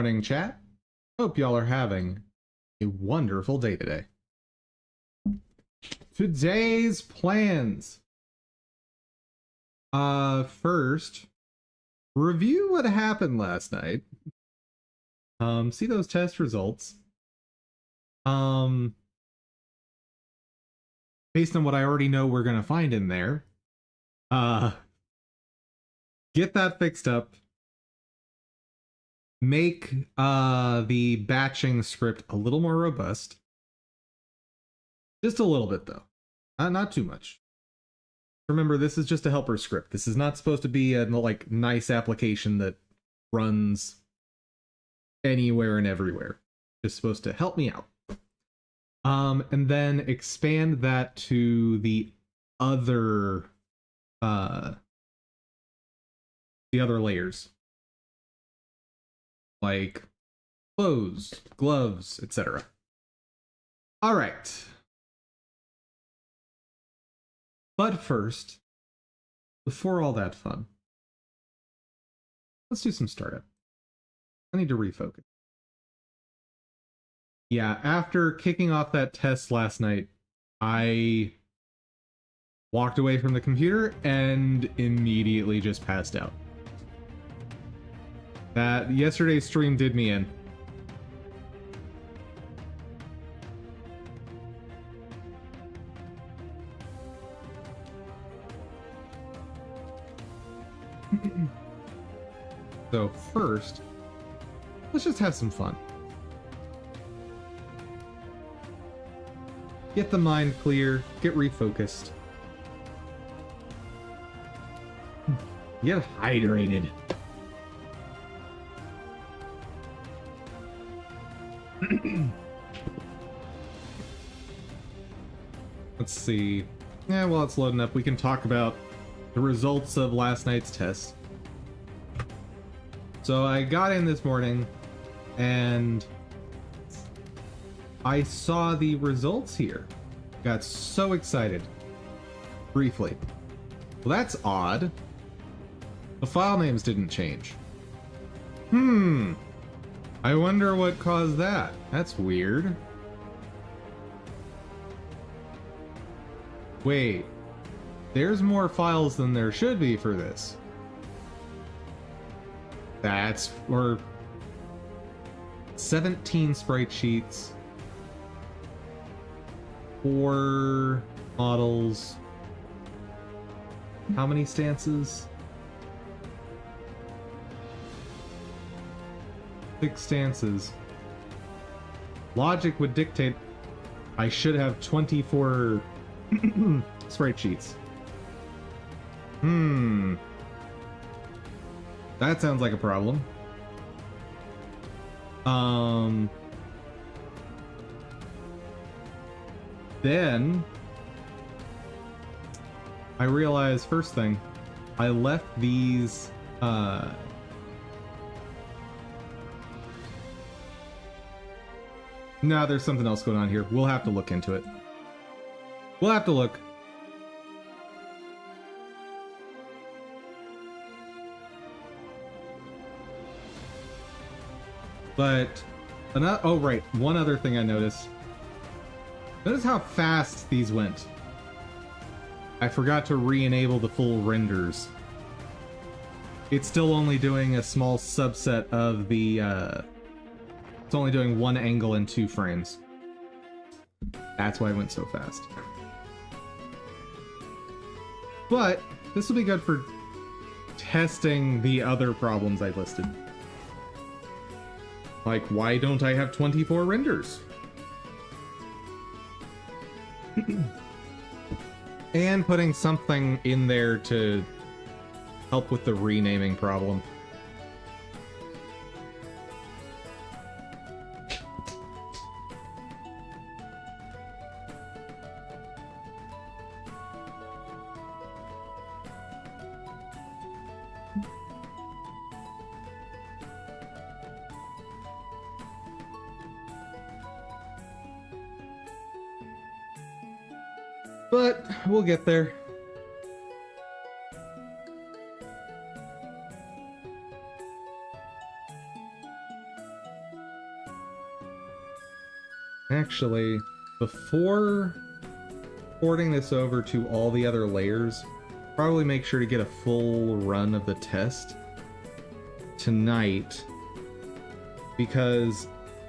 morning, chat. Hope y'all are having a wonderful day today. Today's plans. First, review what happened last night. See those test results. Based on what I already know we're gonna find in there. Get that fixed up. Make the batching script a little more robust. Just a little bit though. Not too much. Remember, this is just a helper script. This is not supposed to be a like nice application that runs anywhere and everywhere. It's supposed to help me out. And then expand that to the other layers. Like clothes, gloves, etc. All right. But first, before all that fun, let's do some startup. I need to refocus. Yeah, after kicking off that test last night, I walked away from the computer and immediately just passed out. That yesterday's stream did me in. So first, let's just have some fun. Get the mind clear, get refocused. Get hydrated. Let's see. Yeah, while it's loading up, we can talk about the results of last night's test. So I got in this morning and I saw the results here. Got so excited. Briefly. Well, that's odd. The file names didn't change. I wonder what caused that. That's weird. Wait. There's more files than there should be for this. Or 17 sprite sheets. 4 models. How many stances? 6 stances. Logic would dictate I should have 24 sprite sheets. That sounds like a problem. Then I realized first thing, I left these no, there's something else going on here. We'll have to look into it. We'll have to look. But oh right, one other thing I noticed. Notice how fast these went. I forgot to re-enable the full renders. It's still only doing a small subset of the it's only doing 1 angle in 2 frames. That's why it went so fast. But this will be good for testing the other problems I listed. Like, why don't I have 24 renders? And putting something in there to help with the renaming problem. But we'll get there. Actually, before porting this over to all the other layers, probably make sure to get a full run of the test tonight, because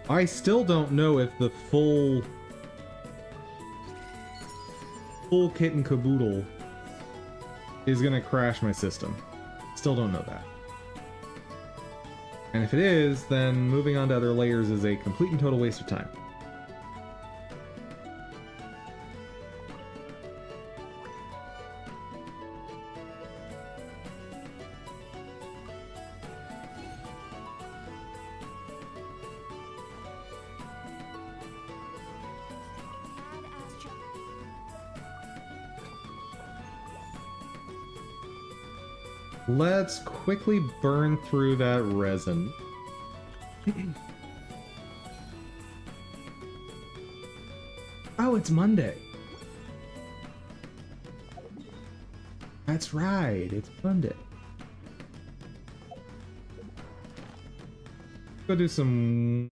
I still don't know if the full kit and caboodle is gonna crash my system. Still don't know that. And if it is, then moving on to other layers is a complete and total waste of time. Let's quickly burn through that resin. Oh, it's Monday. That's right, it's Monday. Go do some...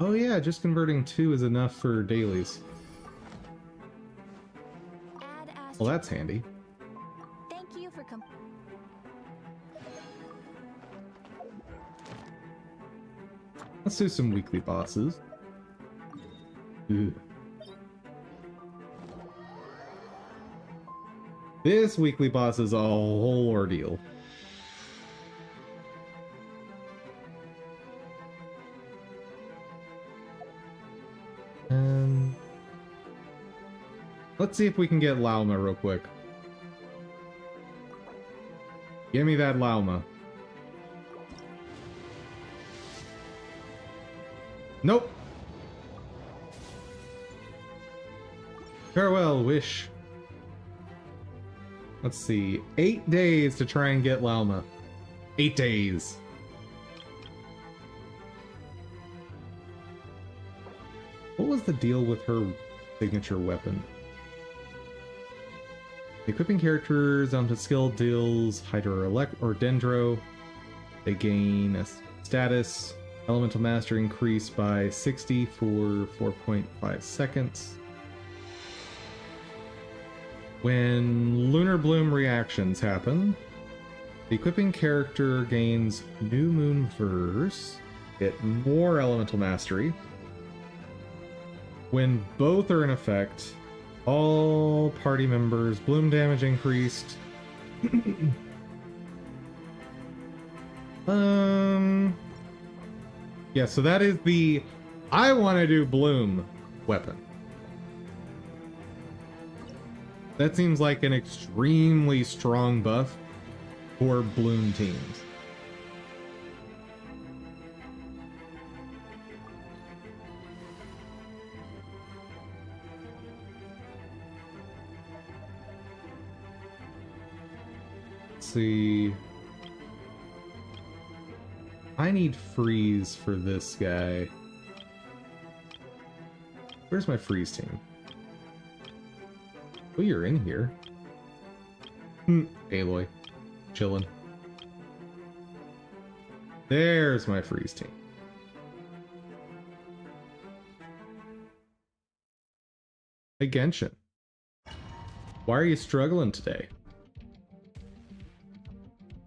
Oh yeah, just converting 2 is enough for dailies. Well, that's handy. Let's do some weekly bosses. Ooh. This weekly boss is a whole ordeal. Let's see if we can get Lauma real quick. Give me that Lauma. Nope. Farewell, Wish. Let's see. 8 days to try and get Lauma. 8 days. What was the deal with her signature weapon? Equipping characters onto skill deals Hydro or Dendro. They gain a status. Elemental Master increased by 60 for 4.5 seconds. When Lunar Bloom reactions happen, the equipping character gains New Moon Verse, get more Elemental Mastery. When both are in effect, all party members' bloom damage increased. Yeah, so that is the I want to do bloom weapon. That seems like an extremely strong buff for bloom teams. Let's see. I need freeze for this guy. Where's my freeze team? Oh, you're in here. Aloy. Chillin'. There's my freeze team. Hey, Genshin. Why are you struggling today?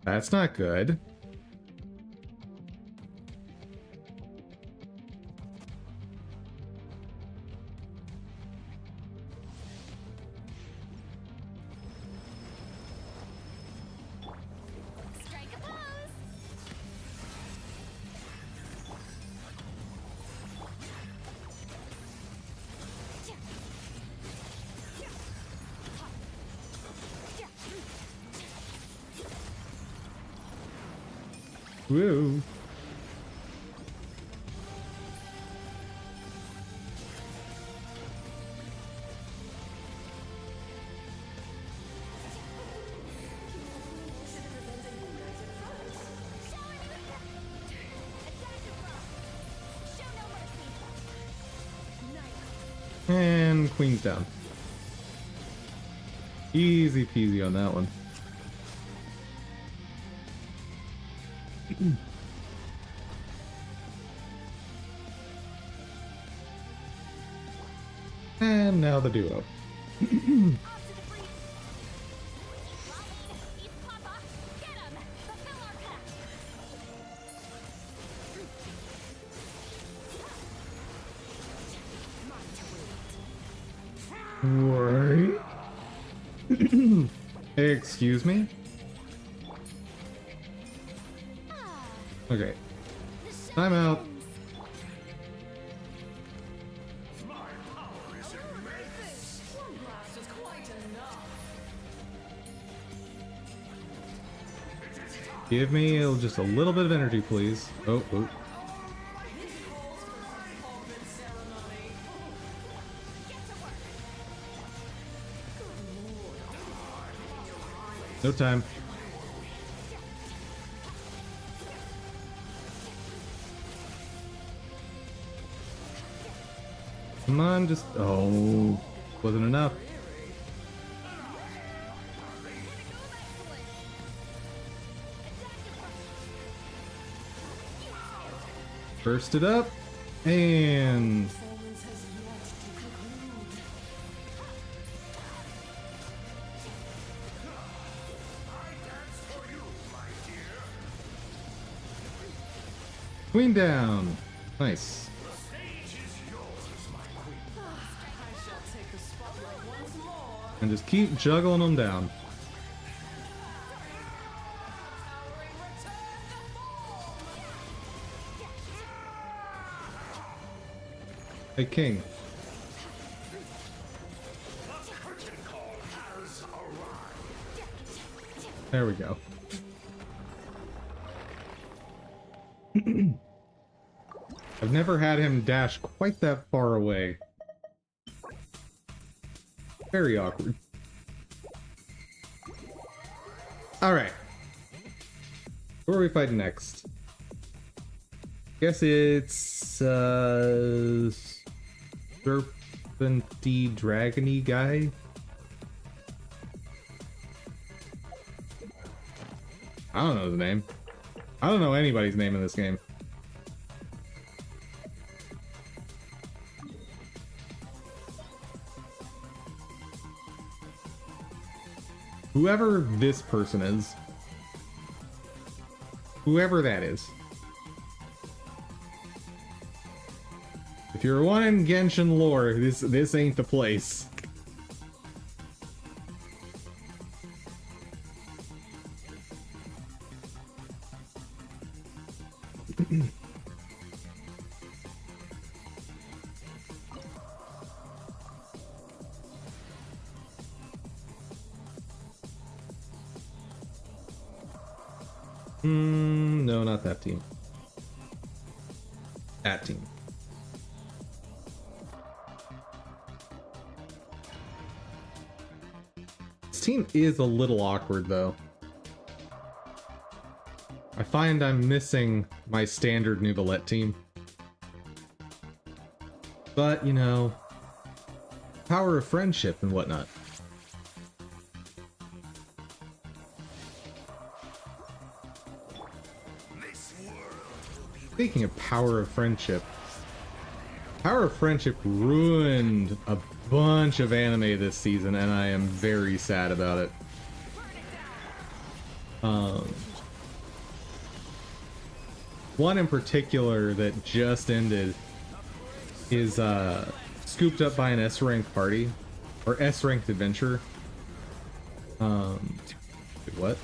That's not good. Whoa. And Queen's down. Easy peasy on that one. And now the duo. Right. Excuse me? Okay. I'm out. Give me just a little bit of energy, please. Oh, oh. No time. Come on, just... Oh, wasn't enough. Burst it up, and... Queen down. Nice. And just keep juggling them down. Hey, King. There we go. I've never had him dash quite that far away. Very awkward. Alright. Who are we fighting next? Guess it's serpenty dragony guy. I don't know his name. I don't know anybody's name in this game. Whoever this person is. Whoever that is. If you're one in Genshin lore, this ain't the place. No, not that team. That team. This team is a little awkward, though. I find I'm missing my standard Neuvillette team. But, you know, power of friendship and whatnot. Speaking of power of friendship ruined a bunch of anime this season, and I am very sad about it. One in particular that just ended is scooped up by an S-ranked party, or S-ranked adventure. Wait, what?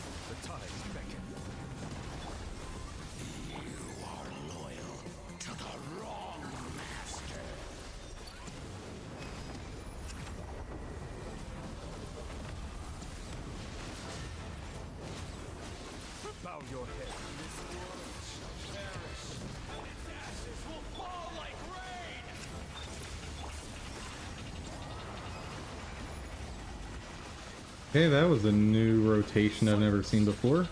Okay, that was a new rotation I've never seen before.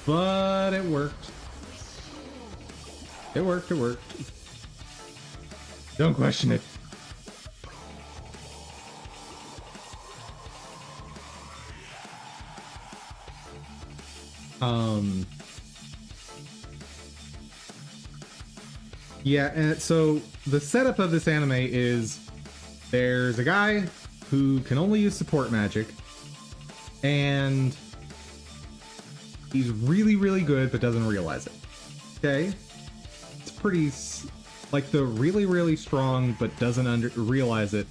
But it worked. It worked. Don't question it. Yeah, and so the setup of this anime is there's a guy who can only use support magic, and he's really, really good but doesn't realize it. Okay? It's pretty... like, the really, really strong but doesn't realize it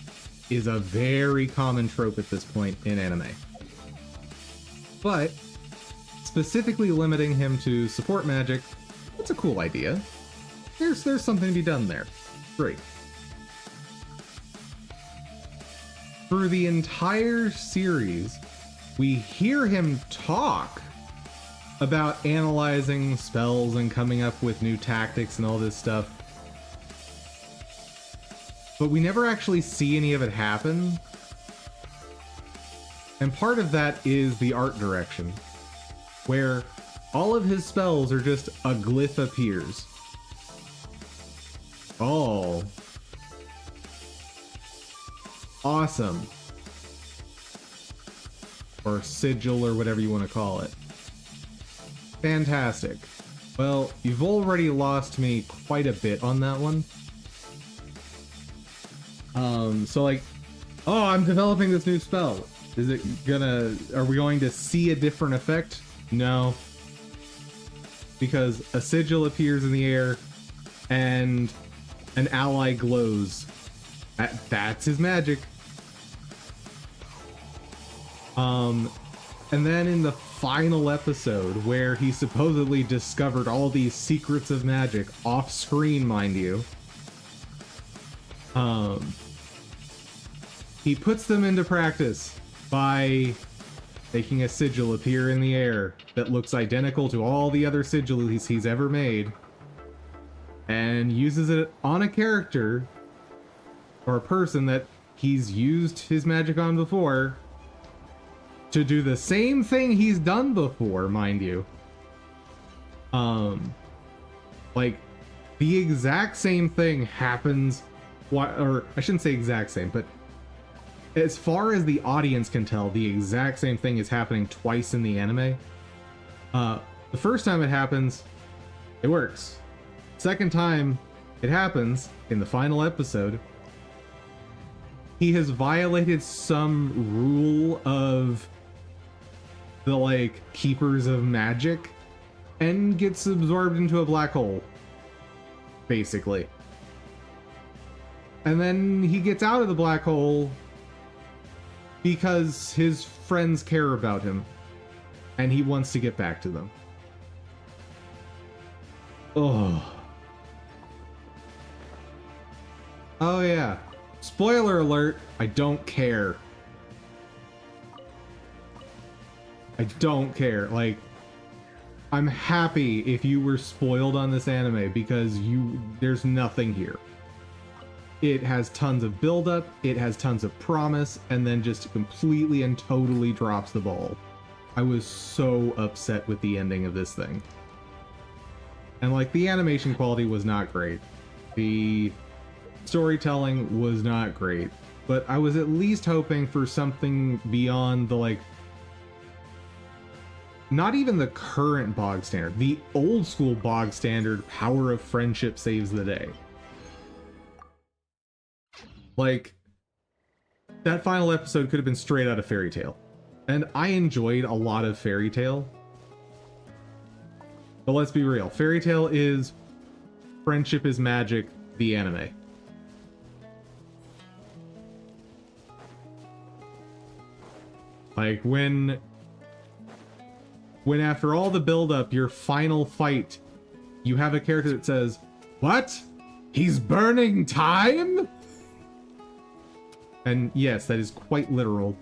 is a very common trope at this point in anime. But specifically limiting him to support magic, that's a cool idea. There's something to be done there. Great. Through the entire series, we hear him talk about analyzing spells and coming up with new tactics and all this stuff. But we never actually see any of it happen. And part of that is the art direction, where all of his spells are just a glyph appears. Oh. Awesome. Or sigil, or whatever you want to call it. Fantastic. Well, you've already lost me quite a bit on that one. So like, oh, I'm developing this new spell. Is it gonna, are we going to see a different effect? No. Because a sigil appears in the air and an ally glows. That's his magic. And then in the final episode, where he supposedly discovered all these secrets of magic, off screen, mind you, he puts them into practice by making a sigil appear in the air that looks identical to all the other sigils he's ever made, and uses it on a character or a person that he's used his magic on before to do the same thing he's done before, mind you. Like, the exact same thing happens, or I shouldn't say exact same, but as far as the audience can tell, the exact same thing is happening twice in the anime. The first time it happens, it works. Second time it happens, in the final episode, he has violated some rule of the, like, keepers of magic and gets absorbed into a black hole, basically. And then he gets out of the black hole because his friends care about him and he wants to get back to them. Oh. Oh yeah. Spoiler alert, I don't care. I don't care. Like, I'm happy if you were spoiled on this anime because there's nothing here. It has tons of buildup, it has tons of promise, and then just completely and totally drops the ball. I was so upset with the ending of this thing. And like, the animation quality was not great. The storytelling was not great. But I was at least hoping for something beyond the, like, not even the current bog standard, the old school bog standard power of friendship saves the day. Like, that final episode could have been straight out of Fairy Tail. And I enjoyed a lot of Fairy Tail. But let's be real, Fairy Tail is Friendship is Magic, the anime. Like, when after all the build-up, your final fight, you have a character that says, "What? He's burning time?" And yes, that is quite literal.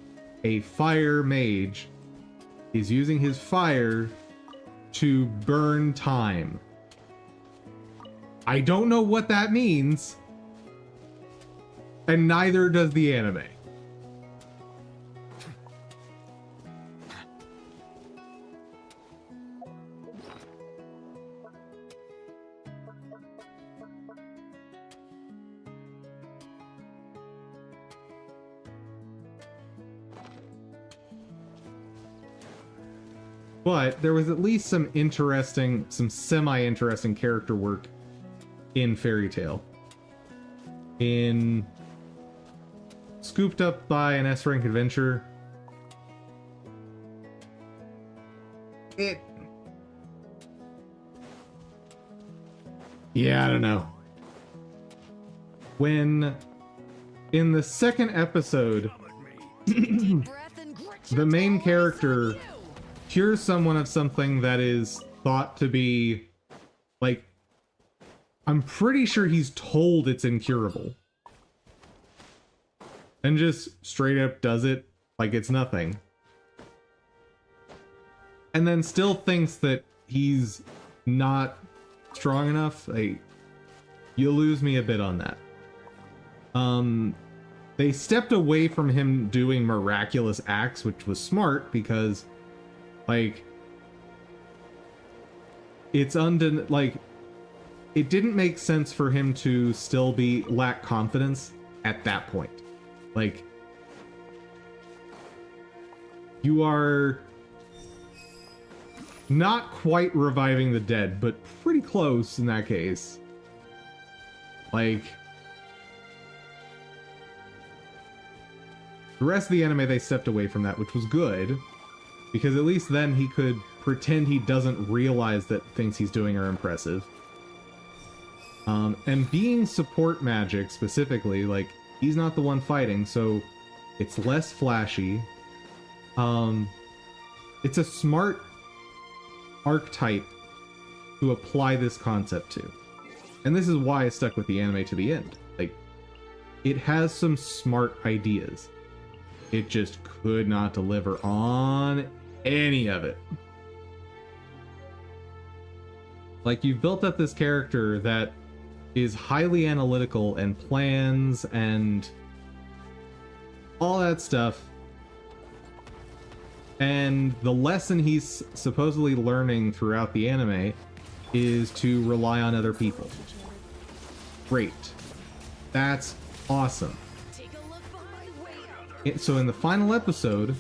A fire mage is using his fire to burn time. I don't know what that means, and neither does the anime. But there was at least some interesting, some semi-interesting character work in Fairy Tail. In Scooped Up by an S-Rank Adventure, yeah, I don't know. When in the second episode, the main character cures someone of something that is thought to be, like, I'm pretty sure he's told it's incurable. And just straight up does it like it's nothing. And then still thinks that he's not strong enough. Like, you lose me a bit on that. They stepped away from him doing miraculous acts, which was smart because, like, it's like, it didn't make sense for him to still lack confidence at that point. Like, you are not quite reviving the dead, but pretty close in that case. Like, the rest of the anime, they stepped away from that, which was good, because at least then he could pretend he doesn't realize that things he's doing are impressive. And being support magic specifically, like, he's not the one fighting, so it's less flashy. It's a smart archetype to apply this concept to. And this is why I stuck with the anime to the end. Like, it has some smart ideas. It just could not deliver on any of it. Like, you've built up this character that is highly analytical and plans and all that stuff. And the lesson he's supposedly learning throughout the anime is to rely on other people. Great. That's awesome. So in the final episode,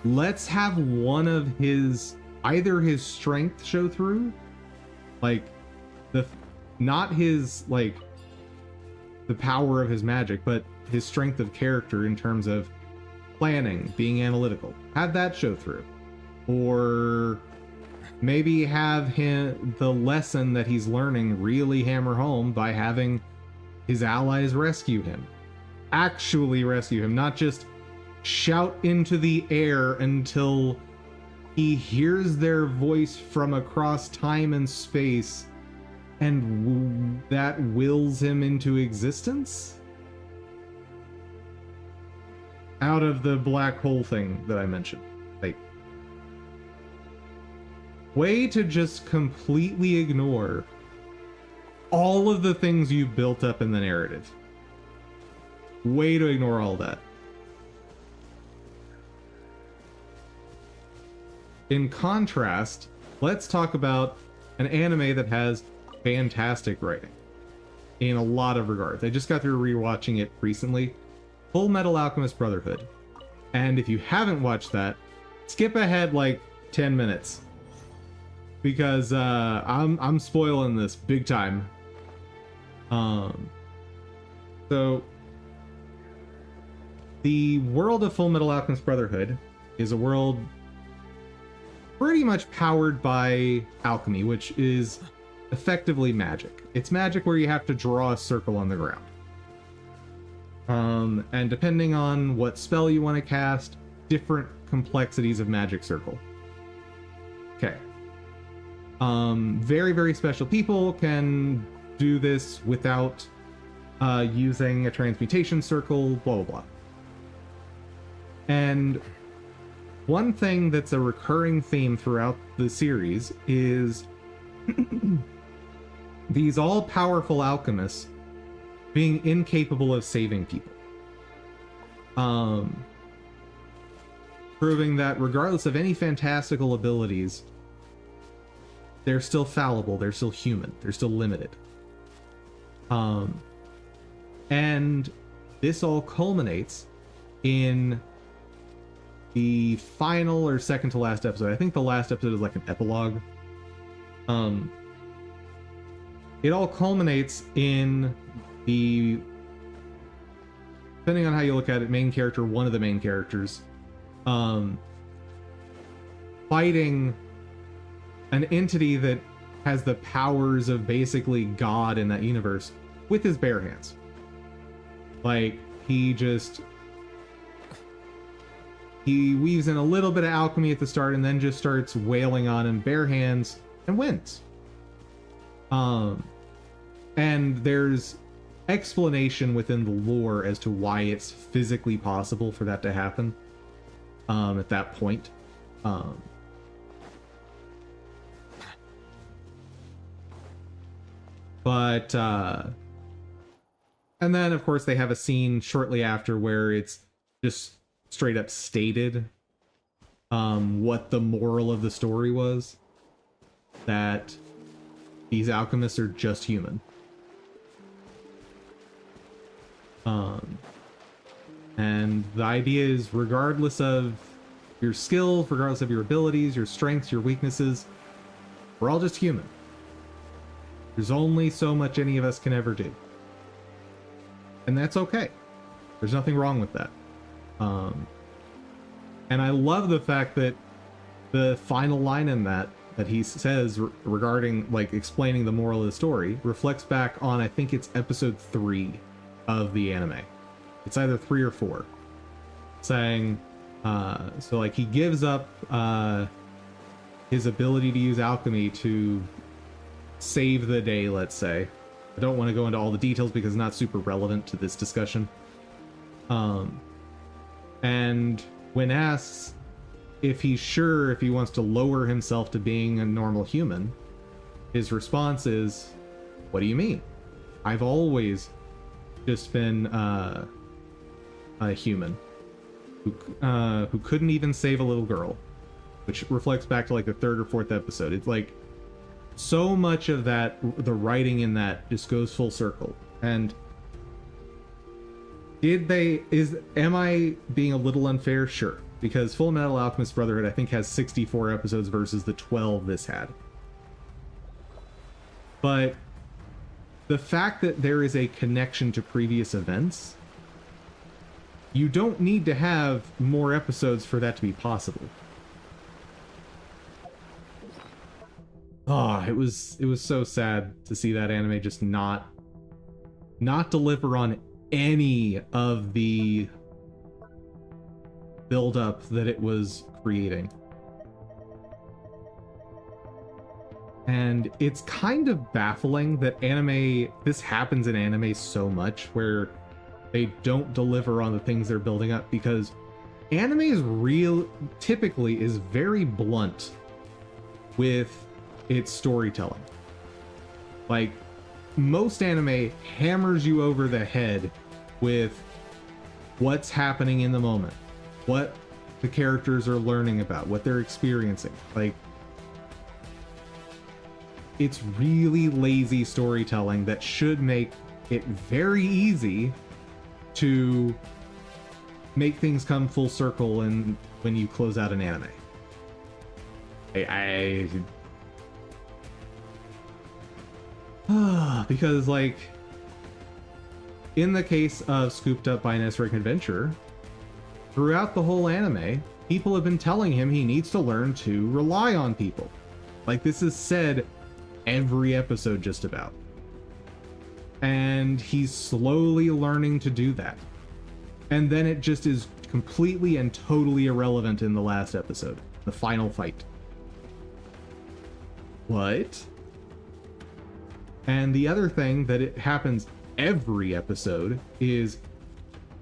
let's have one of either his strength show through, like, not his, like, the power of his magic, but his strength of character in terms of planning, being analytical. Have that show through. Or maybe have the lesson that he's learning really hammer home by having his allies rescue him. Actually rescue him, not just shout into the air until he hears their voice from across time and space and that wills him into existence? Out of the black hole thing that I mentioned. Like, way to just completely ignore all of the things you built up in the narrative. Way to ignore all that. In contrast, let's talk about an anime that has fantastic writing in a lot of regards. I just got through rewatching it recently. Full Metal Alchemist Brotherhood. And if you haven't watched that, skip ahead like 10 minutes. Because I'm spoiling this big time. So the world of Full Metal Alchemist Brotherhood is a world pretty much powered by alchemy, which is effectively magic. It's magic where you have to draw a circle on the ground. And depending on what spell you want to cast, different complexities of magic circle. Okay. Very, very special people can do this without using a transmutation circle, blah, blah, blah. And one thing that's a recurring theme throughout the series is these all-powerful alchemists being incapable of saving people. Proving that regardless of any fantastical abilities, they're still fallible, they're still human, they're still limited. And this all culminates in the final or second to last episode. I think the last episode is like an epilogue. it all culminates in the, depending on how you look at it, main character, one of the main characters, fighting an entity that has the powers of basically God in that universe with his bare hands. Like, he weaves in a little bit of alchemy at the start and then just starts wailing on him bare hands and wins. And there's explanation within the lore as to why it's physically possible for that to happen at that point. And then of course they have a scene shortly after where it's just straight up stated what the moral of the story was, that these alchemists are just human. And the idea is, regardless of your skills, regardless of your abilities, your strengths, your weaknesses, we're all just human. There's only so much any of us can ever do. And that's okay. There's nothing wrong with that. And I love the fact that the final line in that he says regarding, like, explaining the moral of the story reflects back on, I think it's episode 3 of the anime. It's either 3 or 4. Saying, so like he gives up his ability to use alchemy to save the day, let's say. I don't want to go into all the details because it's not super relevant to this discussion. And when asked if he's sure if he wants to lower himself to being a normal human, his response is, "What do you mean? I've always just been a human who couldn't even save a little girl," which reflects back to like the 3rd or 4th episode. It's like so much of that, the writing in that just goes full circle. And am I being a little unfair? Sure. Because Full Metal Alchemist Brotherhood, I think, has 64 episodes versus the 12 this had. But the fact that there is a connection to previous events, you don't need to have more episodes for that to be possible. Oh, it was so sad to see that anime just not deliver on any of the build-up that it was creating. And it's kind of baffling that this happens in anime so much, where they don't deliver on the things they're building up, because anime typically is very blunt with its storytelling. Like, most anime hammers you over the head with what's happening in the moment, what the characters are learning about, what they're experiencing. Like, it's really lazy storytelling that should make it very easy to make things come full circle and when you close out an anime. Because, like, in the case of Scooped Up by an S-Rank Adventurer, throughout the whole anime, people have been telling him he needs to learn to rely on people. Like, this is said every episode just about. And he's slowly learning to do that. And then it just is completely and totally irrelevant in the last episode, the final fight. What? And the other thing that it happens every episode is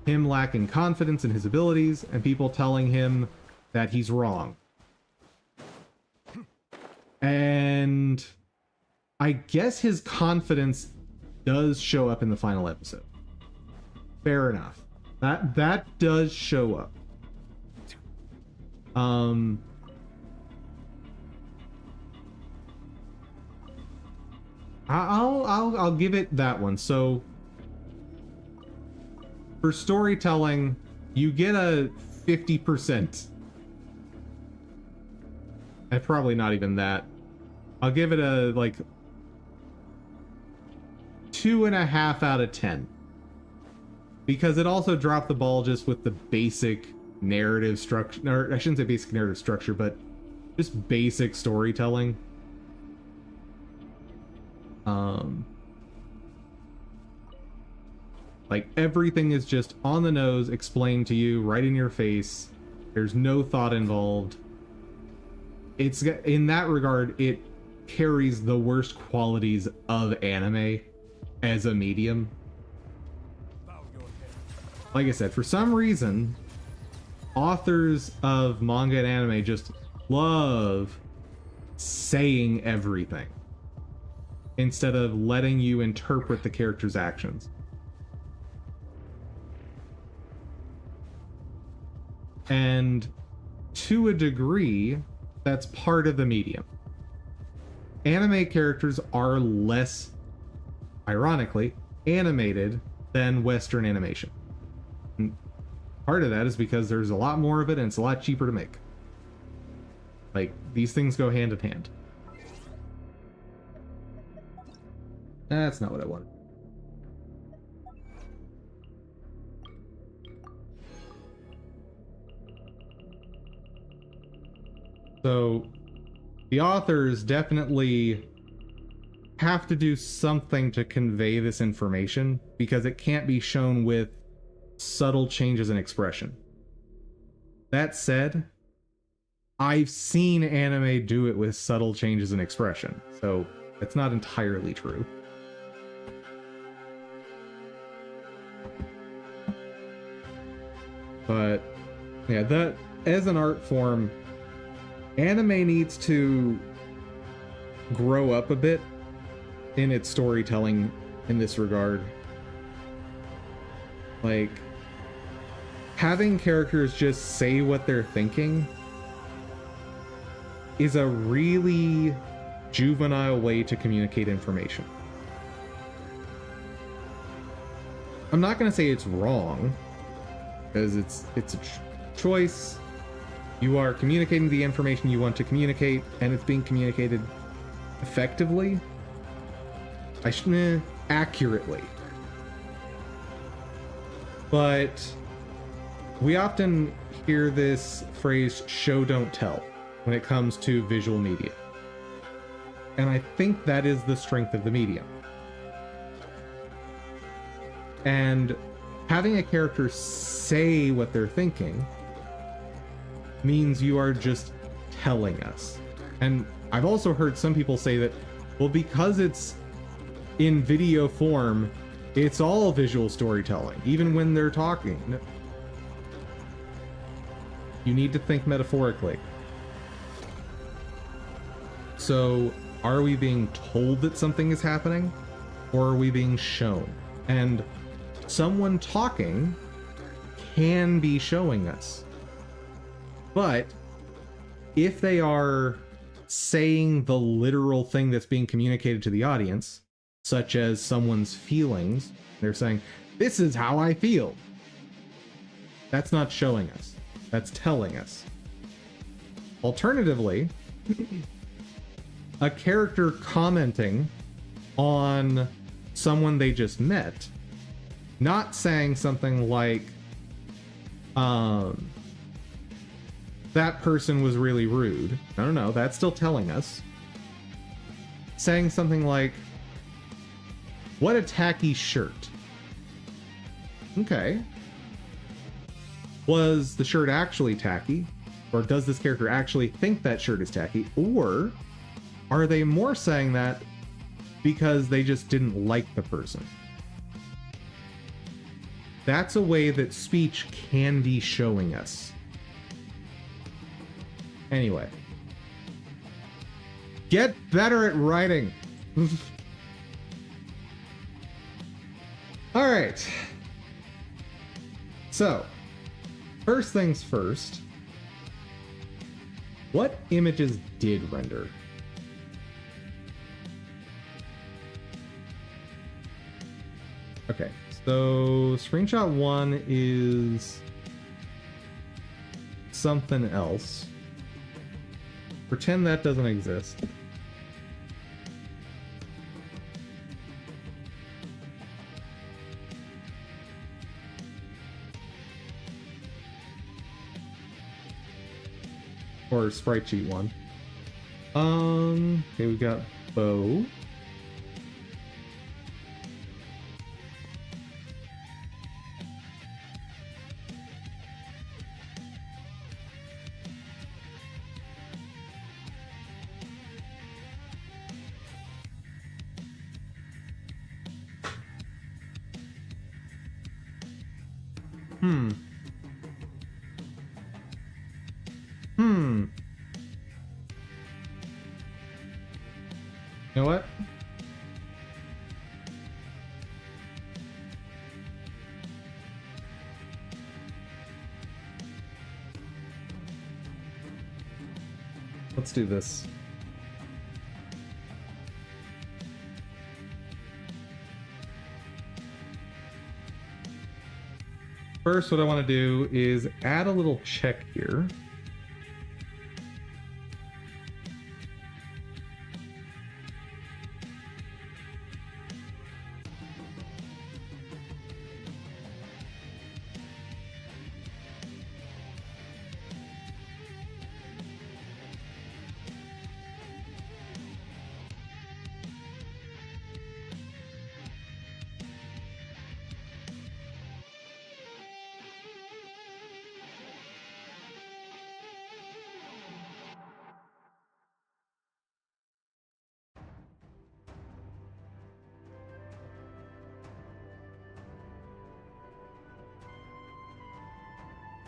him lacking confidence in his abilities and people telling him that he's wrong. And I guess his confidence does show up in the final episode. Fair enough. That does show up. I'll give it that one. So for storytelling, you get a 50%. And probably not even that. I'll give it a, like, 2.5 out of 10. Because it also dropped the ball just with the basic narrative structure, or I shouldn't say basic narrative structure, but just basic storytelling. Like everything is just on the nose, explained to you right in your face. There's no thought involved. It's, in that regard, it carries the worst qualities of anime as a medium. Like I said, for some reason, authors of manga and anime just love saying everything instead of letting you interpret the character's actions. And to a degree, that's part of the medium. Anime characters are less, ironically, animated than Western animation. And part of that is because there's a lot more of it and it's a lot cheaper to make. Like, these things go hand in hand. That's not what I wanted. So, the authors definitely have to do something to convey this information because it can't be shown with subtle changes in expression. That said, I've seen anime do it with subtle changes in expression, so it's not entirely true. But yeah, that as an art form, anime needs to grow up a bit in its storytelling in this regard. Like, having characters just say what they're thinking is a really juvenile way to communicate information. I'm not going to say it's wrong, because it's a choice. You are communicating the information you want to communicate, and it's being communicated effectively. Accurately. But we often hear this phrase, show don't tell, when it comes to visual media. And I think that is the strength of the medium. And having a character say what they're thinking means you are just telling us. And I've also heard some people say that, well, because it's in video form, it's all visual storytelling, even when they're talking. You need to think metaphorically. So, are we being told that something is happening, or are we being shown? And someone talking can be showing us. But if they are saying the literal thing that's being communicated to the audience, such as someone's feelings, they're saying, this is how I feel. That's not showing us. That's telling us. Alternatively, a character commenting on someone they just met, not saying something like, that person was really rude. No, that's still telling us. Saying something like, what a tacky shirt. Okay. Was the shirt actually tacky? Or does this character actually think that shirt is tacky? Or are they more saying that because they just didn't like the person? That's a way that speech can be showing us. Anyway. Get better at writing. All right. So, first things first. What images did render? Okay, so screenshot 1 is something else. Pretend that doesn't exist. or sprite sheet one. Okay, we got bow. You know what? Let's do this. First, what I want to do is add a little check here.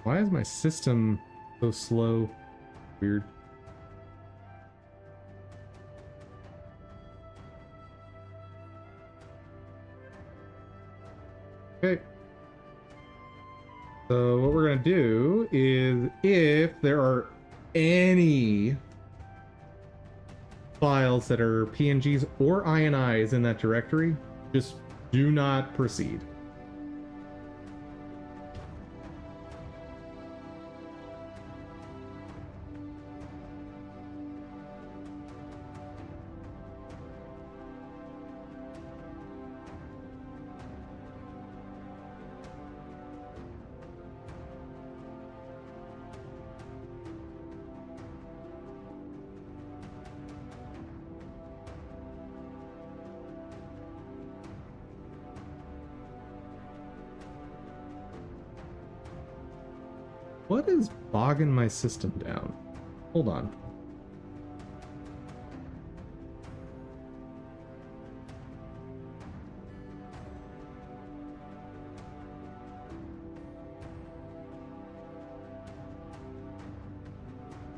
Why is my system so slow? Weird. Okay. So what we're gonna do is, if there are any files that are PNGs or INIs in that directory, just do not proceed. What is bogging my system down? Hold on.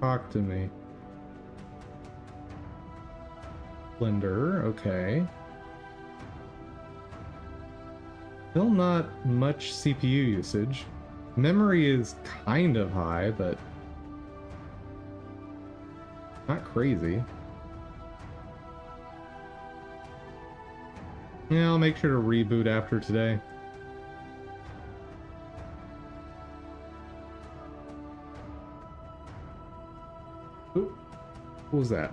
Talk to me. Blender, okay. Still not much CPU usage. Memory is kind of high, but not crazy. Yeah, I'll make sure to reboot after today. Ooh, what was that?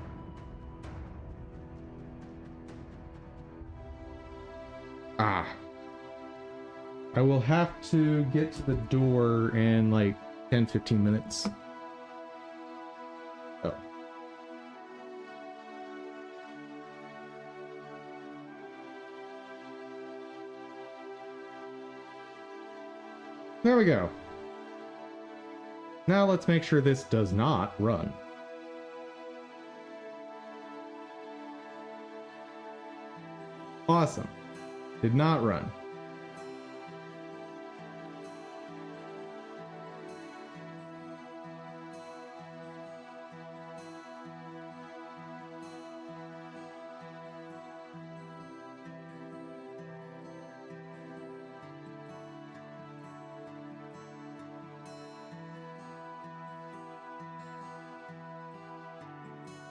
Ah. I will have to get to the door in like 10-15 minutes. Oh. There we go. Now let's make sure this does not run. Awesome. Did not run.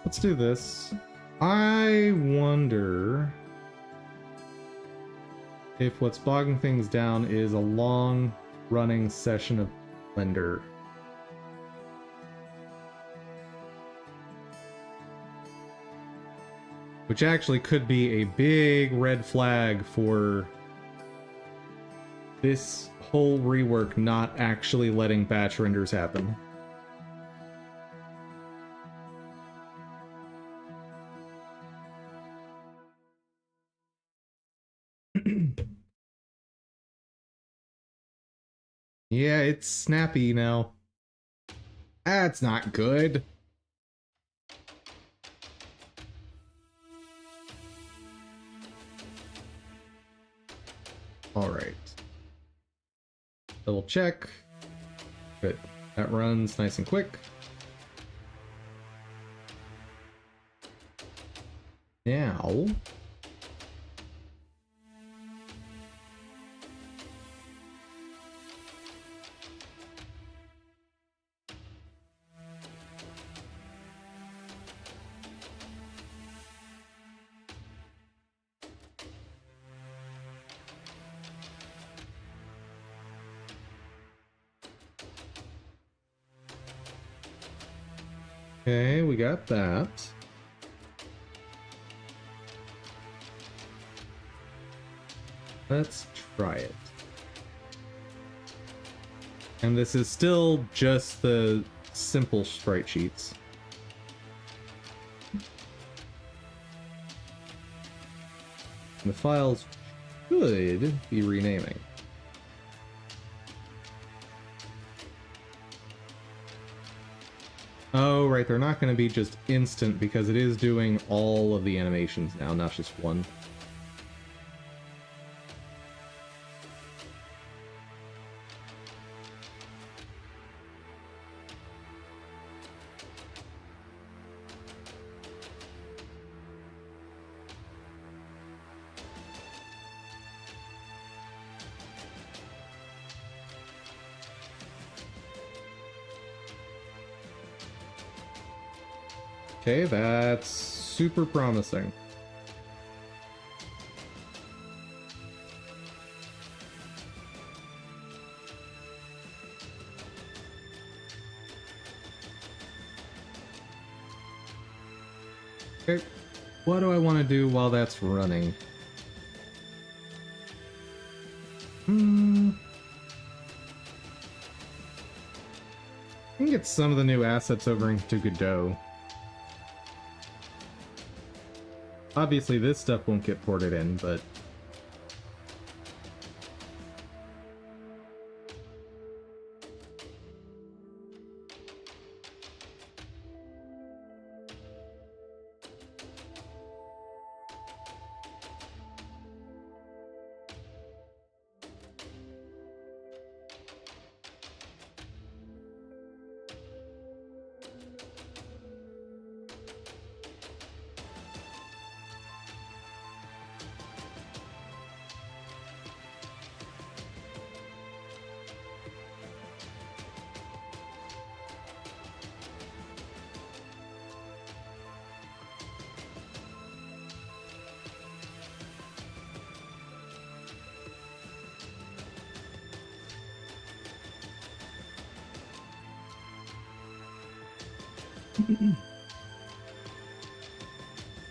Let's do this. I wonder if what's bogging things down is a long running session of Blender. Which actually could be a big red flag for this whole rework not actually letting batch renders happen. Yeah, it's snappy now. That's not good. All right. Double check. Good. That runs nice and quick. Now. Okay, we got that. Let's try it. And this is still just the simple sprite sheets. And the files should be renaming. Oh, right, they're not going to be just instant because it is doing all of the animations now, not just one. Okay, that's super promising. Okay, what do I want to do while that's running? I can get some of the new assets over into Godot. Obviously, this stuff won't get ported in, but...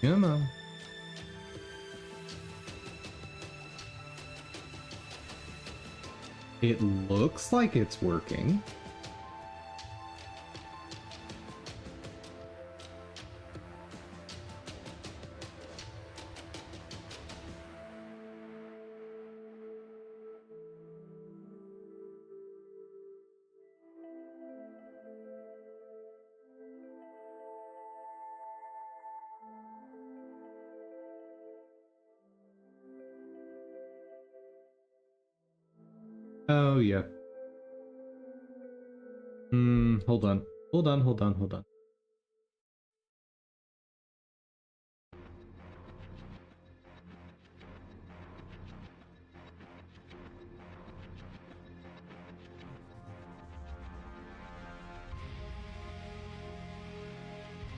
Come on. It looks like it's working. Oh, yeah. Hold on. Hold on, hold on, hold on.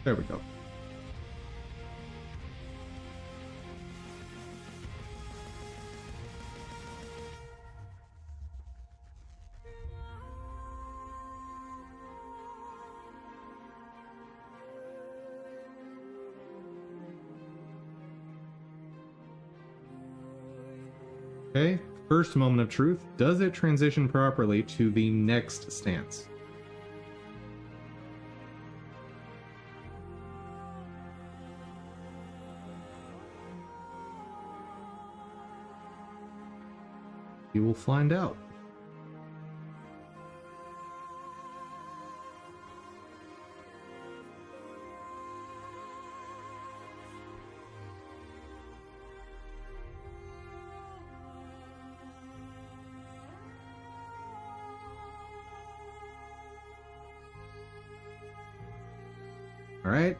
There we go. Okay, first moment of truth. Does it transition properly to the next stance? You will find out. All right.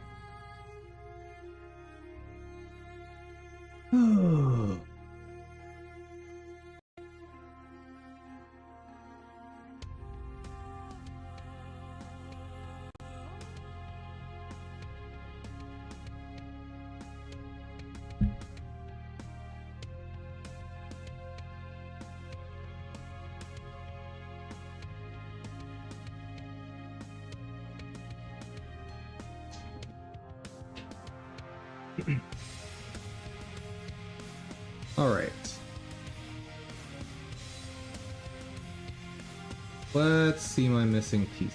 All right. Let's see my missing piece.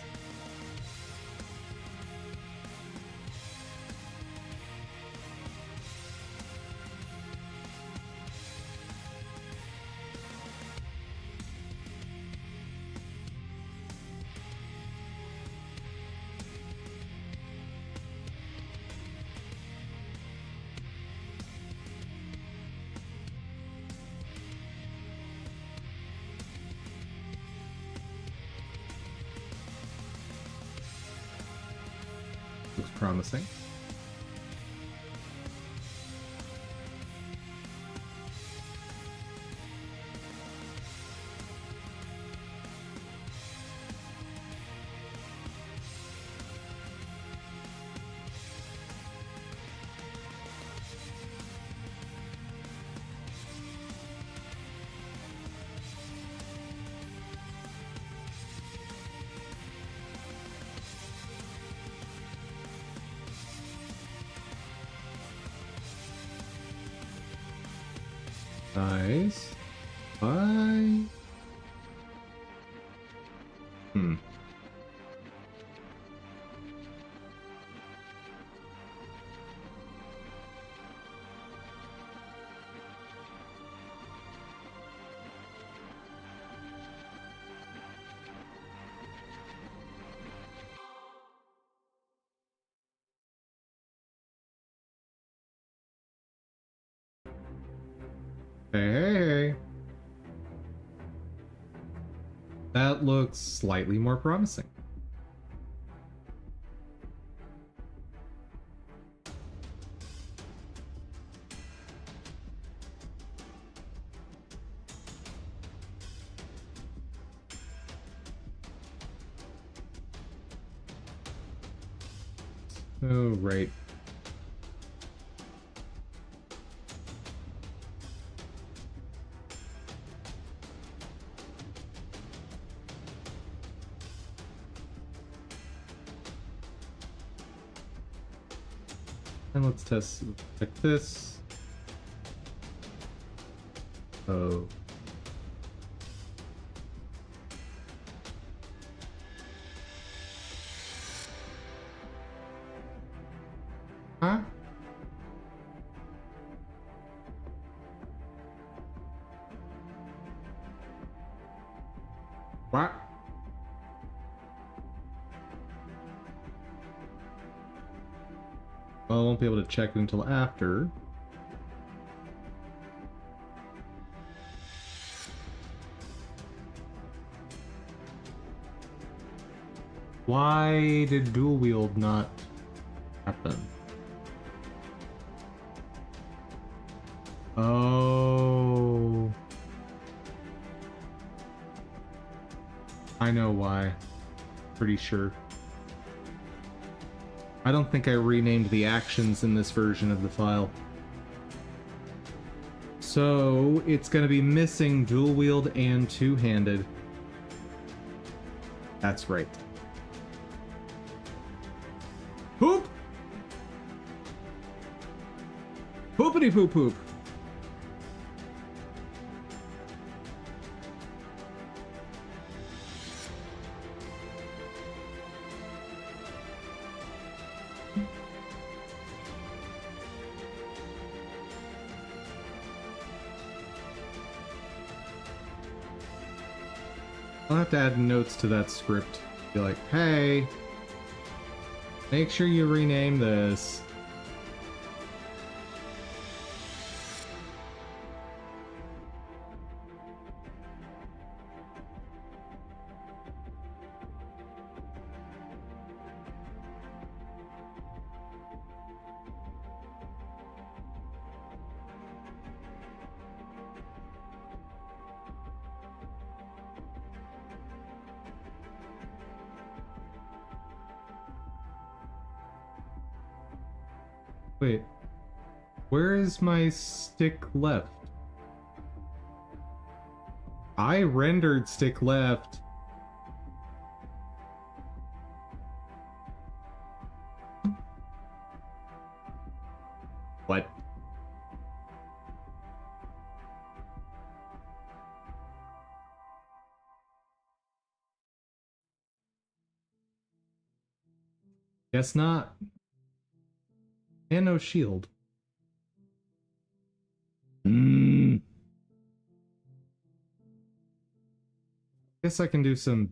Looks promising. Nice. Bye. Hey. That looks slightly more promising. Oh, right. And let's test like this. Oh. Huh? What? Well, I won't be able to check it until after. Why did dual wield not happen? Oh. I know why. Pretty sure. I don't think I renamed the actions in this version of the file. So, it's gonna be missing dual wield and two-handed. That's right. Poop! Poopity poop poop! I'll have to add notes to that script. Be like, hey, make sure you rename this. Wait, where is my stick left? I rendered stick left. What? Guess not. And no shield. Guess I can do some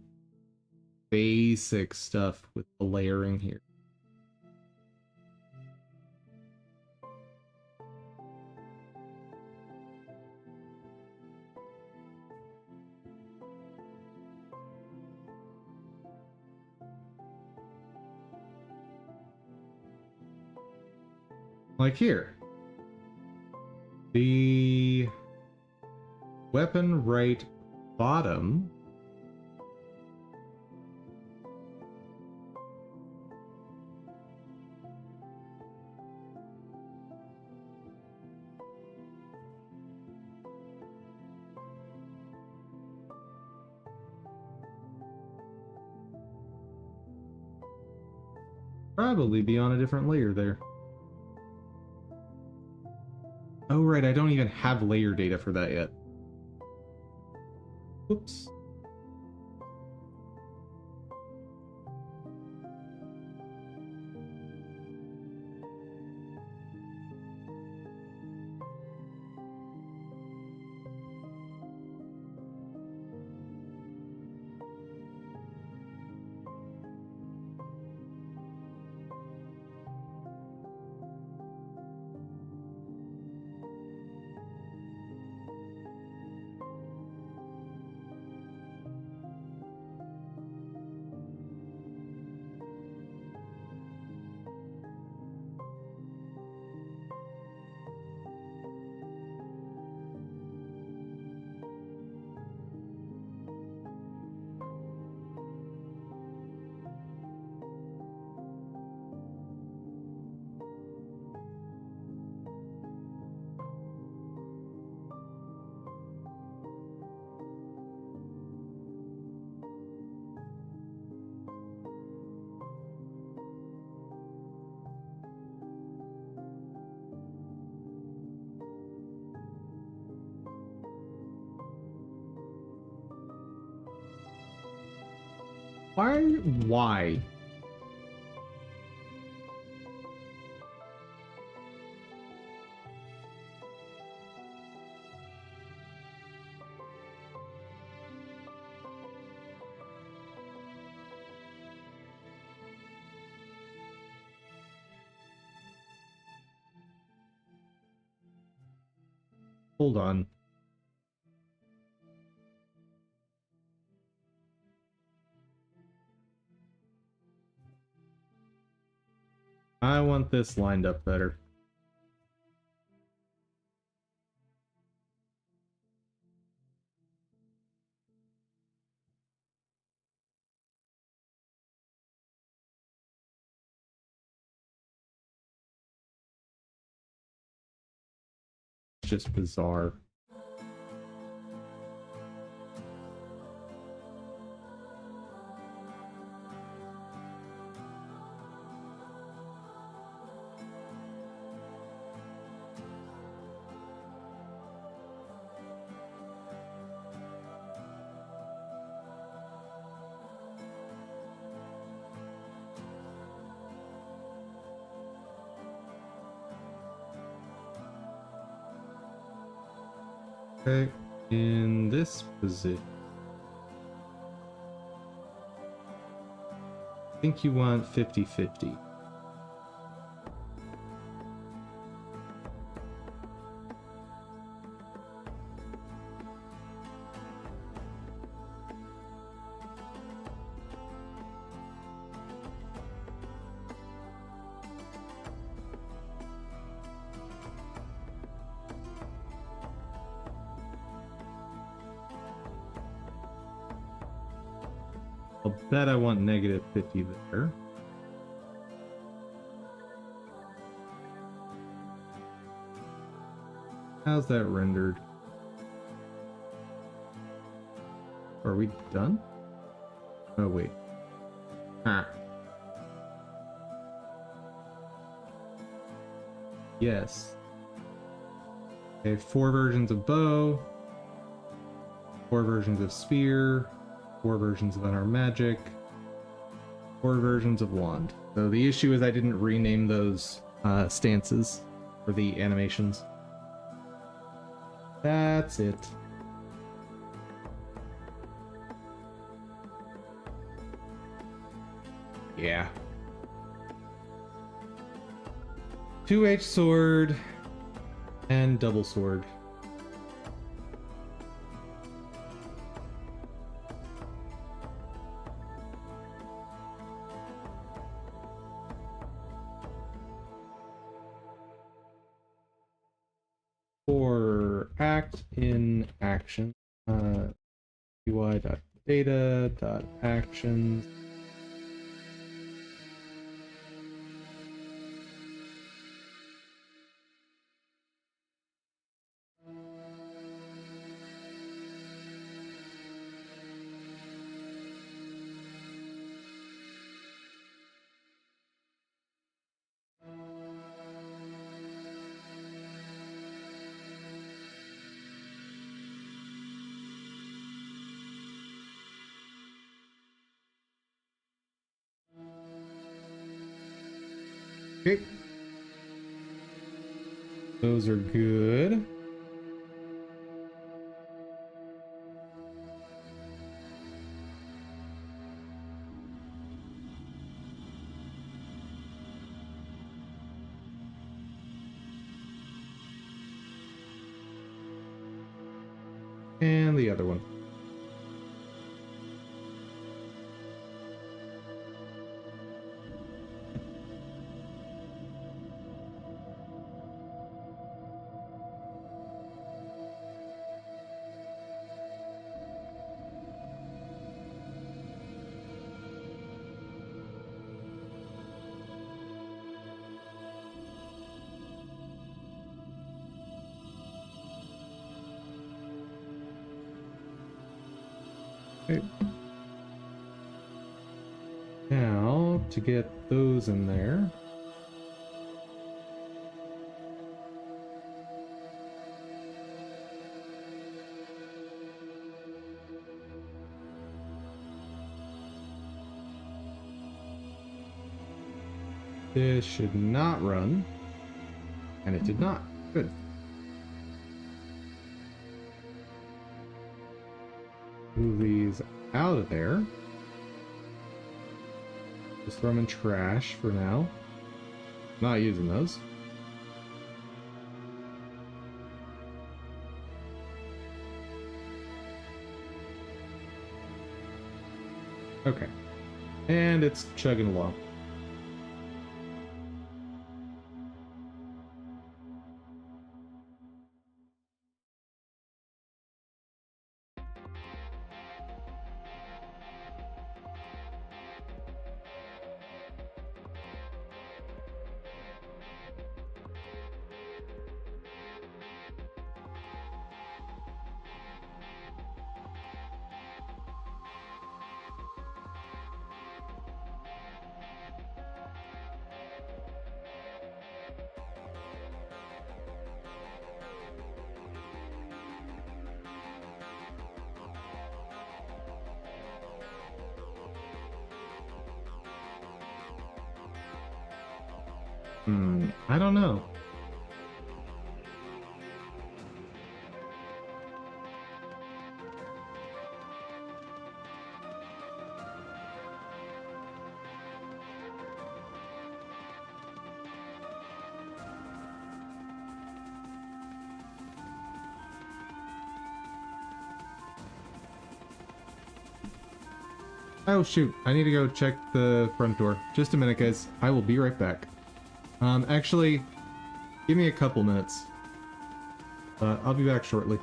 basic stuff with the layering here. Like here. The weapon right bottom probably be on a different layer there. Oh right, I don't even have layer data for that yet. Whoops. Why? Hold on. I want this lined up better. Just bizarre. Okay, in this position. think you want 50-50. I'll bet I want -50 there. How's that rendered? Are we done? Oh, wait. Ah. Yes. Okay, 4 versions of bow, 4 versions of spear, 4 versions of unarmed magic, 4 versions of wand. So the issue is I didn't rename those stances for the animations. That's it. Yeah. 2H sword and double sword. For act in action, UI.data.actions. Okay. Those are good. And the other one. Okay. Now, to get those in there. This should not run. And it did not. Good. Move these out of there. Just throw them in trash for now. Not using those. Okay. And it's chugging along. I don't know. Oh shoot, I need to go check the front door. Just a minute, guys. I will be right back. Actually, give me a couple minutes. I'll be back shortly.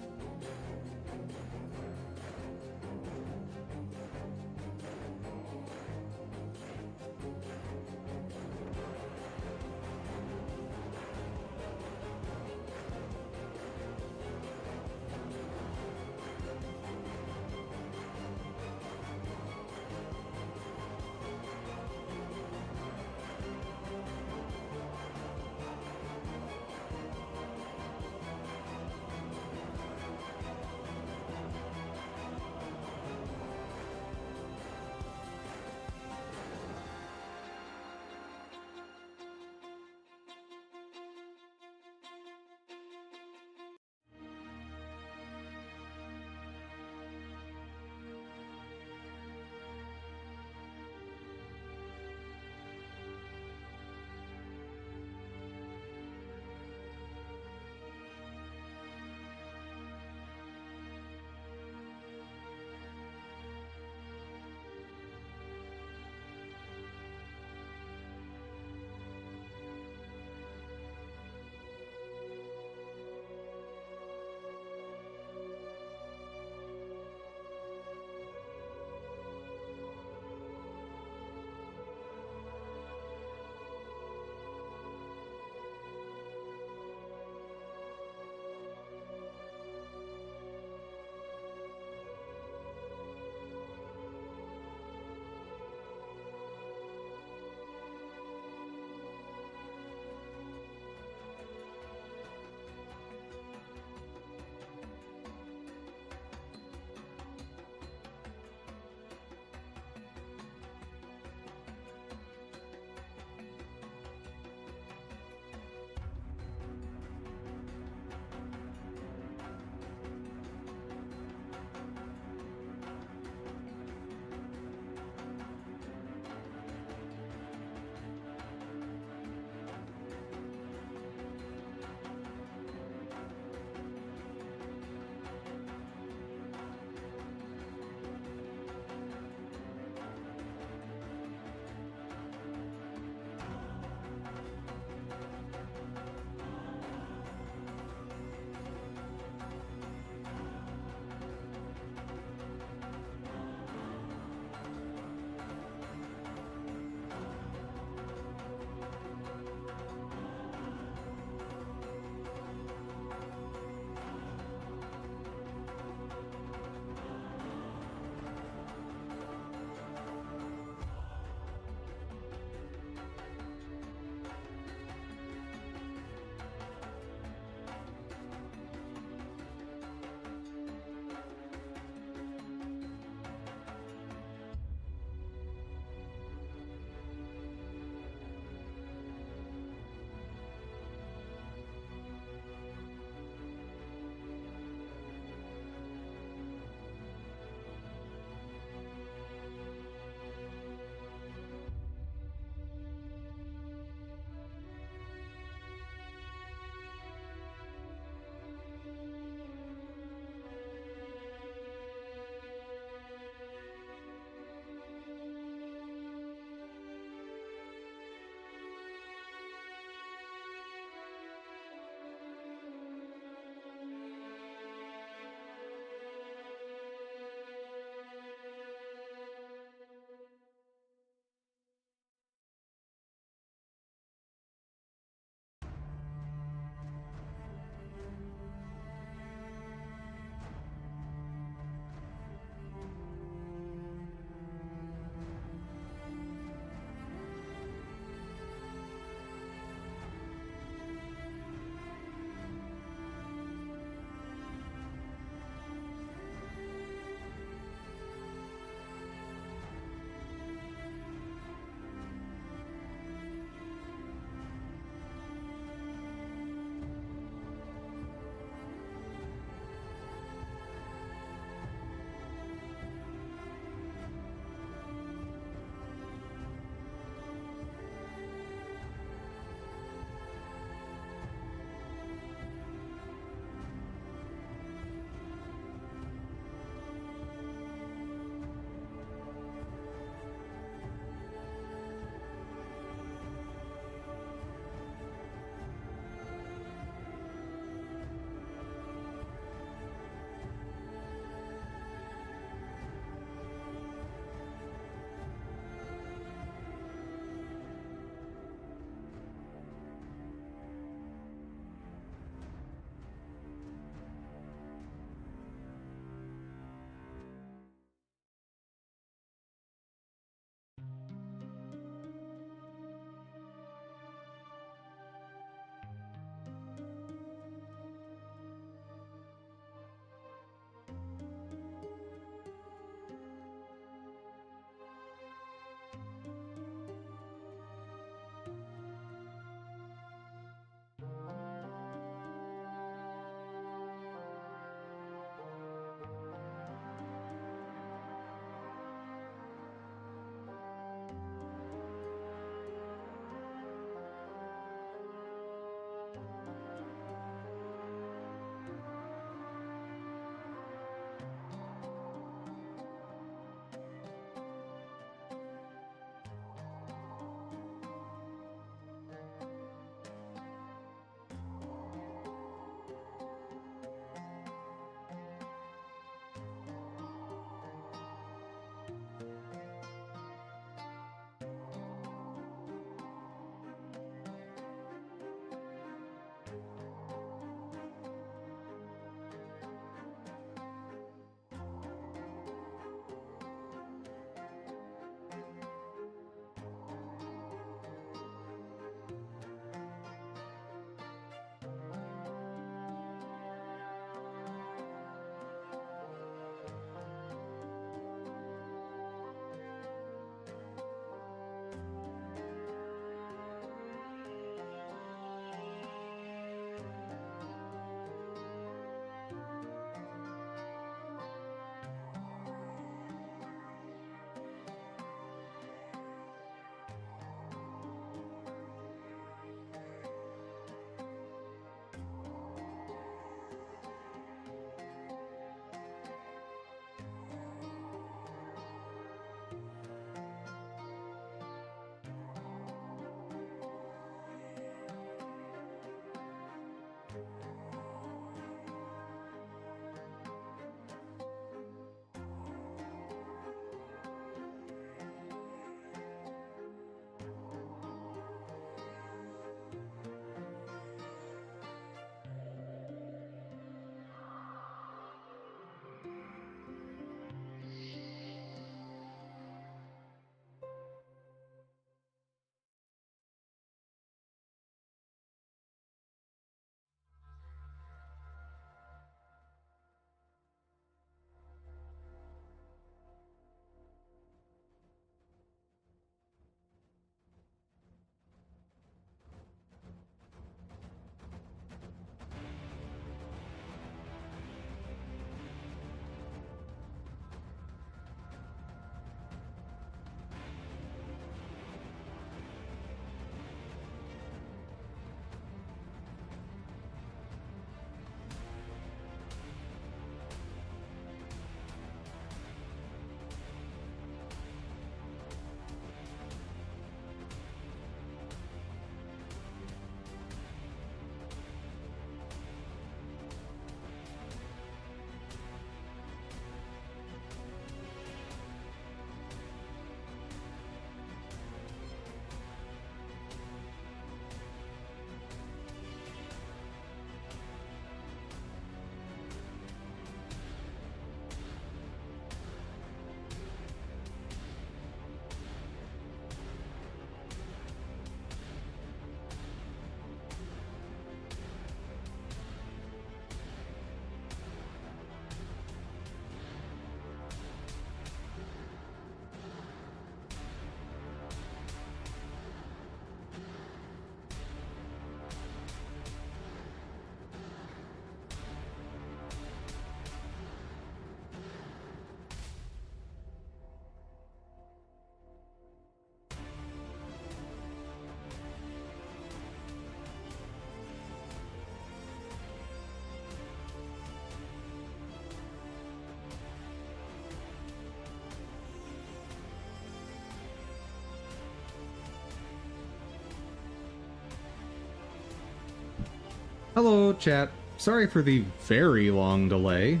Hello, chat. Sorry for the very long delay.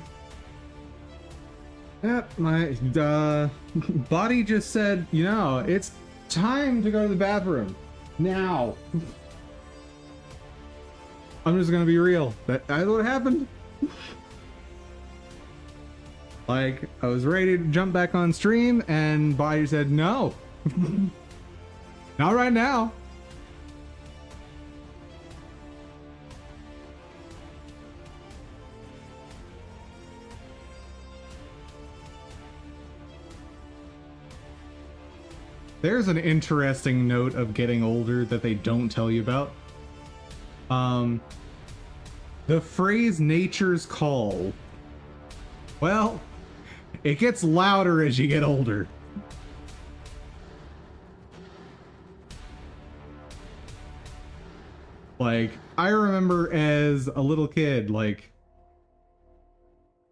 Yep, my body just said, you know, it's time to go to the bathroom. Now. I'm just gonna be real. That's what happened. Like, I was ready to jump back on stream, and body said, no. Not right now. There's an interesting note of getting older that they don't tell you about. The phrase nature's call. Well, it gets louder as you get older. Like, I remember as a little kid, like,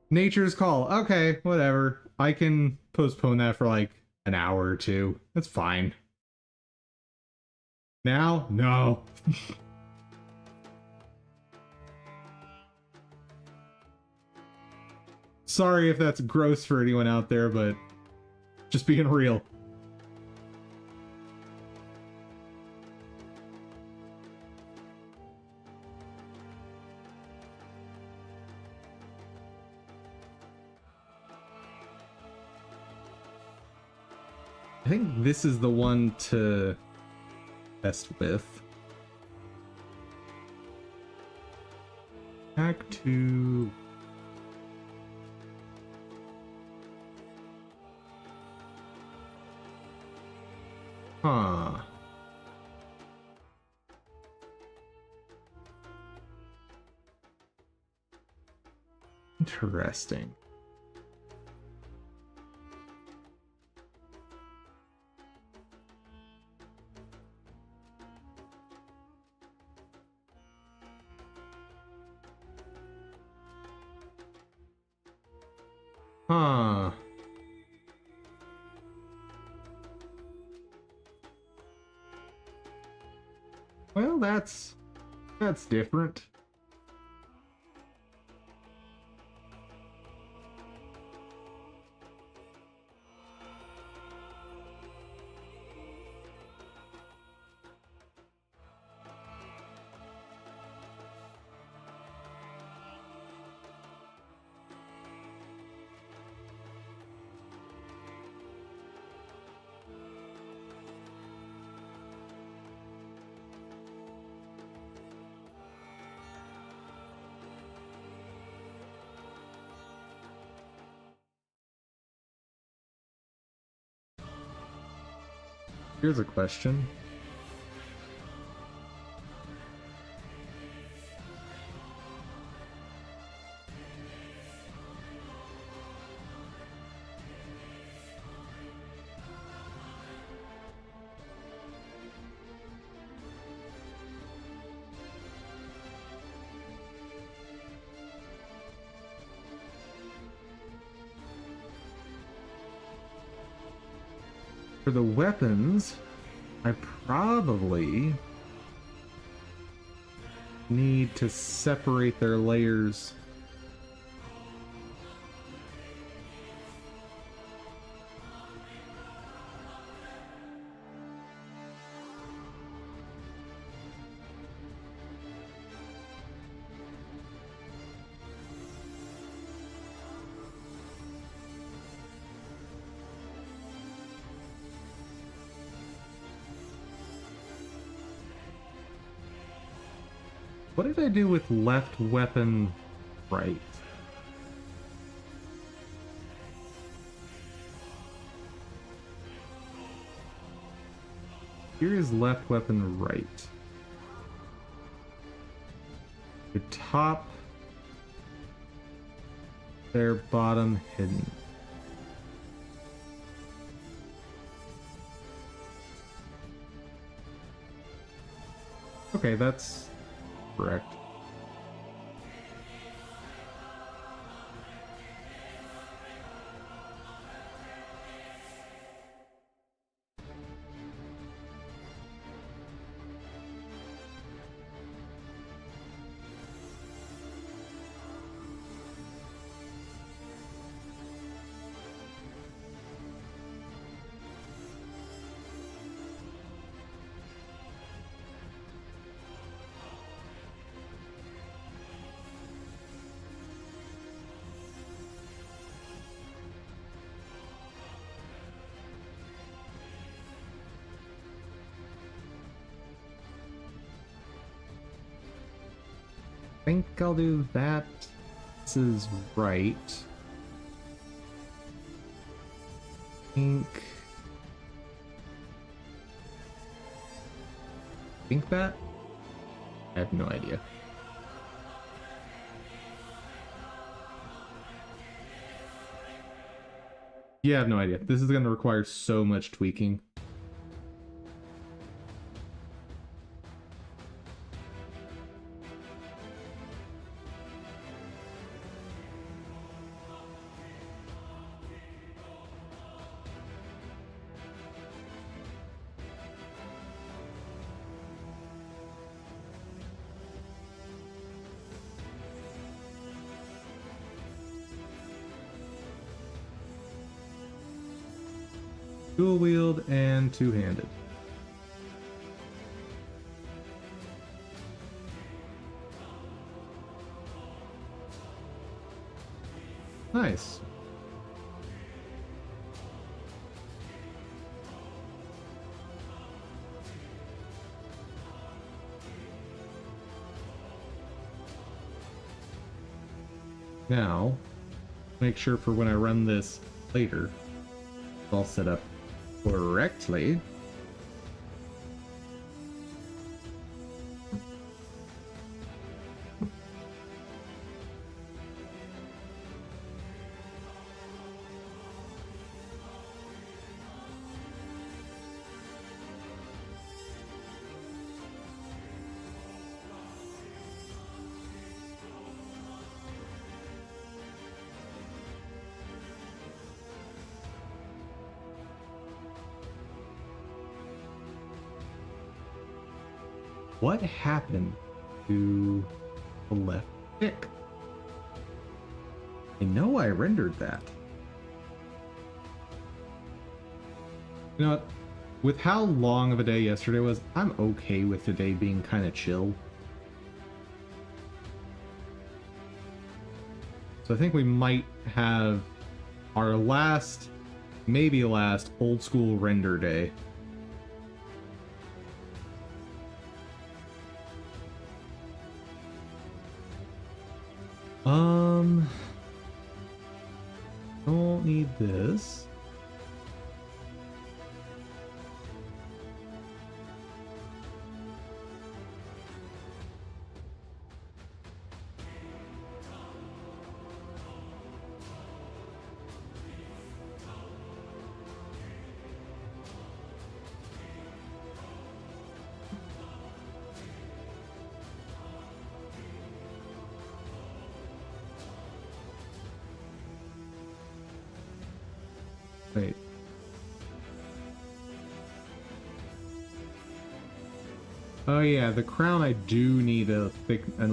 nature's call. Okay, whatever. I can postpone that for like an hour or two. That's fine. Now? No. Sorry if that's gross for anyone out there, but just being real. I think this is the one to test with. Back to... Huh. Interesting. Huh. Well, that's different. Here's a question. For the weapons, I probably need to separate their layers. What did I do with left weapon right? Here is left weapon right. The top, their bottom hidden. Okay, that's correct. think I'll do that. This is right. Think that? I have no idea. Yeah, I have no idea. This is going to require so much tweaking. Dual wield and two-handed. Nice. Now, make sure for when I run this later, it's all set up correctly. What happened to the left stick? I know I rendered that. You know what? With how long of a day yesterday was, I'm okay with today being kind of chill. So I think we might have our last, maybe last, old school render day. Don't need this. Wait. Oh yeah, the crown I do need an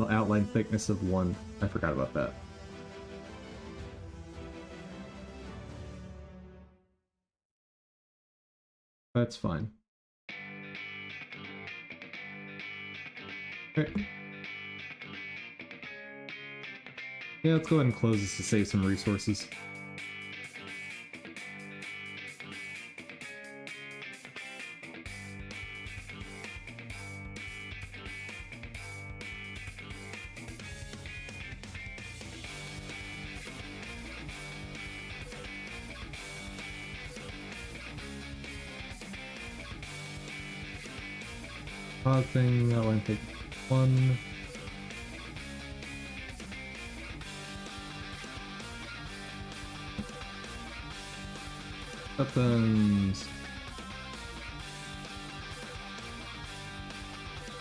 outline thickness of 1. I forgot about that. That's fine. Okay. Yeah, let's go ahead and close this to save some resources. Thing, that one take 1. Weapons.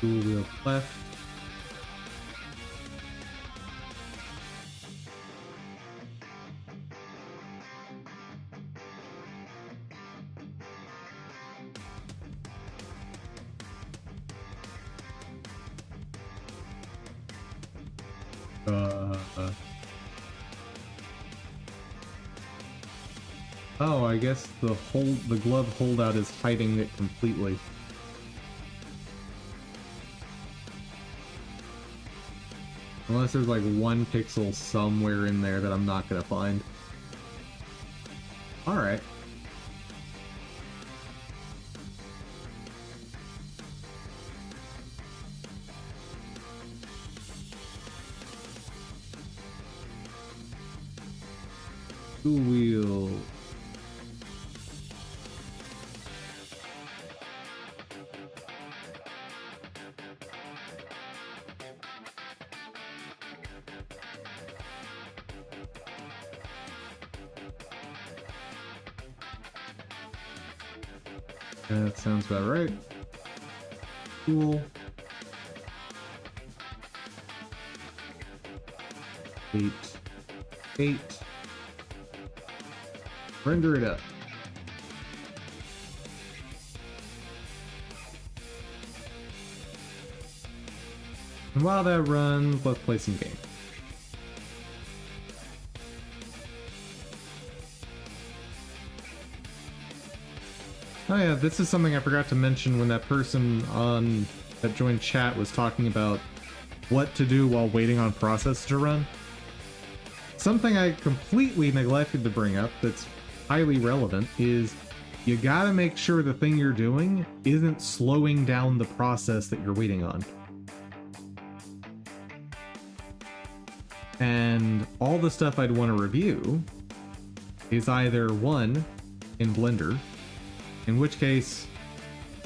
Dual wheel left. Oh, I guess the glove holdout is hiding it completely. Unless there's like 1 pixel somewhere in there that I'm not gonna find. Alright. Two wheel. That sounds about right. Cool. 8. 8. Render it up. And while that runs, let's play some game. Oh yeah, this is something I forgot to mention when that person on that joined chat was talking about what to do while waiting on process to run. Something I completely neglected to bring up that's highly relevant is you gotta make sure the thing you're doing isn't slowing down the process that you're waiting on. And all the stuff I'd want to review is either one, in Blender, in which case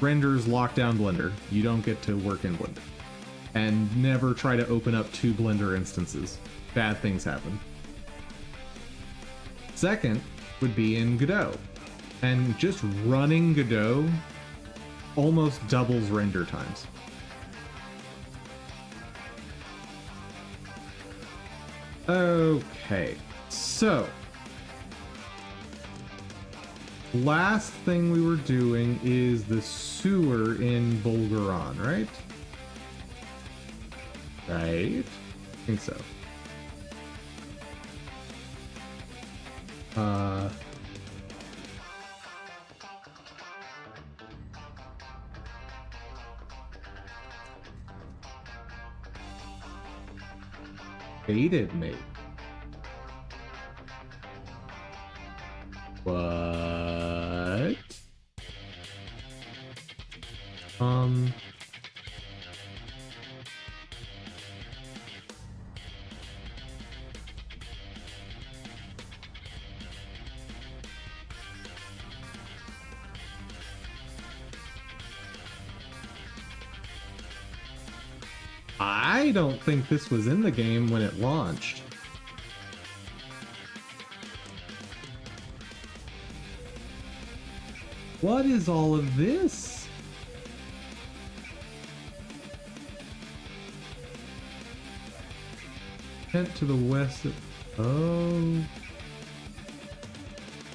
renders lock down Blender. You don't get to work in Blender. And never try to open up 2 Blender instances. Bad things happen. Second would be in Godot. And just running Godot almost doubles render times. Okay, so last thing we were doing is the sewer in Volgaron, right? Right? I think so. Baited me. What? I don't think this was in the game when it launched. What is all of this? Tent to the west of... Oh.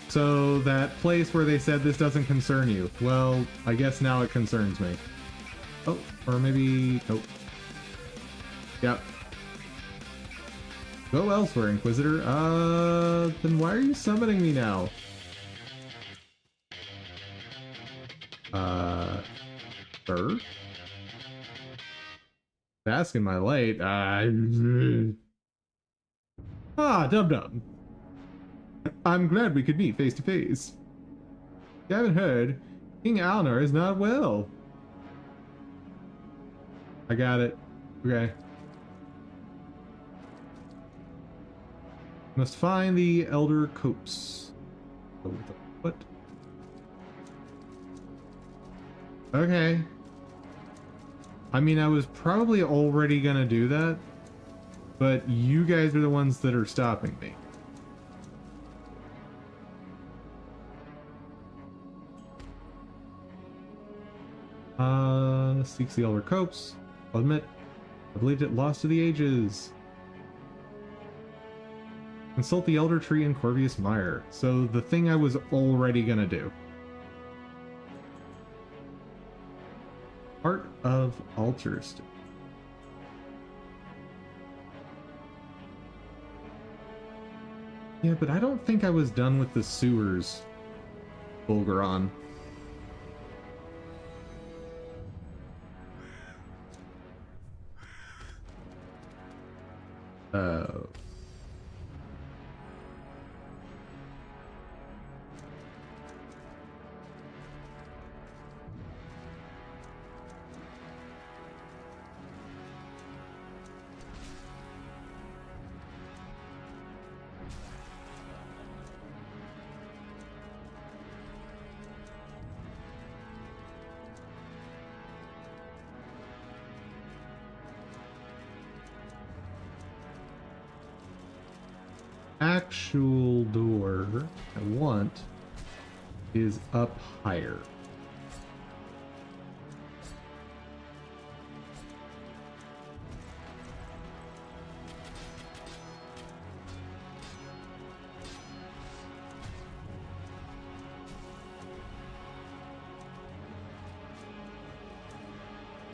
So that place where they said this doesn't concern you. Well, I guess now it concerns me. Oh, or maybe... Nope. Yep. Go elsewhere, Inquisitor. Then why are you summoning me now? Sir? Bask in my light. Dub-Dub. I'm glad we could meet face to face. You haven't heard, King Alnar is not well. I got it. Okay. Must find the Elder Copse. Oh, what? Okay. I mean, I was probably already gonna do that, but you guys are the ones that are stopping me. Seeks the Elder Copse. I'll admit, I believed it lost to the ages. Consult the Elder Tree in Corvius Mire. So the thing I was already gonna do. Heart of Altars. Yeah, but I don't think I was done with the sewers, Volgaron. Oh. actual door I want is up higher.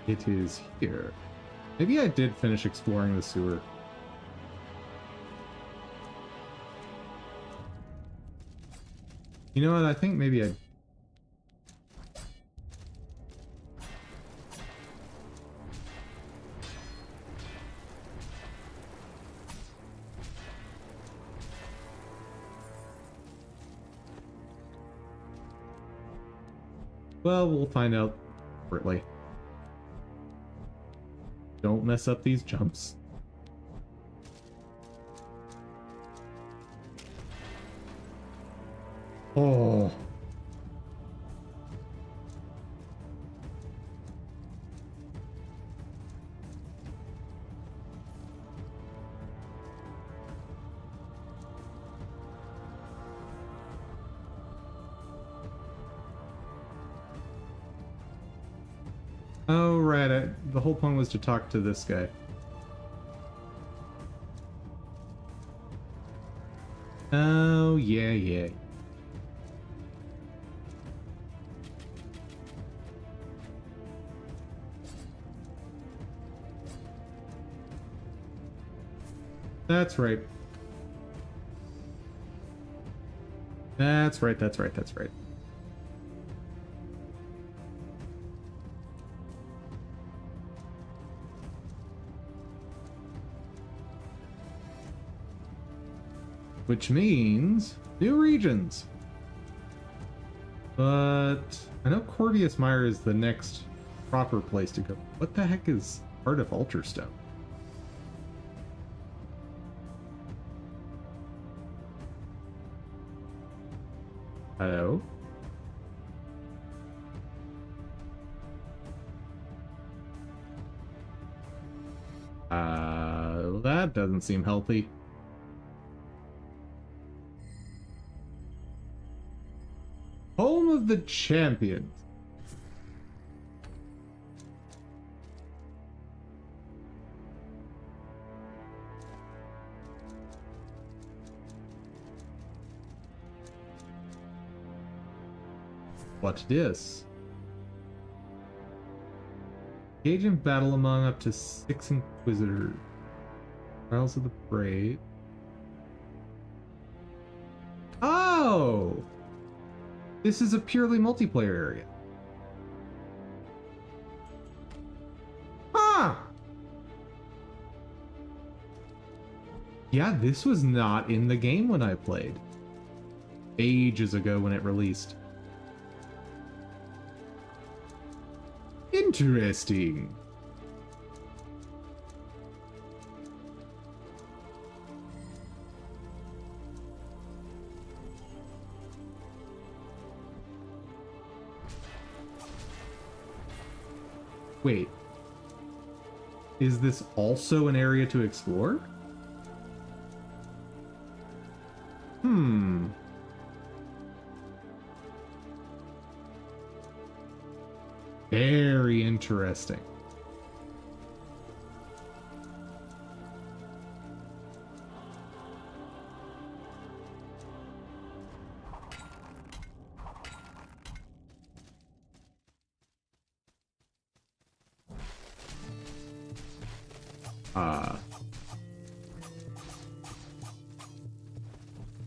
It is here. Maybe I did finish exploring the sewer. You know what? I think maybe I... Well, we'll find out shortly. Don't mess up these jumps. Oh. Oh, right. The whole point was to talk to this guy. Oh, yeah. That's right. That's right. Which means new regions. But I know Corvius Mire is the next proper place to go. What the heck is Heart of Alterstone? Hello? That doesn't seem healthy. Home of the Champions. What's this? Engage in battle among up to 6 Inquisitors. Trials of the Brave. Oh! This is a purely multiplayer area. Huh! Yeah, this was not in the game when I played. Ages ago when it released. Interesting. Wait. Is this also an area to explore? Very interesting.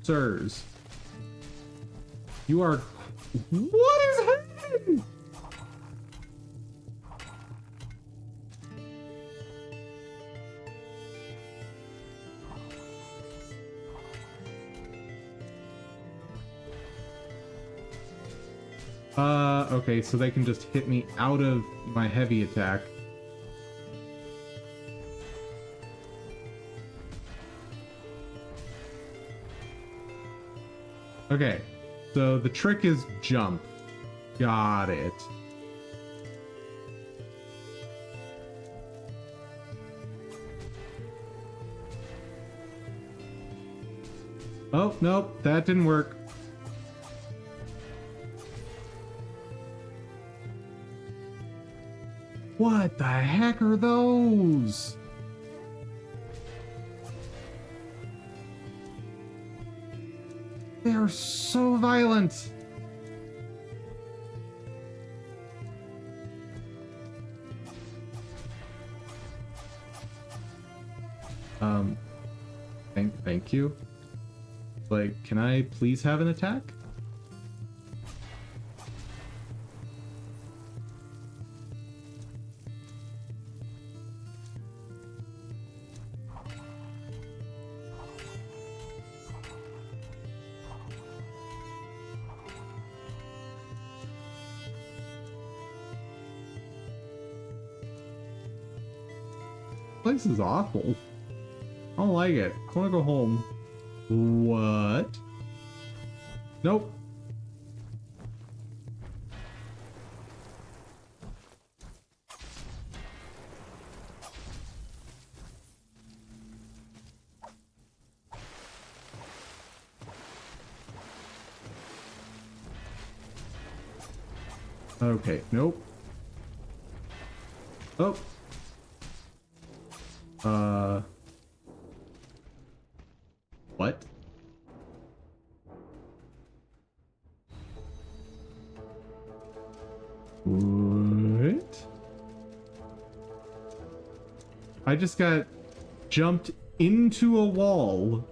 Sirs, you are... What is happening? Okay, so they can just hit me out of my heavy attack. Okay, so the trick is jump. Got it. Oh, nope, that didn't work. What the heck are those? They are so violent. Thank you. Like, can I please have an attack? This place is awful. I don't like it. I want to go home. What? Nope. Okay, nope. Oh. What? What? I just got jumped into a wall.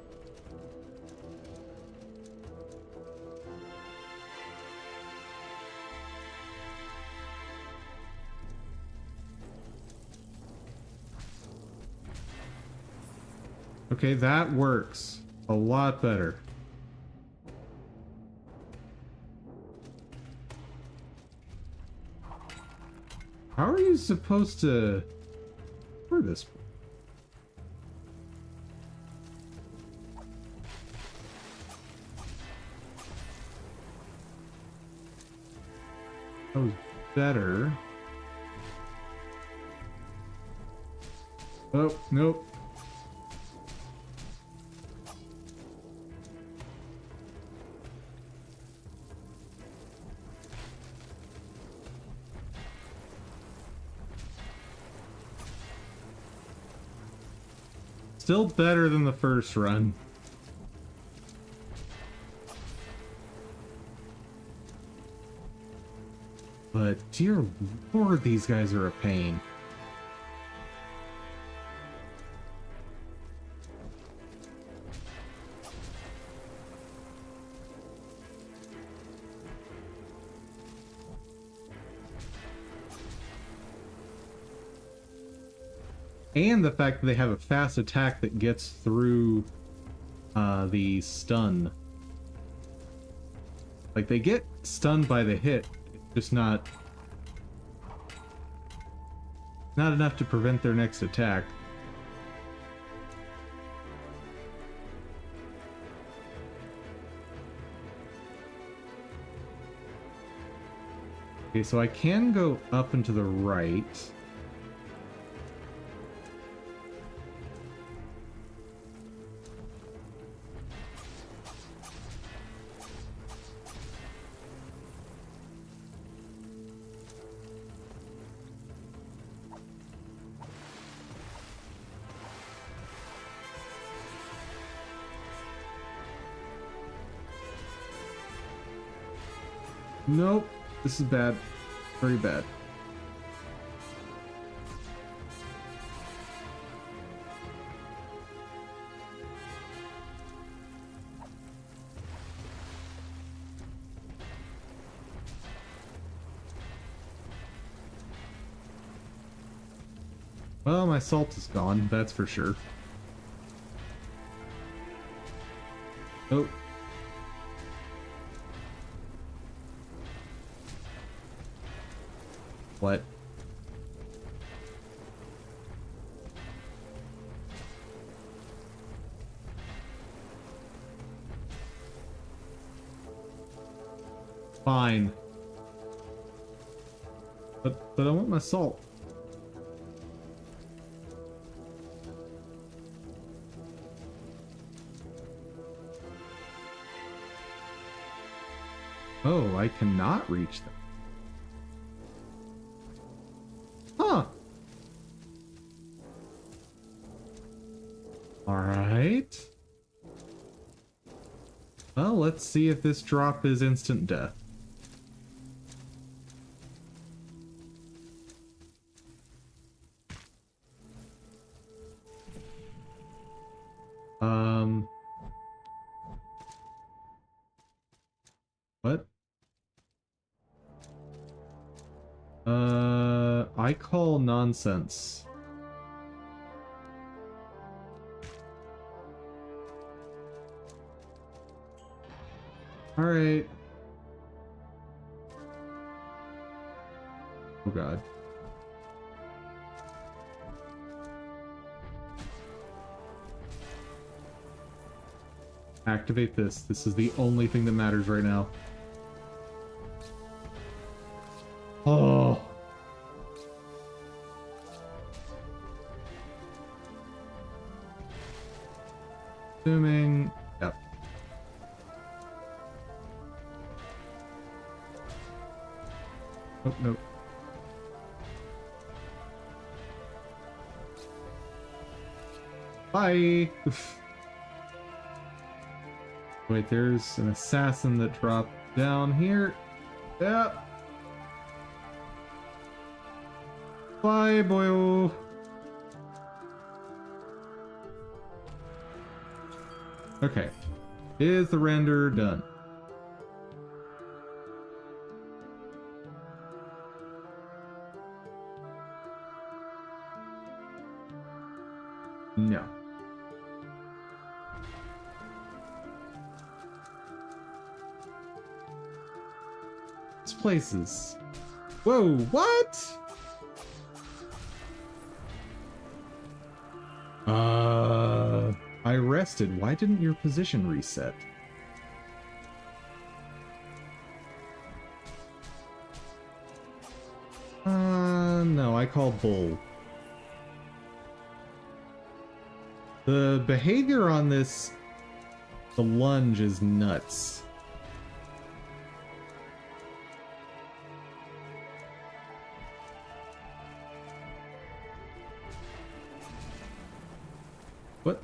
Okay, that works a lot better. How are you supposed to... Where this? That was better. Oh, nope. Still better than the first run. But dear lord, these guys are a pain. And the fact that they have a fast attack that gets through the stun. Like, they get stunned by the hit, it's just not enough to prevent their next attack. Okay, so I can go up and to the right. Nope, this is bad. Very bad. Well, my salt is gone, that's for sure. Oh. What? Fine. But I want my salt. Oh, I cannot reach them. Huh. Alright. Well, let's see if this drop is instant death. What? I call nonsense. Alright. Oh god. Activate this. This is the only thing that matters right now. Oh. Assuming. Yep. Oh, nope. Bye! Wait, there's an assassin that dropped down here. Yep. Bye, boyo. Okay. Is the render done? No. This place is... Whoa, what? I rested. Why didn't your position reset? No, I call bull. The behavior on this, the lunge is nuts. What?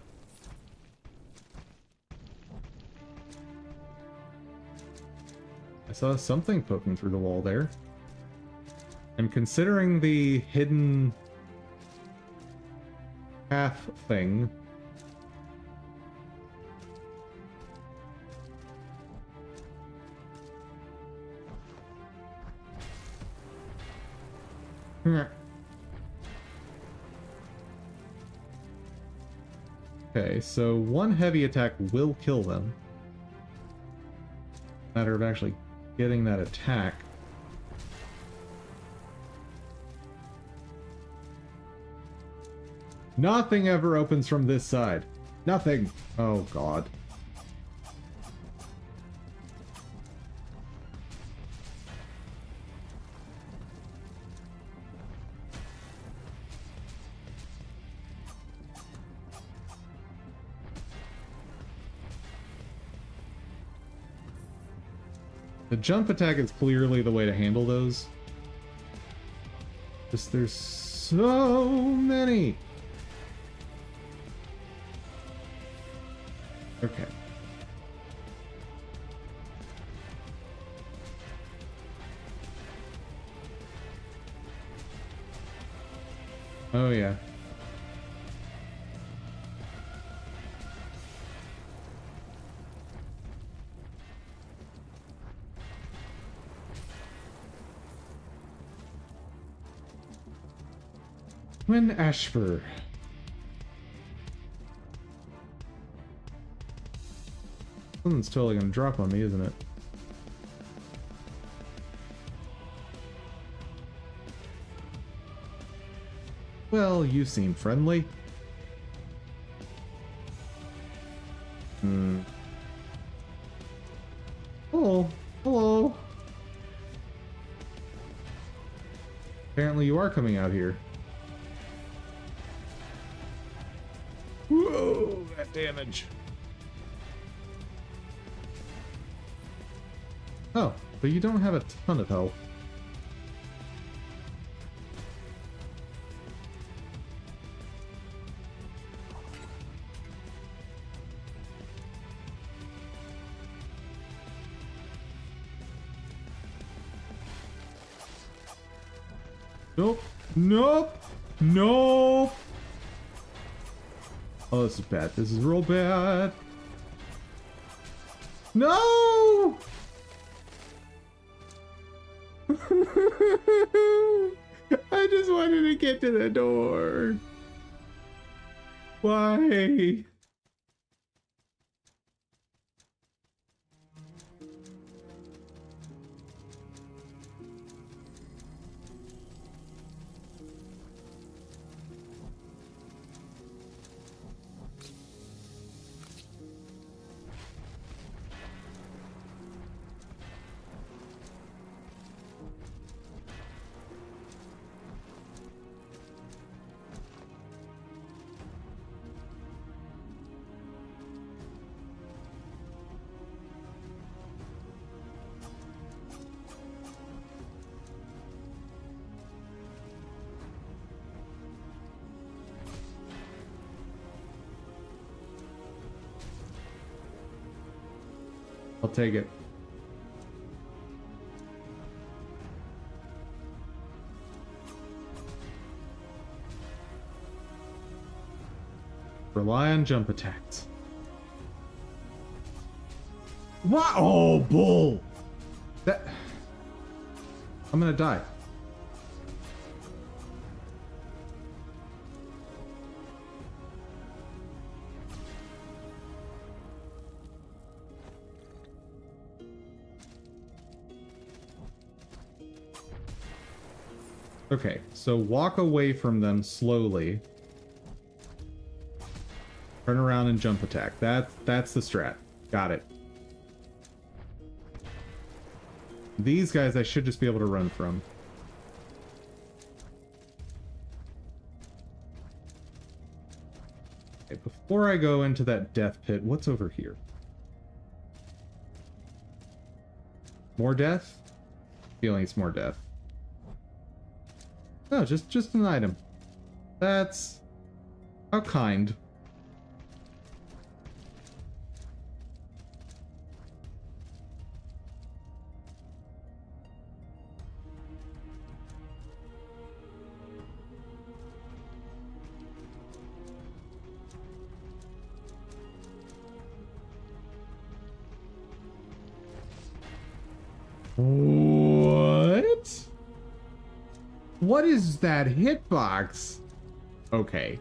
I saw something poking through the wall there. And considering the hidden path thing, okay, so one heavy attack will kill them. Matter of actually getting that attack. Nothing ever opens from this side. Nothing. Oh god. The jump attack is clearly the way to handle those. Just there's so many. Okay. Oh yeah. When Ashfur. Something's totally gonna drop on me, isn't it? Well, you seem friendly. Hello. Hello. Apparently you are coming out here. Whoa, that damage. Oh, But you don't have a ton of health. Nope. Nope. Nope. Oh, this is bad. This is real bad. No! I just wanted to get to the door. Why? I'll take it. Rely on jump attacks. What? Oh, bull! That... I'm gonna die. Okay, so walk away from them slowly. Turn around and jump attack. That's the strat. Got it. These guys I should just be able to run from. Okay, before I go into that death pit, what's over here? More death? Feeling it's more death. No, just an item. That's... how kind. What? What is that hitbox? Okay.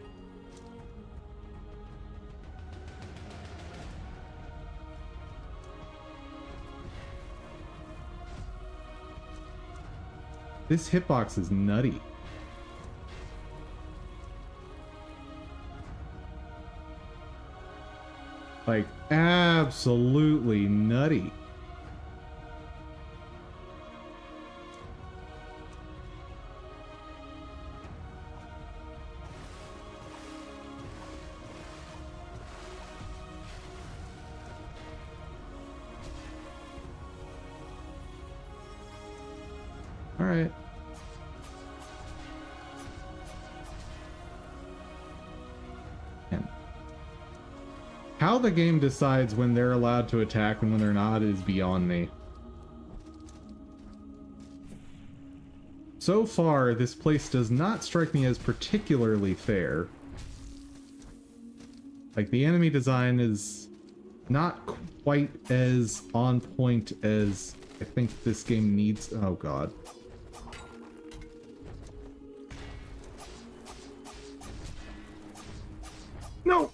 This hitbox is nutty. Like, absolutely nutty. Alright. How the game decides when they're allowed to attack and when they're not is beyond me. So far, this place does not strike me as particularly fair. Like, the enemy design is not quite as on point as I think this game needs. Oh god. No!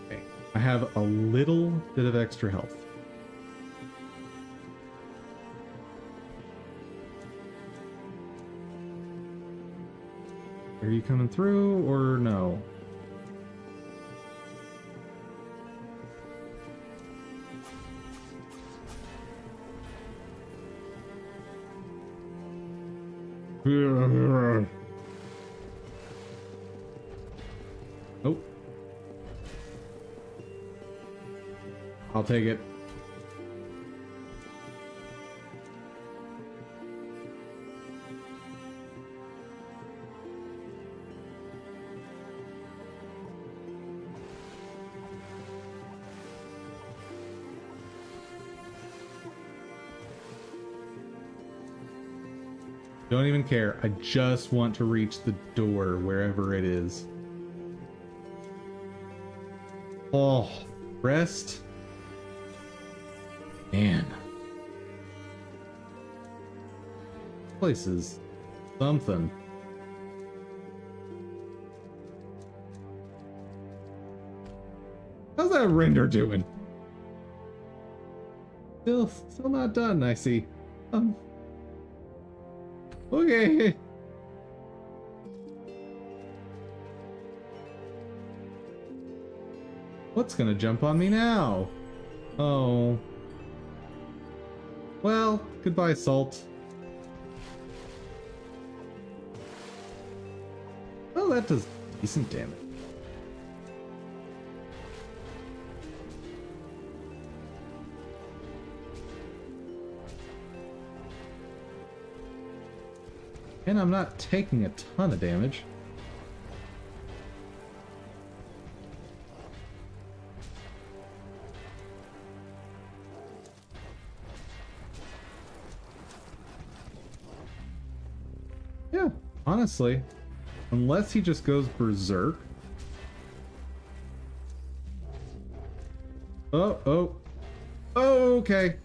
Okay, I have a little bit of extra health. Are you coming through or no? Nope. I'll take it. Don't even care. I just want to reach the door wherever it is. Oh, rest. Man. This place is something. How's that render doing? Still not done, I see. Okay. What's gonna jump on me now? Oh. Well, goodbye, salt. Well, that does decent damage. And I'm not taking a ton of damage. Yeah, honestly, unless he just goes berserk. Oh, okay.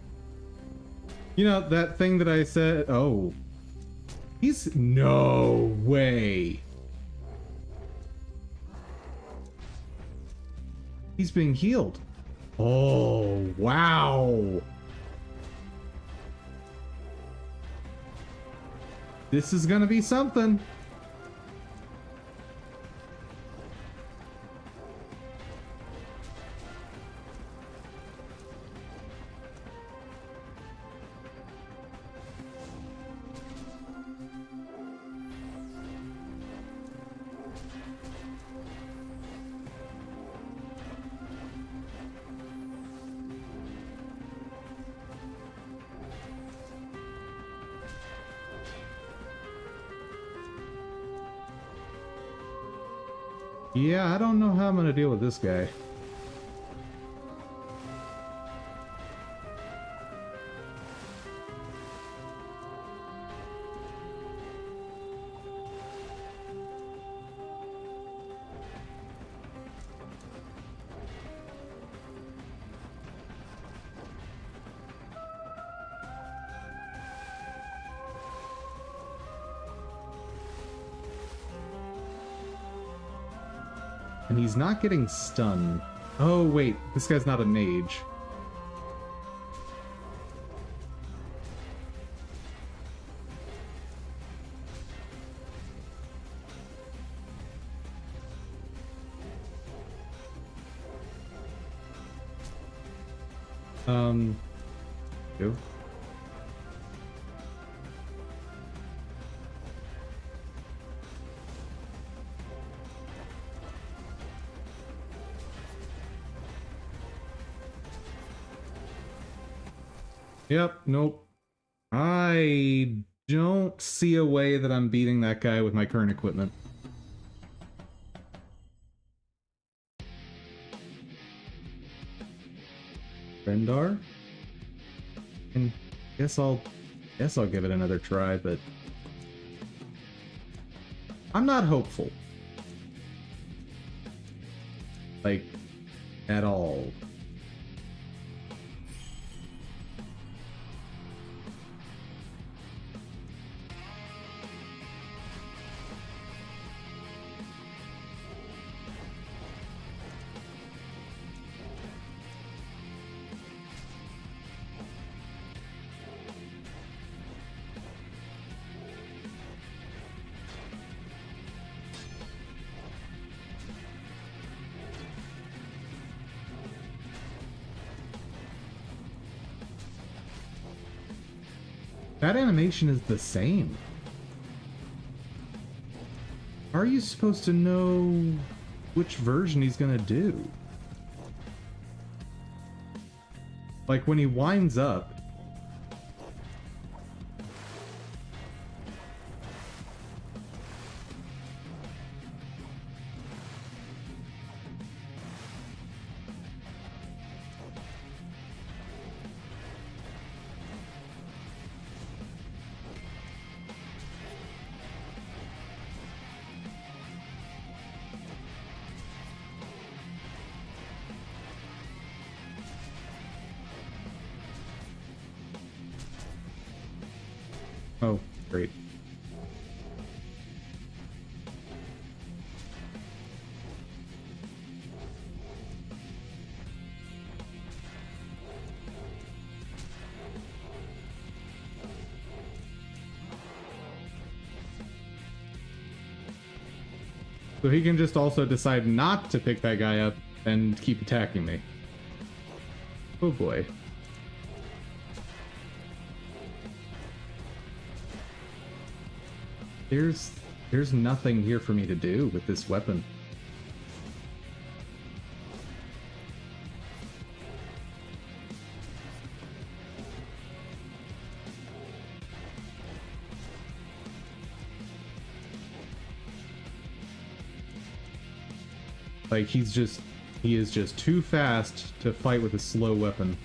You know, that thing that I said, oh. He's no way. He's being healed. Oh, wow. This is gonna be something. Yeah, I don't know how I'm gonna deal with this guy. And he's not getting stunned. Oh, wait. This guy's not a mage. Go. Yep, nope. I don't see a way that I'm beating that guy with my current equipment. Rendar? And guess I'll give it another try, but I'm not hopeful. Like, at all. That animation is the same. How are you supposed to know which version he's gonna do? Like when he winds up. Oh, great. So he can just also decide not to pick that guy up and keep attacking me. Oh boy. There's nothing here for me to do with this weapon. Like he is just too fast to fight with a slow weapon.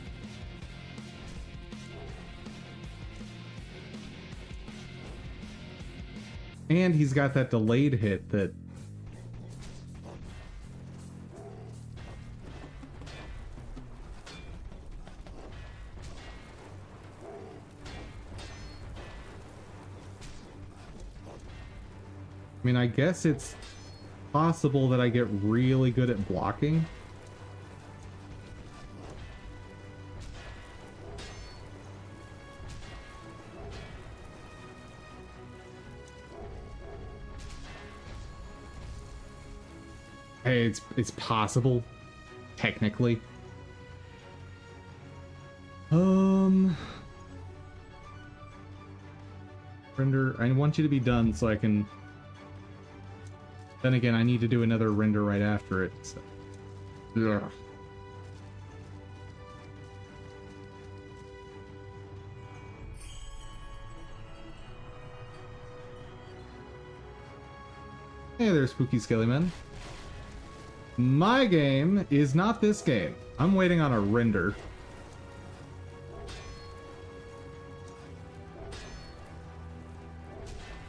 And he's got that delayed hit that... I mean, I guess it's possible that I get really good at blocking. Hey, it's possible, technically. Render. I want you to be done so I can. Then again, I need to do another render right after it. So. Ugh. Hey there, Spooky Skellyman. My game is not this game. I'm waiting on a render.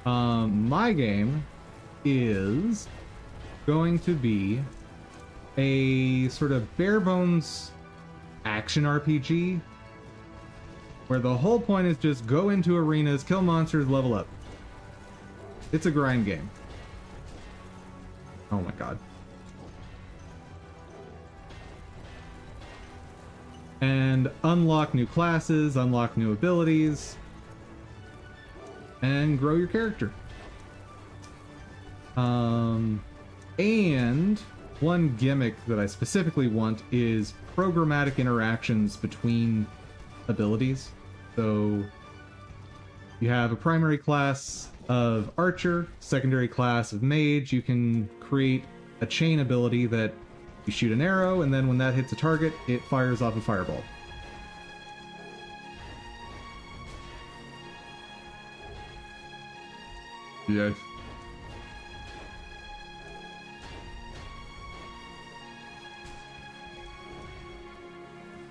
My game is going to be a sort of bare bones action RPG where the whole point is just go into arenas, kill monsters, level up. It's a grind game. Oh my god. And unlock new classes, unlock new abilities, and grow your character. And one gimmick that I specifically want is programmatic interactions between abilities. So you have a primary class of archer, secondary class of mage. You can create a chain ability that you shoot an arrow, and then when that hits a target, it fires off a fireball. Yes.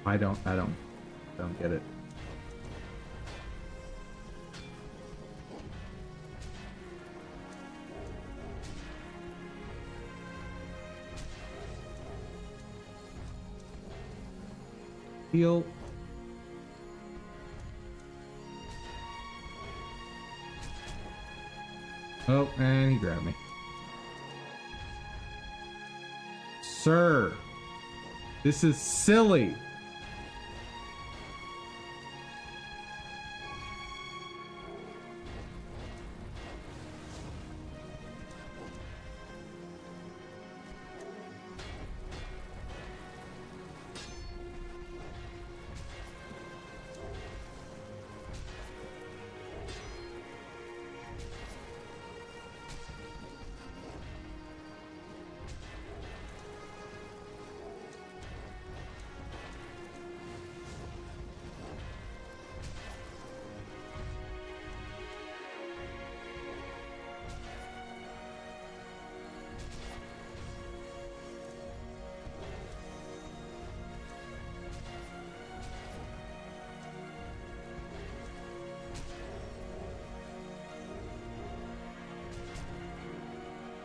I don't get it. Heal. Oh, and he grabbed me. Sir, this is silly.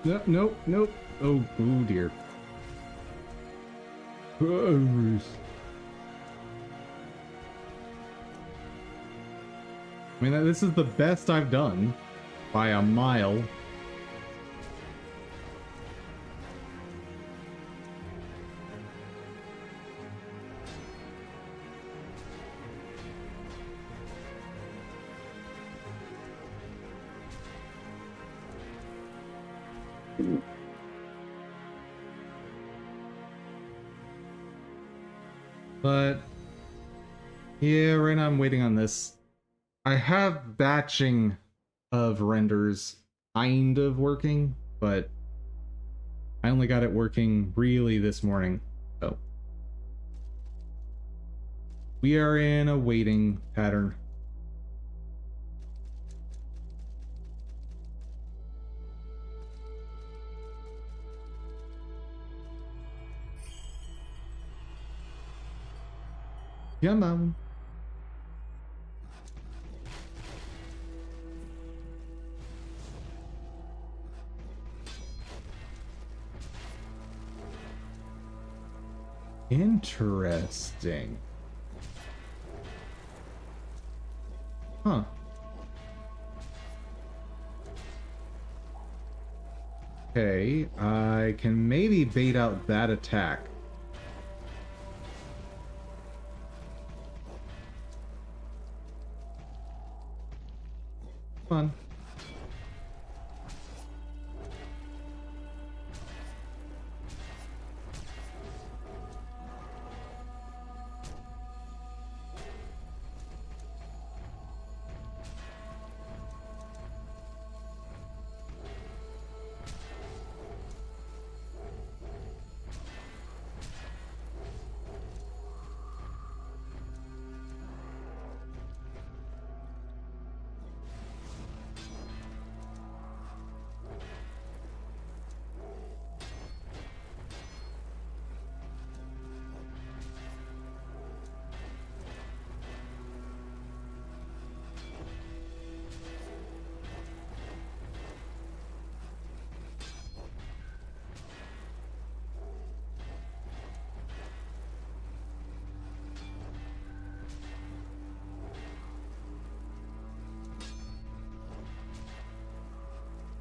No, nope, nope. Oh, oh dear. Gross. I mean, this is the best I've done by a mile. But yeah, right now I'm waiting on this. I have batching of renders kind of working, but I only got it working really this morning. So we are in a waiting pattern. Yeah, mom. Interesting. Huh. Okay, I can maybe bait out that attack. Come on.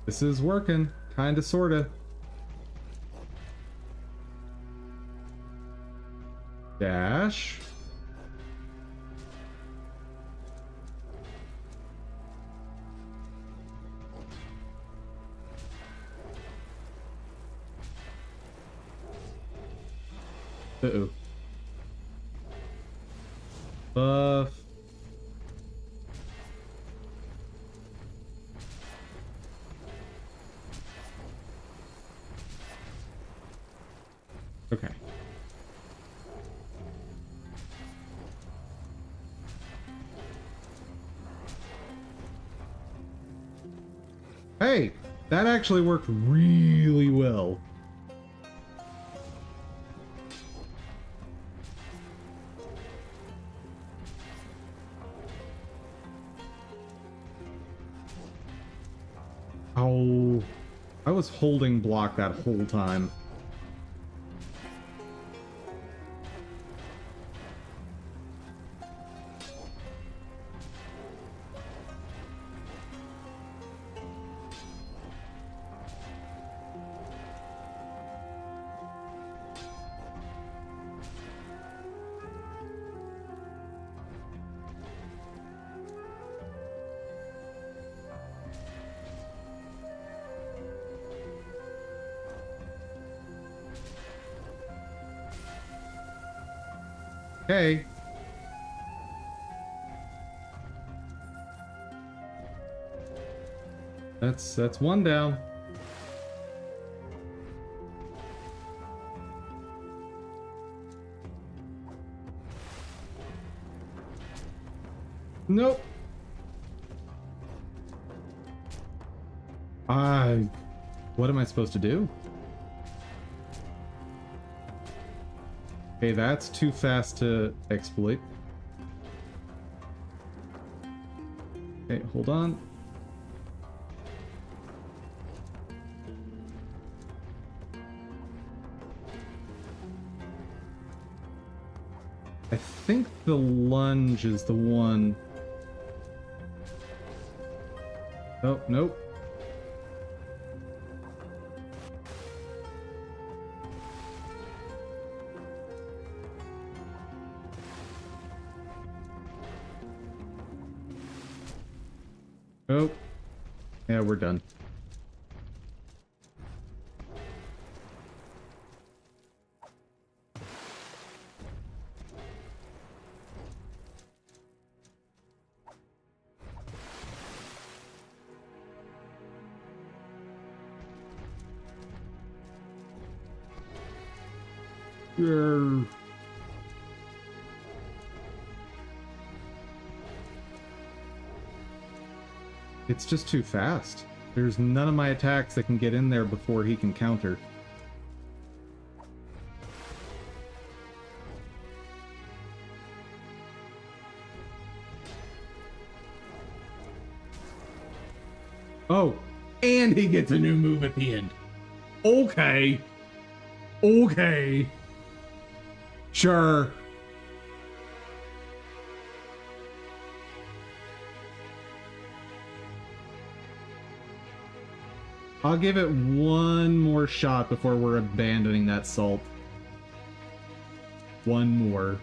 This is working, kinda sorta. Dash. Uh-oh. Buff. Okay. Hey, that actually worked really well. Oh, I was holding block that whole time. Okay. That's one down. Nope. What am I supposed to do? Okay, that's too fast to exploit. Okay, hold on. I think the lunge is the one. Oh, nope. Oh. Yeah, we're done. Grr. It's just too fast. There's none of my attacks that can get in there before he can counter. Oh, and he gets a new move at the end. Okay. Okay. Sure. I'll give it one more shot before we're abandoning that salt. One more.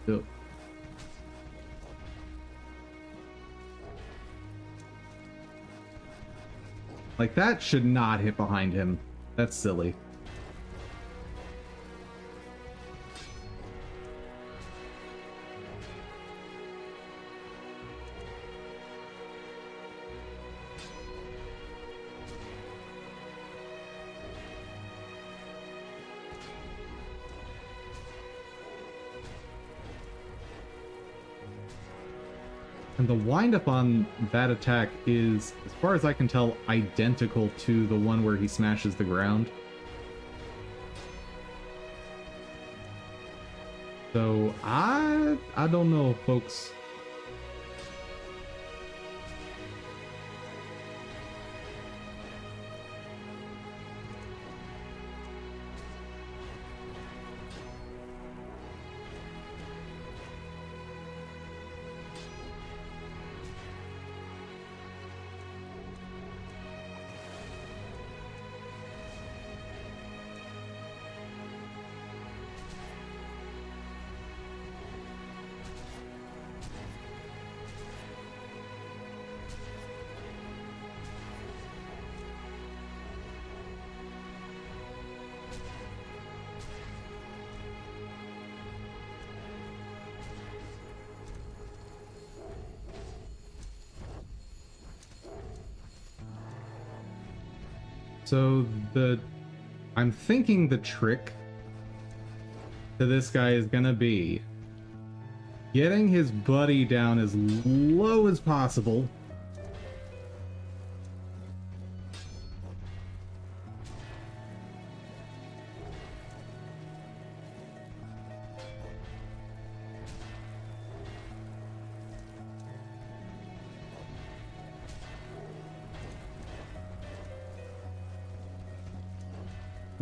Yep. Like, that should not hit behind him. That's silly. And the windup on that attack is, as far as I can tell, identical to the one where he smashes the ground. So I don't know, folks. So I'm thinking the trick to this guy is gonna be getting his buddy down as low as possible.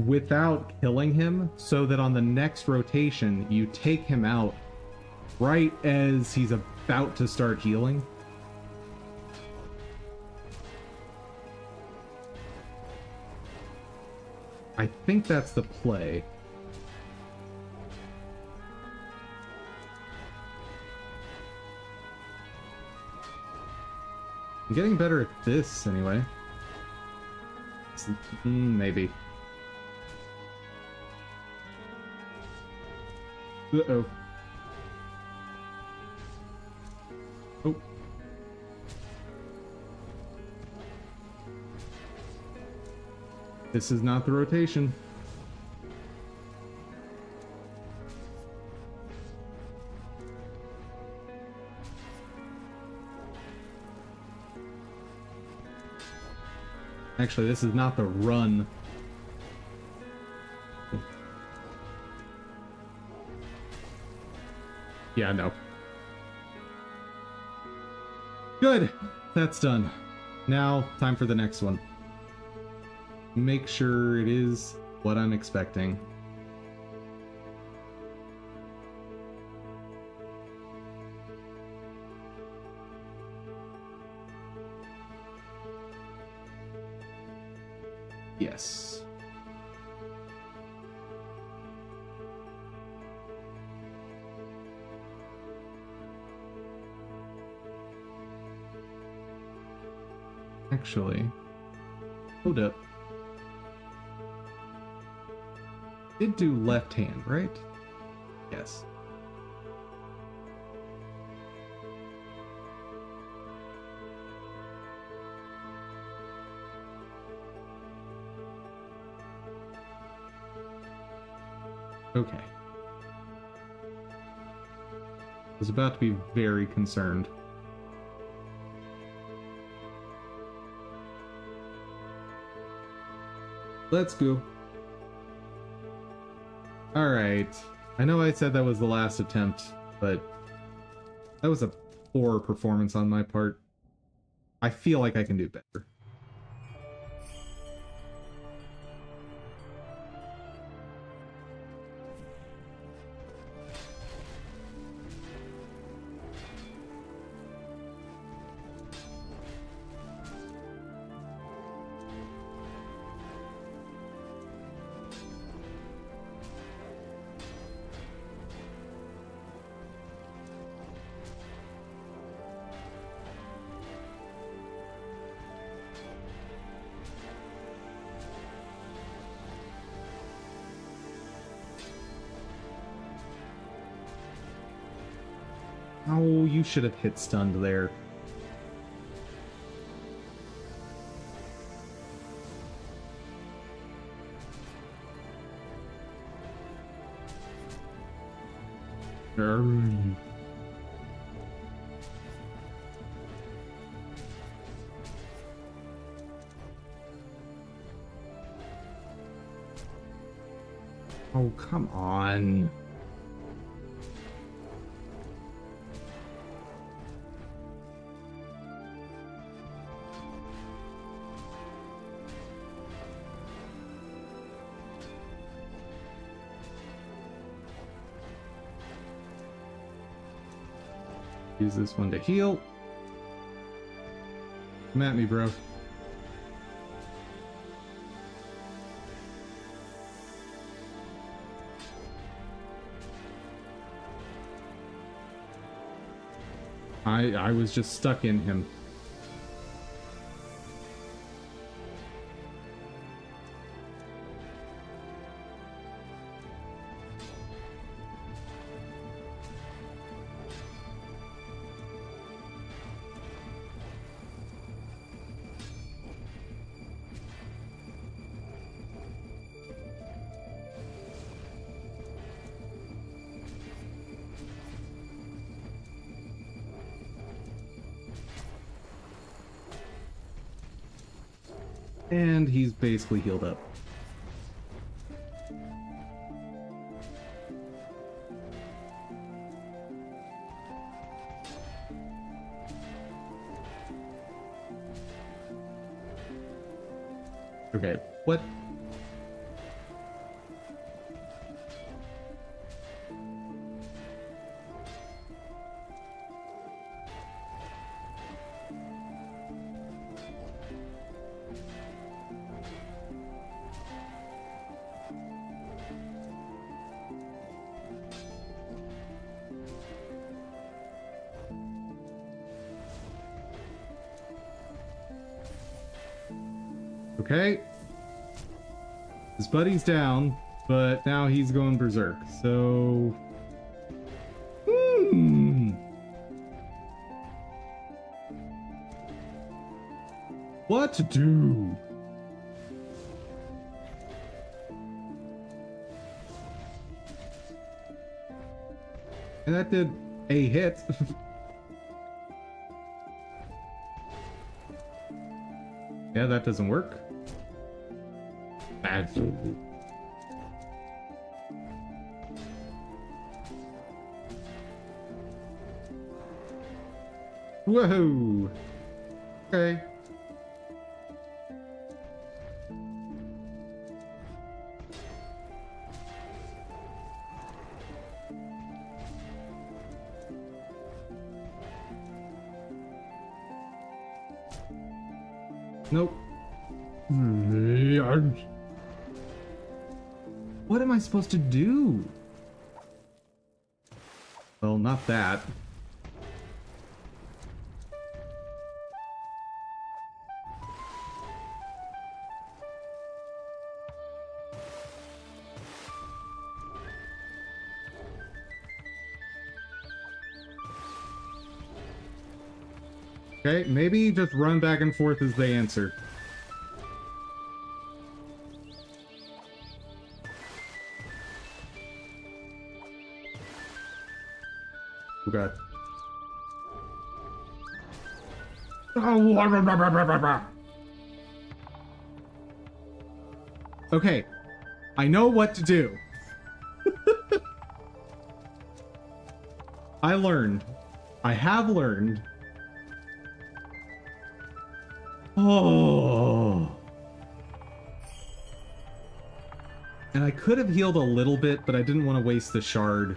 Without killing him, so that on the next rotation you take him out right as he's about to start healing. I think that's the play. I'm getting better at this anyway. Maybe. Uh-oh. Oh. This is not the rotation. Actually, this is not the run. Yeah, no. Good. That's done. Now, time for the next one. Make sure it is what I'm expecting. Yes. Actually, hold up. Did do left hand, right? Yes. Okay. I was about to be very concerned. Let's go. Alright. I know I said that was the last attempt, but that was a poor performance on my part. I feel like I can do better. Oh, you should have hit stunned there. Arrgh. Oh, come on. Use this one to heal. Come at me, bro. I was just stuck in him. And he's basically healed up. Okay, what? Okay. His buddy's down, but now he's going berserk, so... What to do? And that did a hit. Yeah, that doesn't work. Bad. Whoa. Okay. Nope. What am I supposed to do? Well, not that. Okay, maybe just run back and forth as they answer. Oh god. Okay, I know what to do. I learned. I have learned. Oh. And I could have healed a little bit, but I didn't want to waste the shard.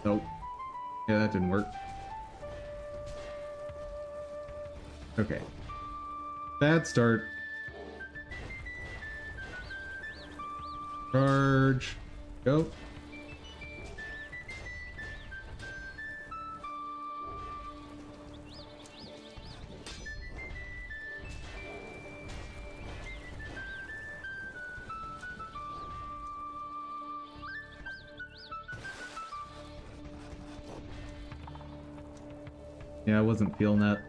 Nope. Yeah, that didn't work. Okay. Bad start. Charge. Go. Yeah, I wasn't feeling that.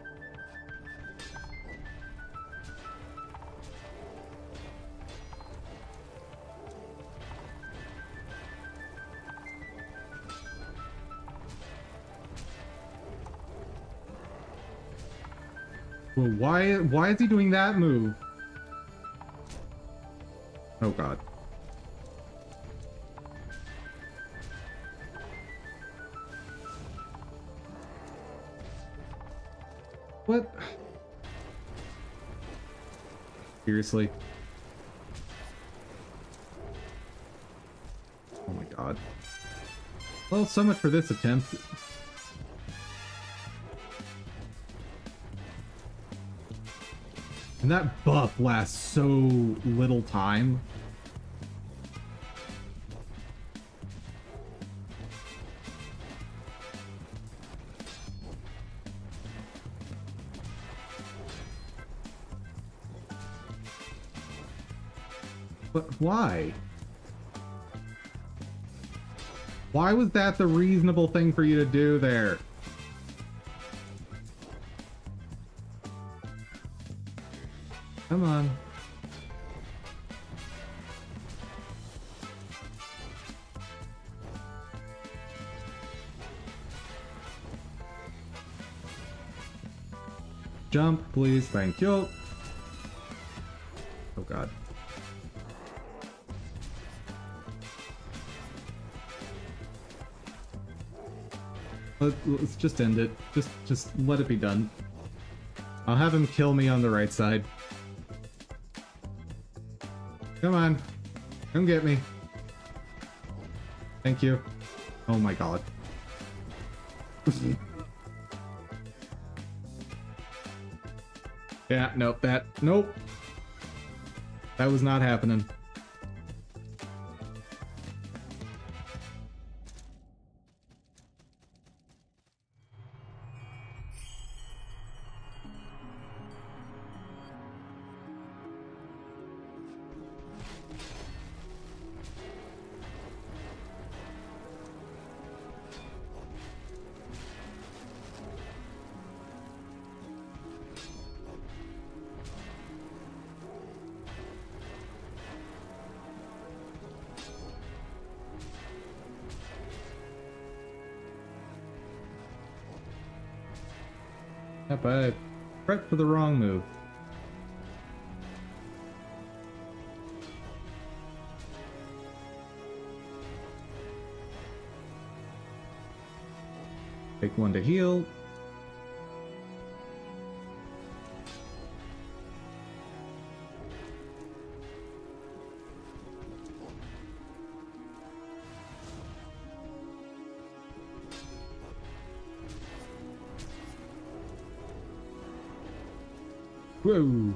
Well, why is he doing that move? Oh god. What? Seriously? Oh my god. Well, so much for this attempt. And that buff lasts so little time. But why? Why was that the reasonable thing for you to do there? Come on. Jump, please. Thank you. Oh god. Let's just end it. Just let it be done. I'll have him kill me on the right side. Come on. Come get me. Thank you. Oh my god. Yeah, nope, nope. That was not happening. Yep, I prepped for the wrong move. Take one to heal. Whoa.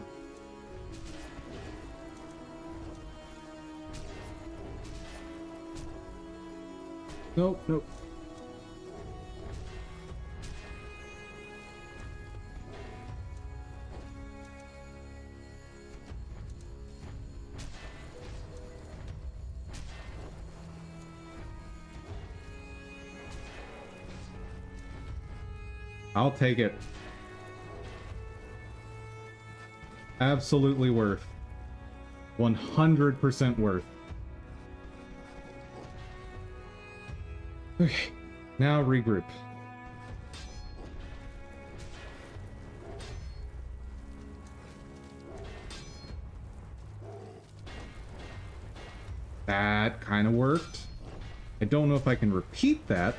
Nope, nope. I'll take it. Absolutely worth. 100% worth. Okay, now regroup. That kind of worked. I don't know if I can repeat that.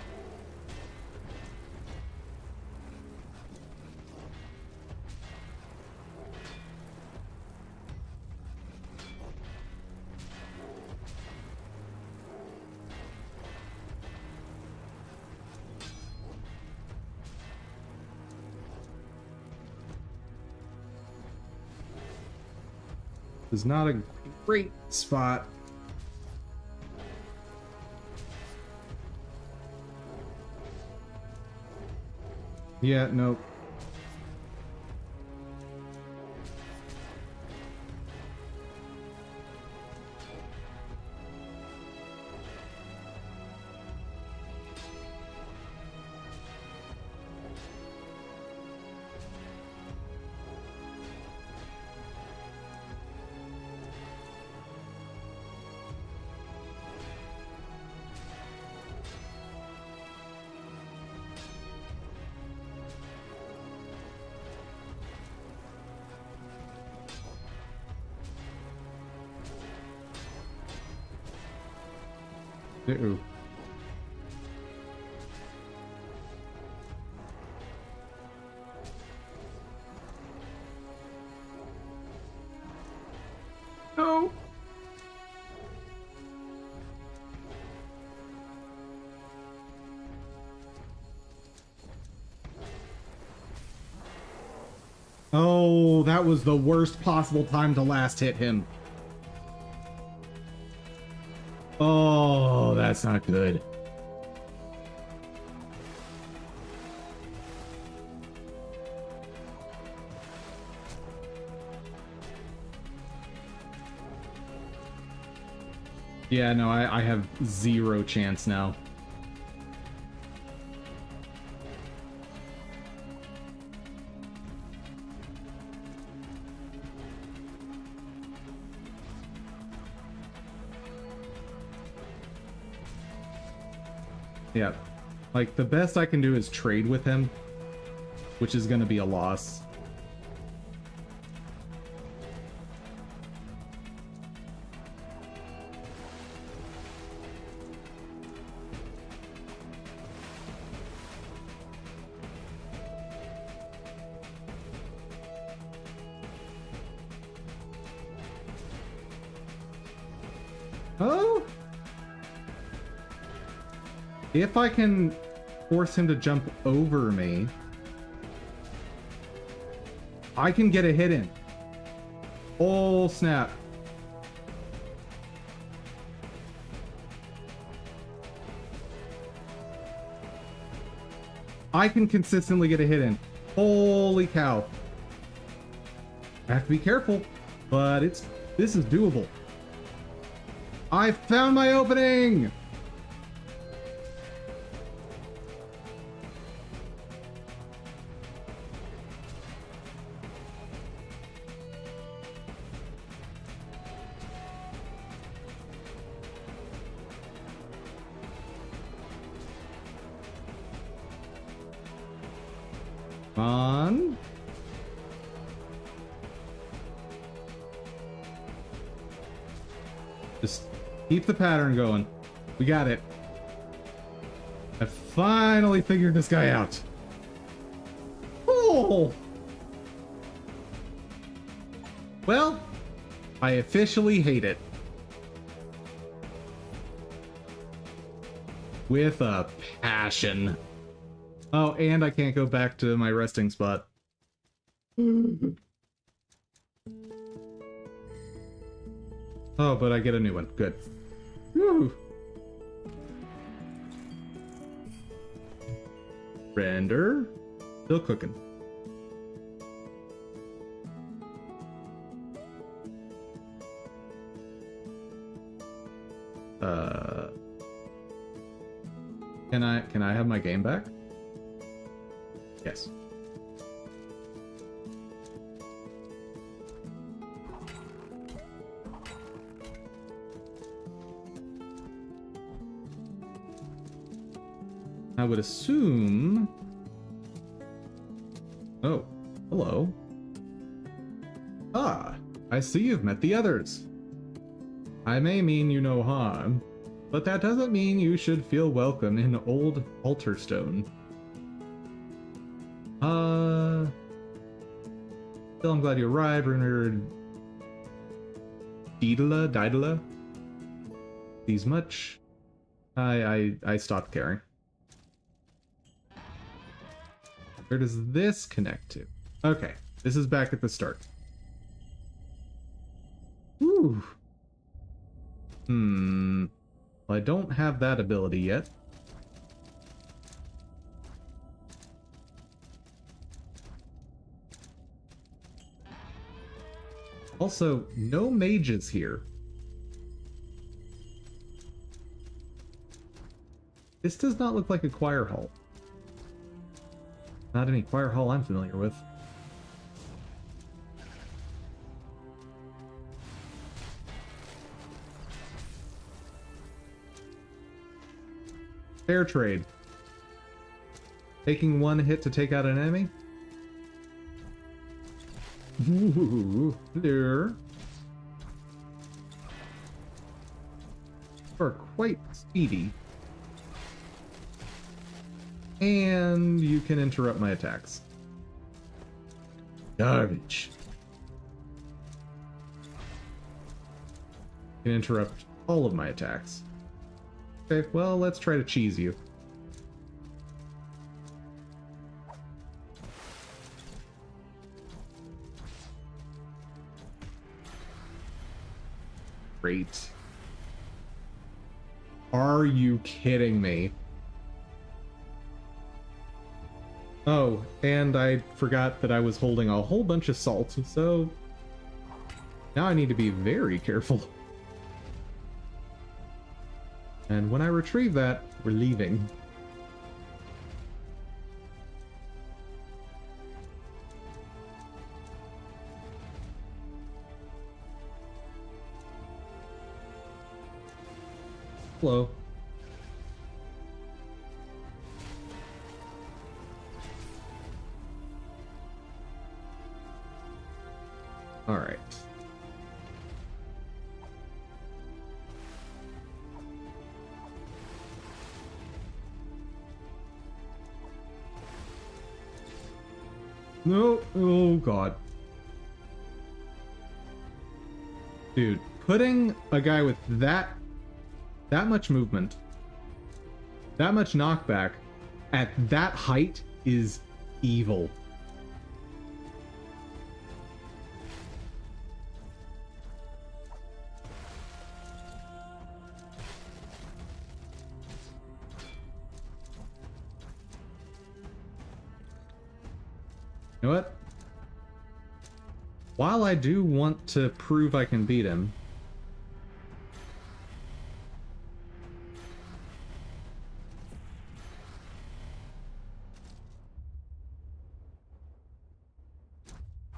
Is not a great spot. Yeah, nope. Uh-oh. No. Oh, that was the worst possible time to last hit him. Oh, that's not good. Yeah, no, I have zero chance now. Yeah, like the best I can do is trade with him, which is going to be a loss. Oh! If I can force him to jump over me, I can get a hit in. Oh, snap. I can consistently get a hit in. Holy cow. I have to be careful, but this is doable. I found my opening! On. Just keep the pattern going. We got it. I finally figured this guy out. Oh! Well, I officially hate it. With a passion. Oh, and I can't go back to my resting spot. Oh, but I get a new one. Good. Woo. Render. Still cooking. Can I have my game back? Yes. I would assume... Oh, hello. Ah, I see you've met the others. I may mean you no harm, but that doesn't mean you should feel welcome in Old Alterstone. Still, I'm glad you arrived, Runer. Daedala? These much? I stopped caring. Where does this connect to? Okay, this is back at the start. Whew. Well, I don't have that ability yet. Also, no mages here. This does not look like a choir hall. Not any choir hall I'm familiar with. Fair trade. Taking one hit to take out an enemy? Ooh, there. You are quite speedy. And you can interrupt my attacks. Garbage. You can interrupt all of my attacks. Okay, well, let's try to cheese you. Great. Are you kidding me? Oh, and I forgot that I was holding a whole bunch of salt, so now I need to be very careful. And when I retrieve that, we're leaving. Hello. All right. No, oh god. Dude, putting a guy with that much movement, that much knockback, at that height is evil. You know what? While I do want to prove I can beat him,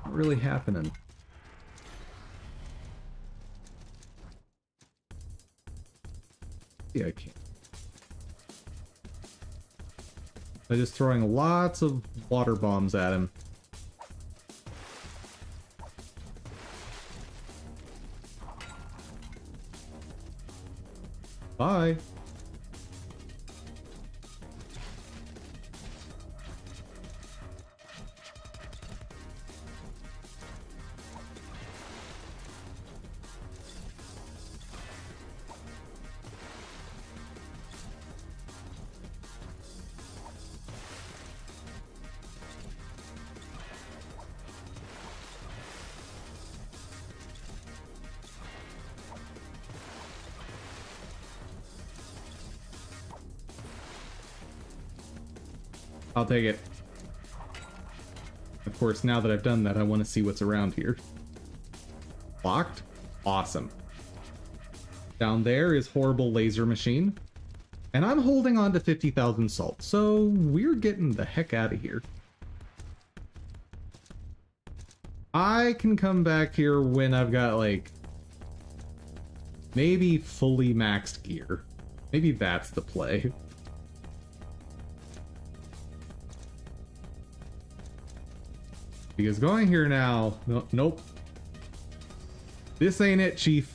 not really happening. Yeah, I can't. by just throwing lots of water bombs at him. Bye. I'll take it. Of course, now that I've done that, I want to see what's around here. Locked? Awesome. Down there is Horrible Laser Machine. And I'm holding on to 50,000 salt, so we're getting the heck out of here. I can come back here when I've got, like, maybe fully maxed gear. Maybe that's the play. Because going here now, nope. This ain't it, Chief.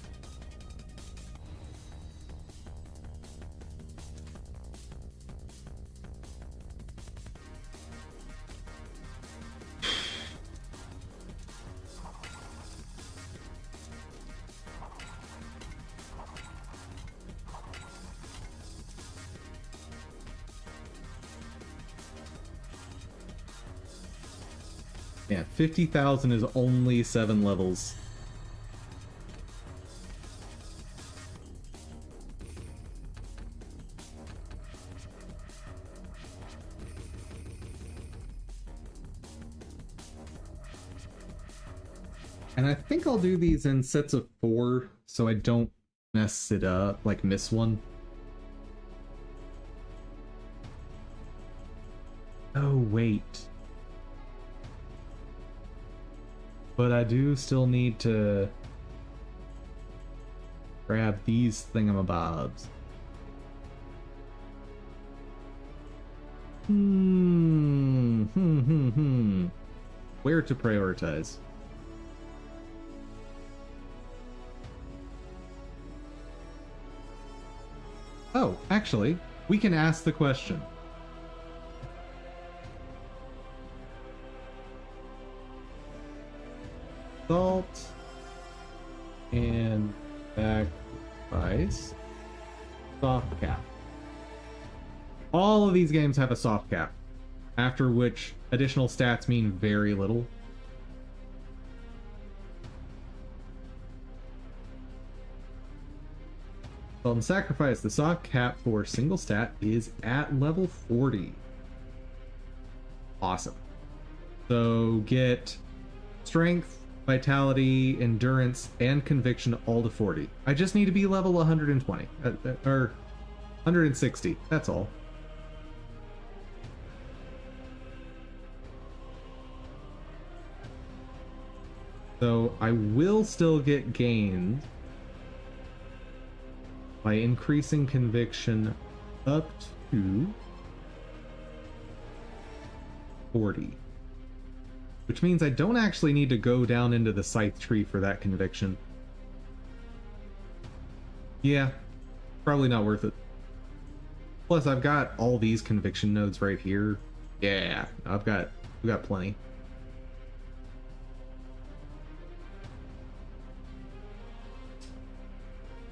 Yeah, 50,000 is only 7 levels. And I think I'll do these in sets of 4 so I don't mess it up, like miss one. Oh, wait. But I do still need to grab these thingamabobs. Where to prioritize? Oh, actually, we can ask the question. Salt and sacrifice. Soft cap. All of these games have a soft cap, after which additional stats mean very little. Salt and sacrifice, the soft cap for single stat is at level 40. Awesome. So get strength, vitality, endurance, and conviction all to 40. I just need to be level 120, or 160, that's all. So I will still get gains by increasing conviction up to 40. Which means I don't actually need to go down into the scythe tree for that conviction. Yeah, probably not worth it. Plus, I've got all these conviction nodes right here. Yeah, we've got plenty.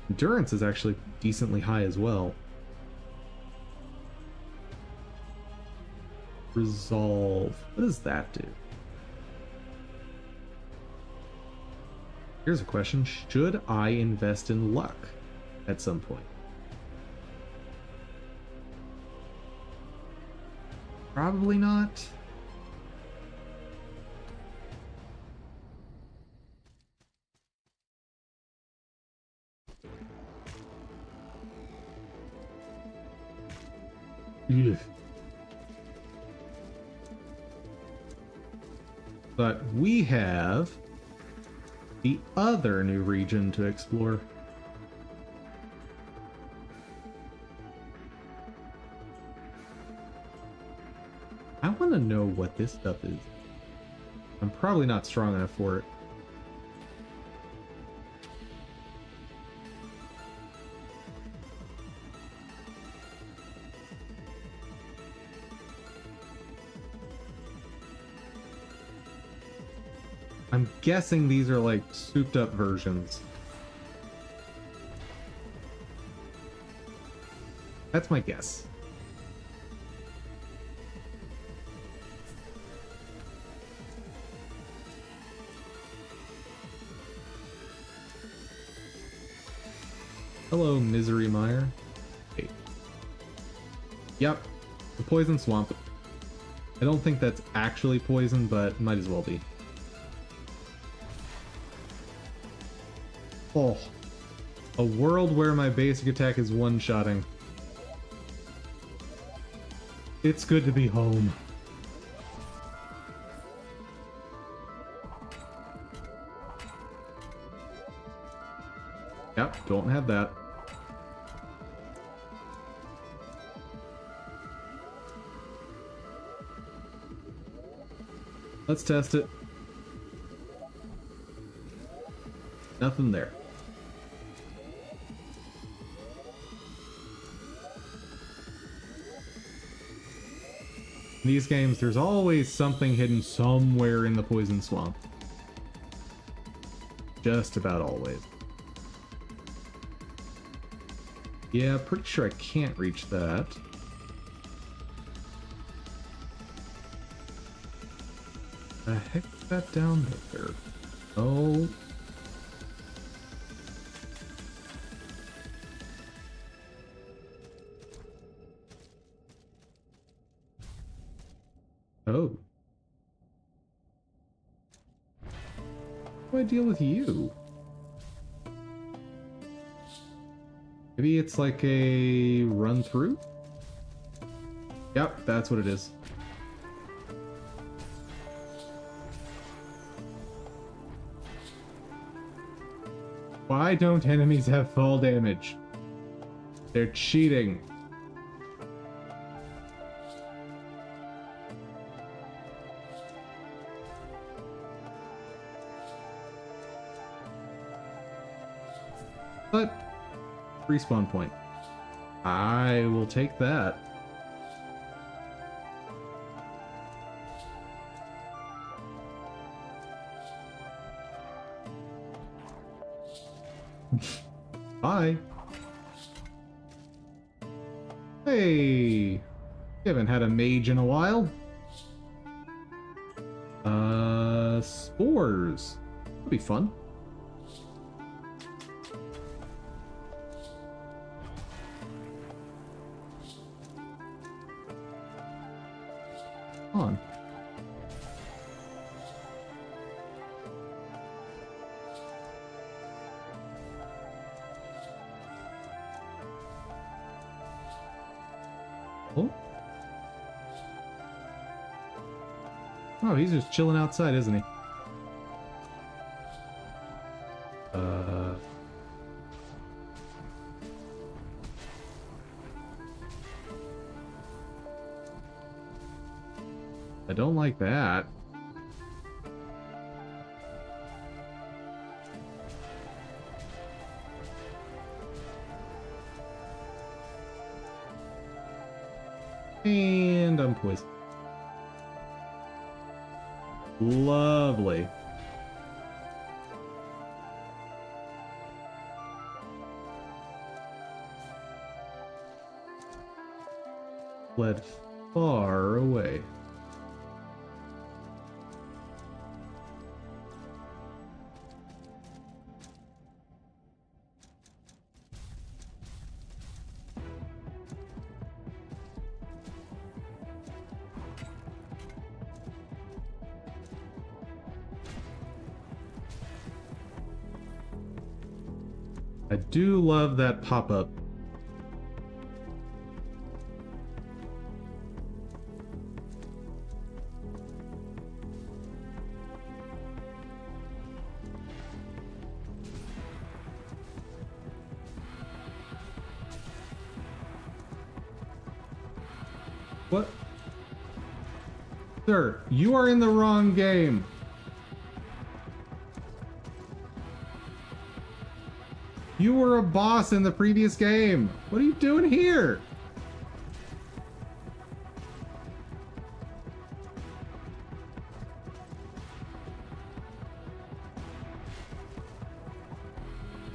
Endurance is actually decently high as well. Resolve. What does that do? Here's a question. Should I invest in luck at some point? Probably not. Ugh. But we have the other new region to explore. want to know what this stuff is. I'm probably not strong enough for it. I'm guessing these are like souped up versions. That's my guess. Hello, Misery Mire. Hey. Yep, the poison swamp. I don't think that's actually poison, but might as well be. Oh, a world where my basic attack is one-shotting. It's good to be home. Yep, don't have that. Let's test it. Nothing there. In these games, there's always something hidden somewhere in the poison swamp. Just about always. Yeah, pretty sure I can't reach that. The heck is that down there? Oh. Oh. How do I deal with you? Maybe it's like a run through? Yep, that's what it is. Why don't enemies have fall damage? They're cheating. But respawn point. I will take that. Bye. Hey, you haven't had a mage in a while. Spores. That'll be fun. On. Oh, he's just chilling outside, isn't he? I don't like that. And I'm poisoned. Lovely. Fled far away. I do love that pop-up. What? Sir, you are in the wrong game. You were a boss in the previous game. What are you doing here?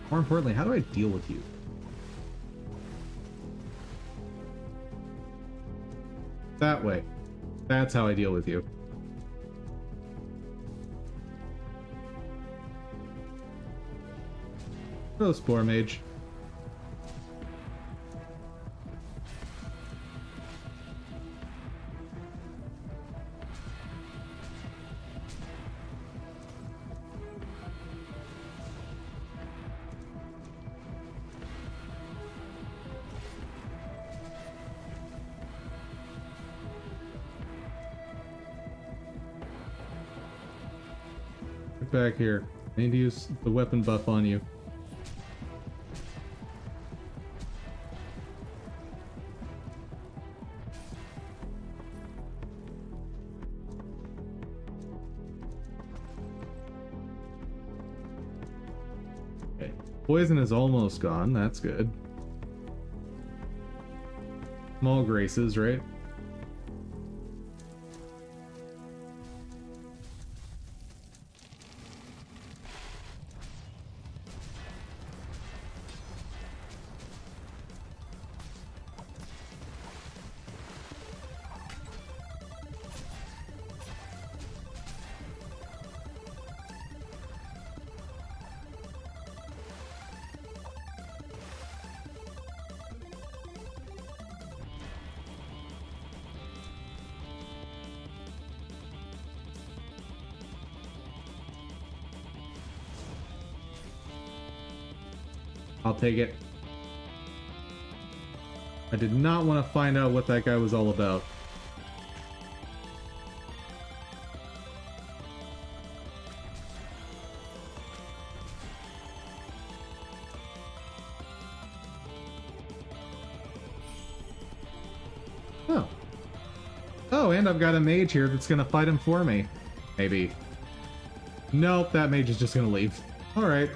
More importantly, how do I deal with you? That way. That's how I deal with you. Go, Spore Mage. Get back here. I need to use the weapon buff on you. Okay. Poison is almost gone. That's good. Small graces, right? I'll take it. I did not want to find out what that guy was all about. Oh. Oh, and I've got a mage here that's gonna fight him for me. Maybe. Nope, that mage is just gonna leave. Alright.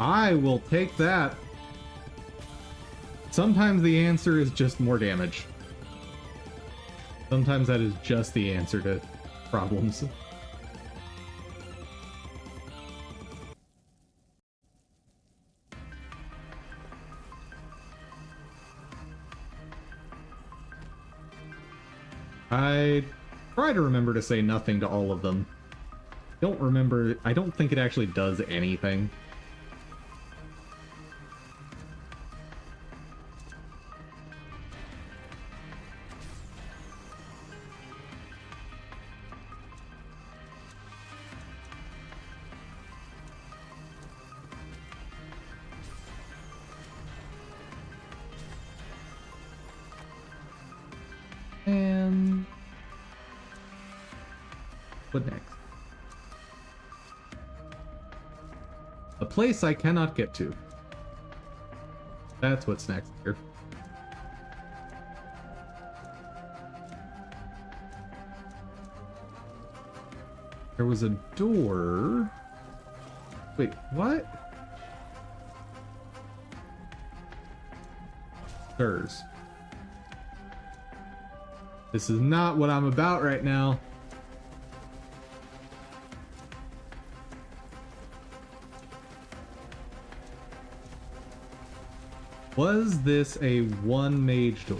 I will take that. Sometimes the answer is just more damage. Sometimes that is just the answer to problems. I try to remember to say nothing to all of them. Don't remember, I don't think it actually does anything. And what next? A place I cannot get to. That's what's next here. There was a door. Wait, what? Stairs. This is not what I'm about right now. Was this a one mage door?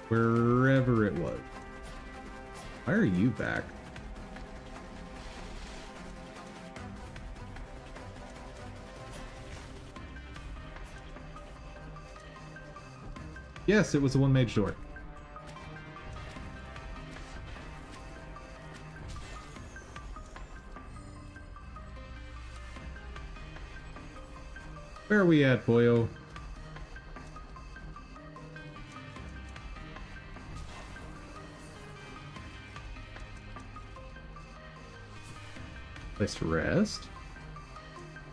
Wherever it was. Why are you back? Yes, it was a one mage door. Where are we at, boyo? Place to rest.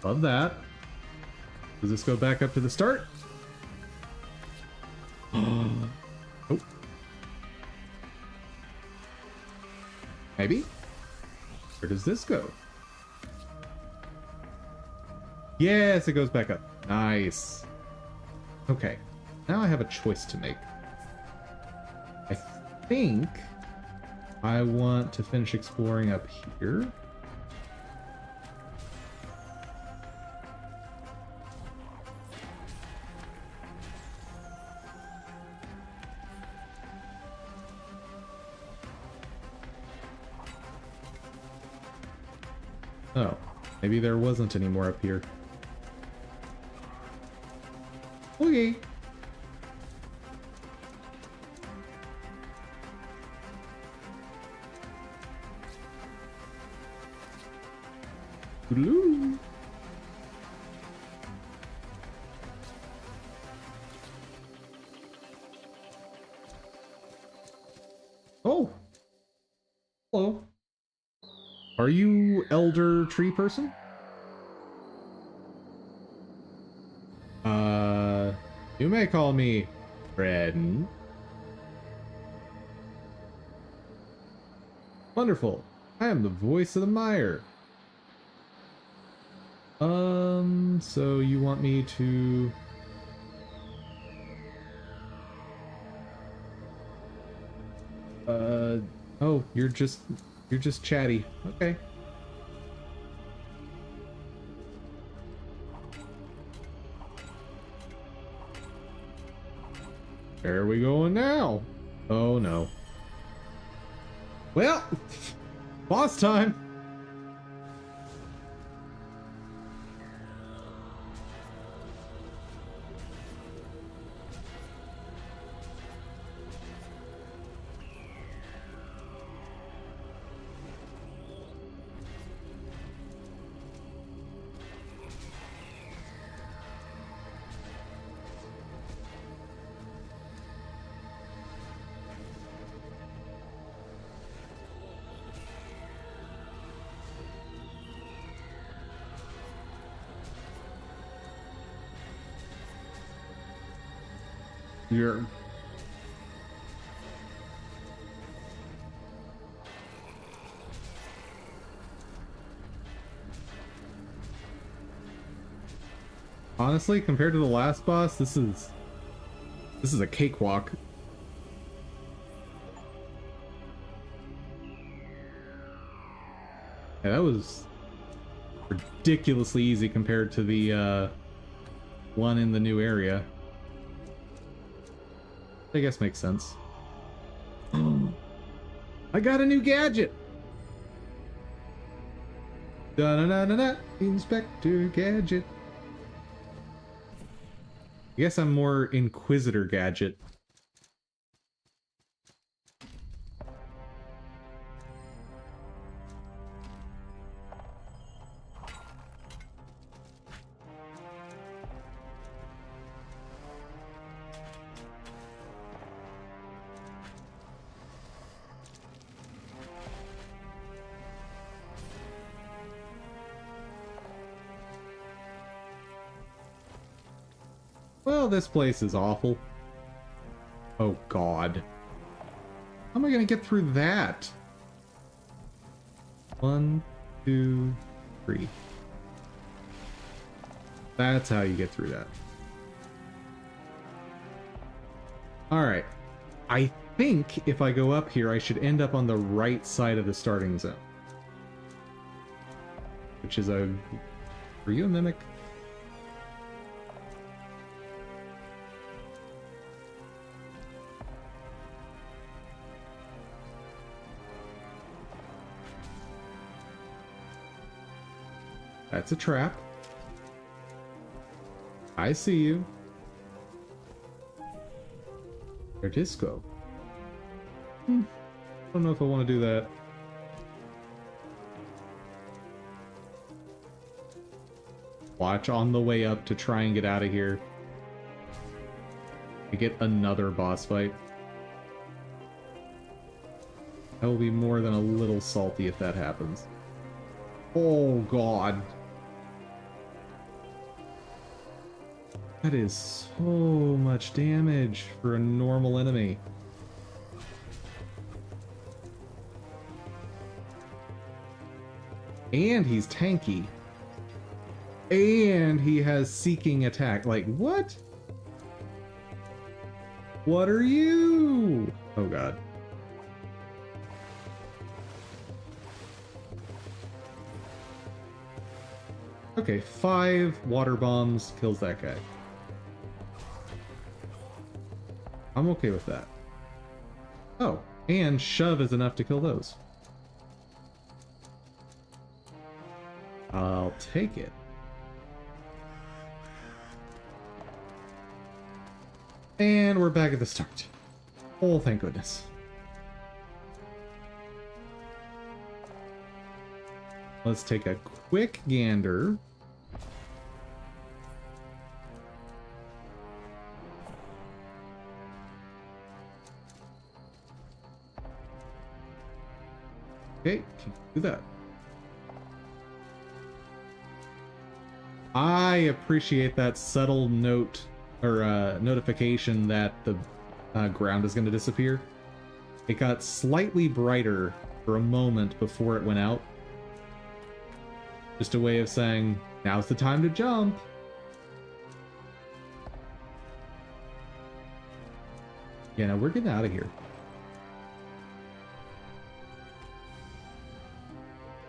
Love that. Does this go back up to the start? Oh. Maybe? Where does this go? Yes, it goes back up. Nice. Okay. Now I have a choice to make. I think I want to finish exploring up here. Oh, maybe there wasn't any more up here. Okay. Hello. Oh. Hello. Are you elder tree person? You may call me friend. Wonderful. I am the voice of the mire. So you want me to... Oh, you're just chatty. Okay. Where are we going now? Oh no. Well, boss time. You're... Honestly, compared to the last boss, this is a cakewalk. Yeah, that was ridiculously easy compared to the one in the new area. I guess makes sense. I got a new gadget! Da-na-na-na-na, Inspector Gadget. I guess I'm more Inquisitor Gadget. Well, this place is awful. Oh god. How am I gonna get through that? 1, 2, 3. That's how you get through that. Alright. I think if I go up here, I should end up on the right side of the starting zone. Which is a... Are you a mimic? That's a trap. I see you. Your disco. I don't know if I want to do that. watch on the way up to try and get out of here. We get another boss fight. I will be more than a little salty if that happens. Oh god. That is so much damage for a normal enemy. And he's tanky. And he has seeking attack. Like, what? What are you? Oh god. Okay, 5 water bombs kills that guy. I'm okay with that. Oh, and shove is enough to kill those. I'll take it. And we're back at the start. Oh, thank goodness. Let's take a quick gander. Okay, can do that. I appreciate that subtle note or notification that the ground is going to disappear. It got slightly brighter for a moment before it went out. Just a way of saying, now's the time to jump. Yeah, no, we're getting out of here.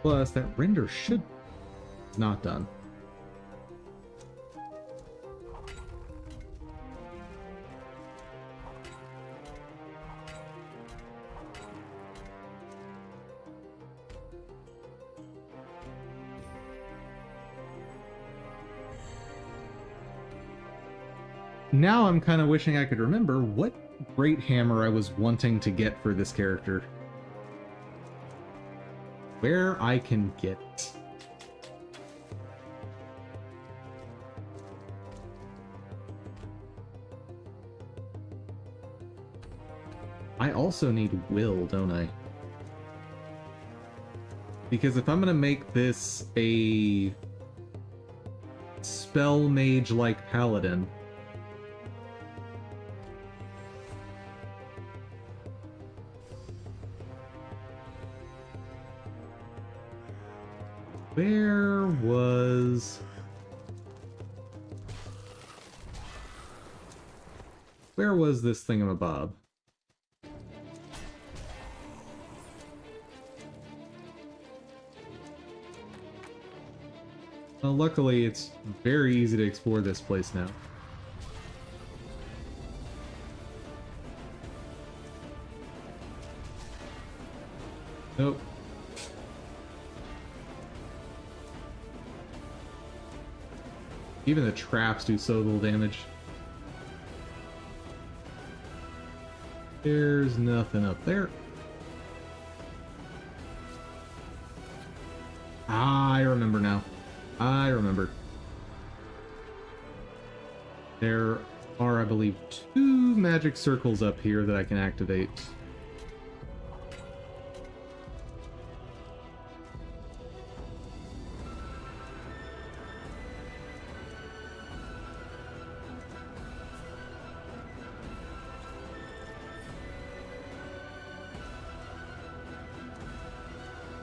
Plus, that render should not done. Now I'm kind of wishing I could remember what great hammer I was wanting to get for this character. Where I can get it. I also need will, don't I? Because if I'm gonna make this a spell mage-like paladin, where was this thingamabob? Well, luckily it's very easy to explore this place now. Nope. Even the traps do so little damage. There's nothing up there. Ah, I remember now. I remember. There are, I believe, 2 magic circles up here that I can activate.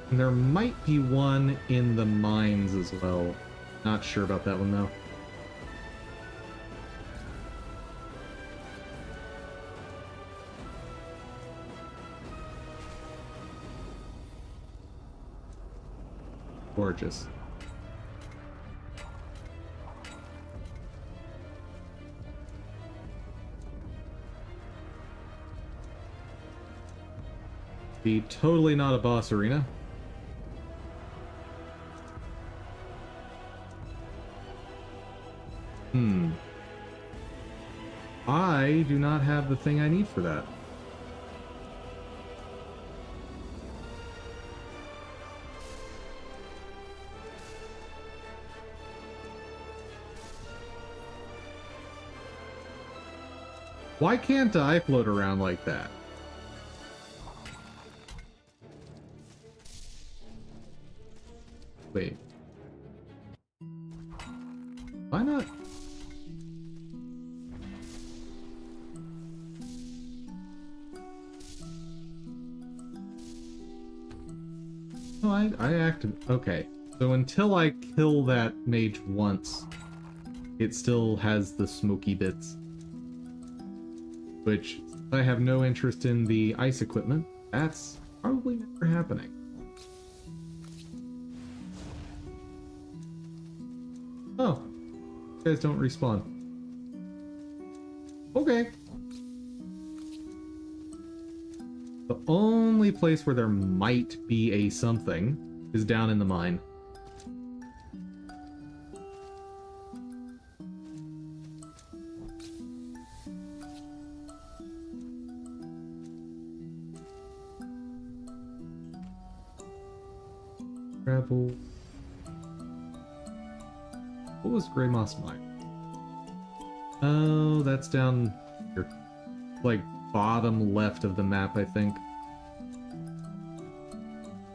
And there might be one in the mines as well. Not sure about that one though. Gorgeous. Be totally not a boss arena. I do not have the thing I need for that. Why can't I float around like that? Wait. Why not? Oh, I acted... Okay. So until I kill that mage once, it still has the smoky bits. Which, I have no interest in the ice equipment. That's probably never happening. Oh. You guys don't respawn. Okay. The only place where there might be a something is down in the mine. Gravel. What was Grey Moss Mine? Oh, that's down here. Like, bottom left of the map, I think.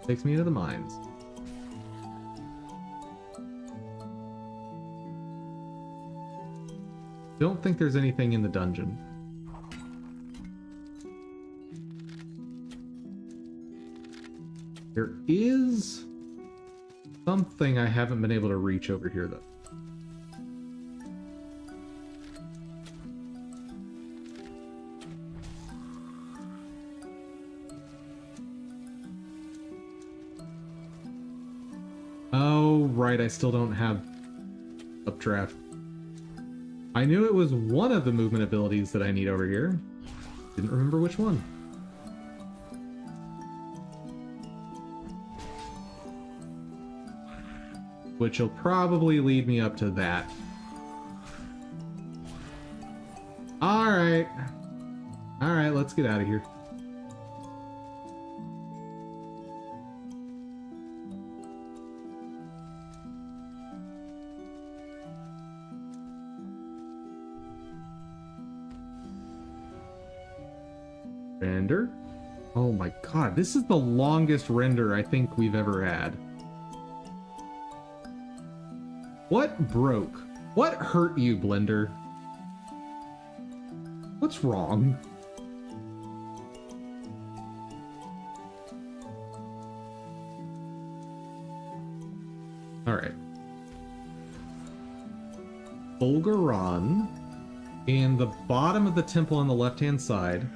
Takes me into the mines. Don't think there's anything in the dungeon. There is something I haven't been able to reach over here, though. Oh, right, I still don't have updraft. I knew it was one of the movement abilities that I need over here. Didn't remember which one. Which will probably lead me up to that. Alright. Alright, let's get out of here. Render? Oh my god, this is the longest render I think we've ever had. What broke? What hurt you, Blender? What's wrong? Alright. Bulgaron. In the bottom of the temple on the left-hand side,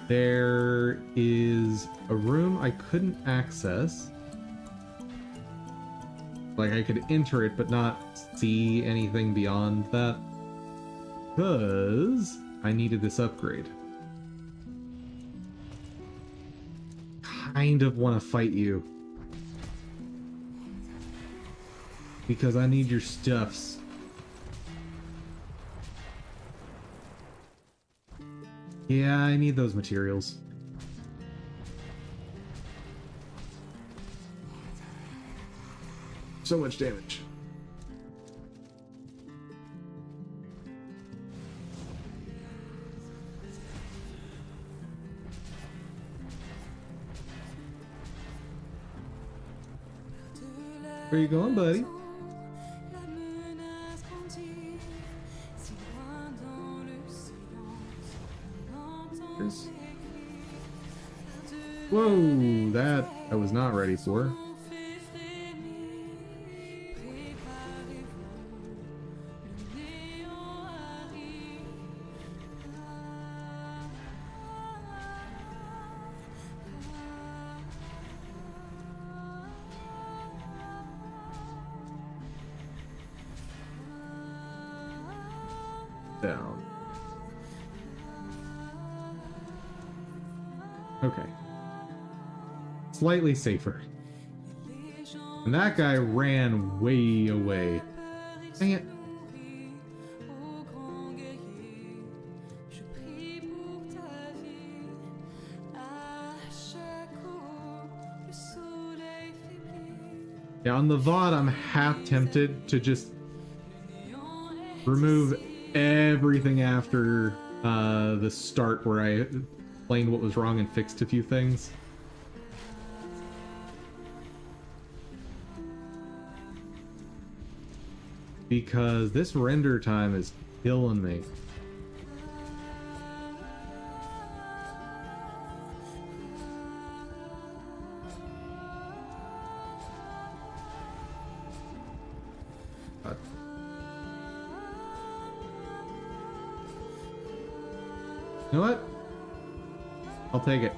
there is a room I couldn't access. Like, I could enter it, but not see anything beyond that. Because I needed this upgrade. Kind of want to fight you. Because I need your stuffs. Yeah, I need those materials. So much damage. Where you going, buddy? Whoa, that I was not ready for. Down. Okay. Slightly safer. And that guy ran way away. Dang it. Yeah, on the VOD, I'm half tempted to just remove everything after the start where I explained what was wrong and fixed a few things. Because this render time is killing me. You know what? I'll take it.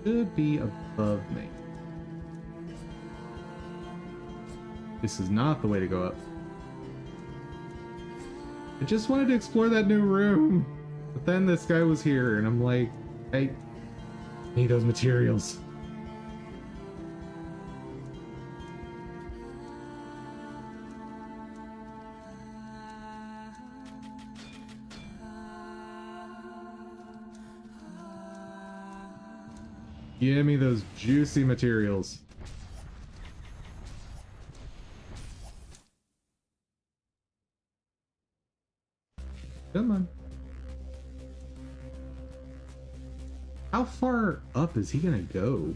Should be above me. This is not the way to go up. I just wanted to explore that new room. But then this guy was here and I'm like, I need those materials. Give me those juicy materials. Come on. How far up is he gonna go?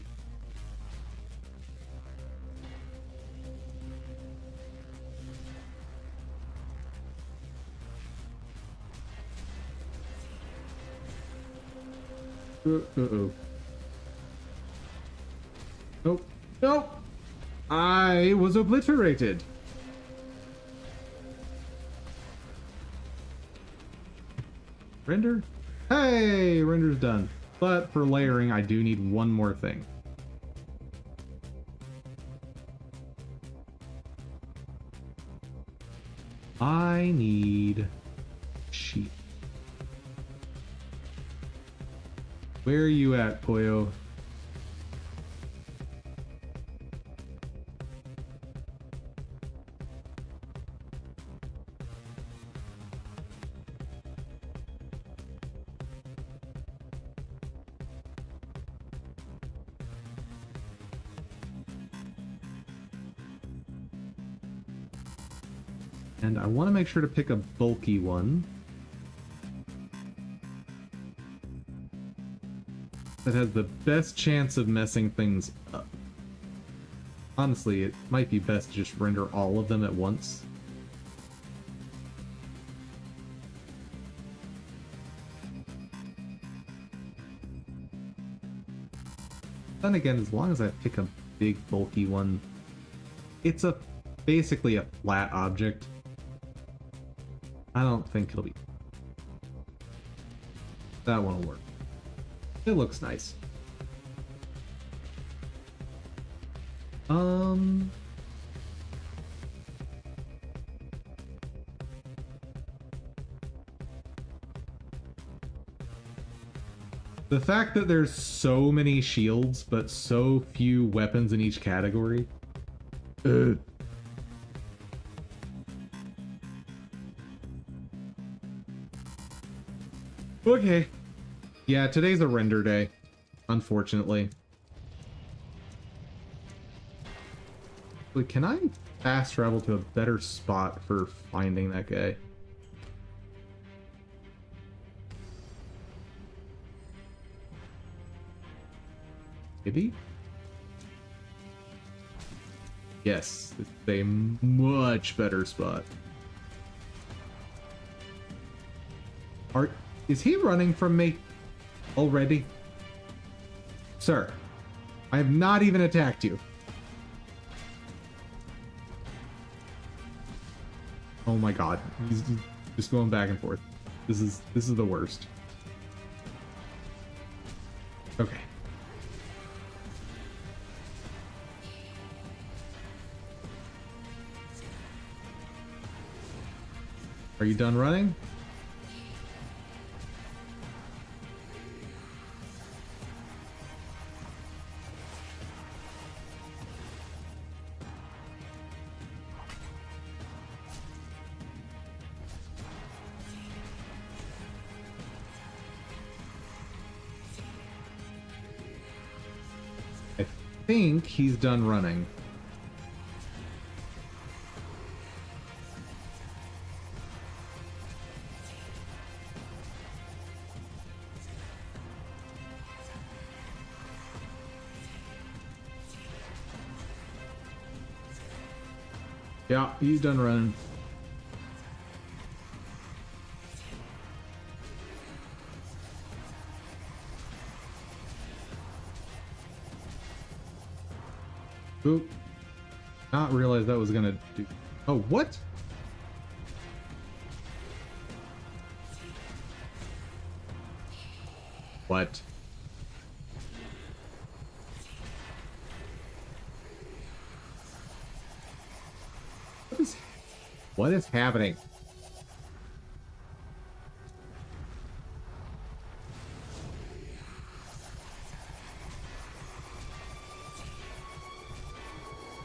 Uh-oh. Nope. Nope! I was obliterated! Render? Hey! Render's done. But for layering, I do need one more thing. I need sheep. Where are you at, Poyo? And I want to make sure to pick a bulky one that has the best chance of messing things up. Honestly, it might be best to just render all of them at once. Then again, as long as I pick a big bulky one, it's basically a flat object. I don't think it'll be... That one will work. It looks nice. The fact that there's so many shields, but so few weapons in each category. Okay. Yeah, today's a render day, unfortunately. Wait, can I fast travel to a better spot for finding that guy? Maybe? Yes, it's a much better spot. Is he running from me already? Sir, I have not even attacked you. Oh my god, he's just going back and forth. This is the worst. Okay. Are you done running? I think he's done running. Yeah, he's done running. Oop. Not realize that was gonna do. Oh, what? What? What is happening?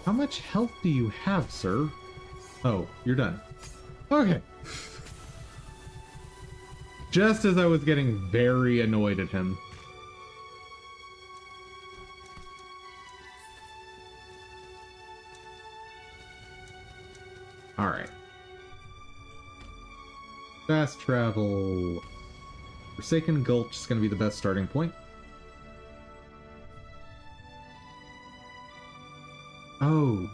How much health do you have, sir? Oh, you're done. Okay. Just as I was getting very annoyed at him. Alright. Fast travel. Forsaken Gulch is going to be the best starting point. Oh.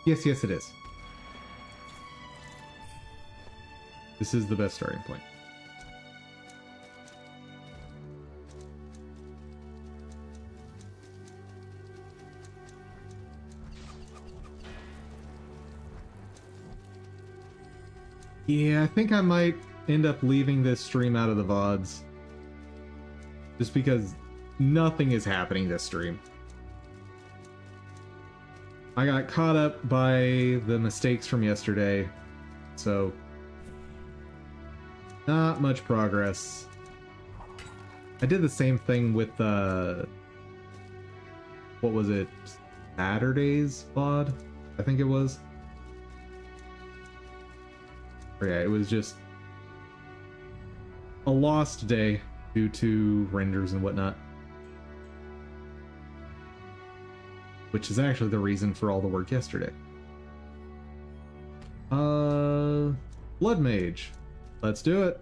Yes, yes, it is. This is the best starting point. Yeah, I think I might end up leaving this stream out of the VODs. Just because nothing is happening this stream. I got caught up by the mistakes from yesterday, so not much progress. I did the same thing with what was it? Saturday's VOD? I think it was. Or yeah, it was just a lost day due to renders and whatnot. Which is actually the reason for all the work yesterday. Blood Mage. Let's do it.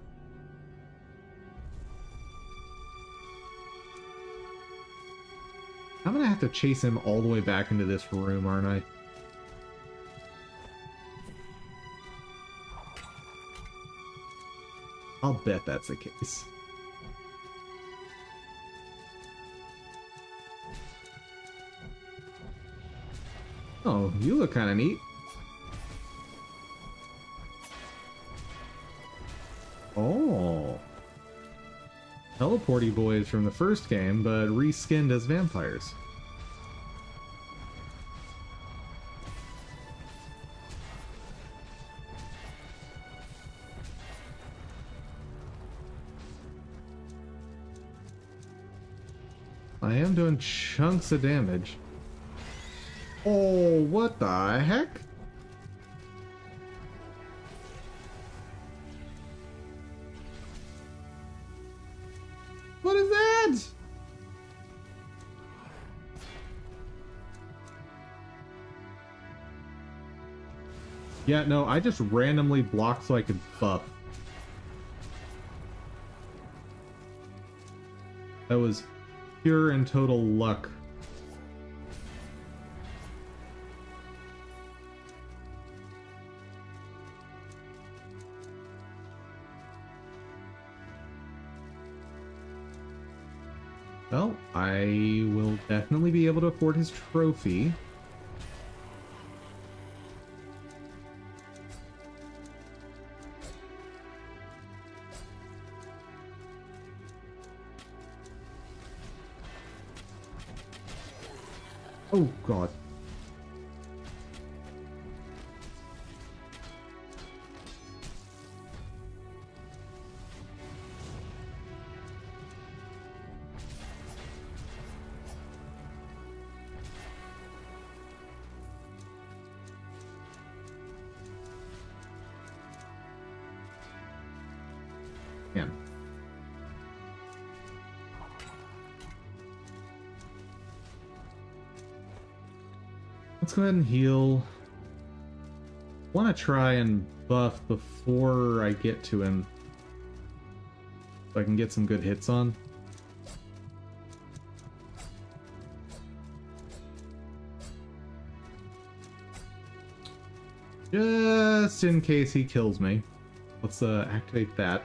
I'm gonna have to chase him all the way back into this room, aren't I? I'll bet that's the case. Oh, you look kind of neat. Oh. Teleporty boys from the first game, but reskinned as vampires. I am doing chunks of damage. Oh, what the heck? What is that? Yeah, no, I just randomly blocked so I could buff. That was pure and total luck. Well, I will definitely be able to afford his trophy. Oh, God. Man. Let's go ahead and heal. Want to try and buff before I get to him, so I can get some good hits on. Just in case he kills me. Let's activate that.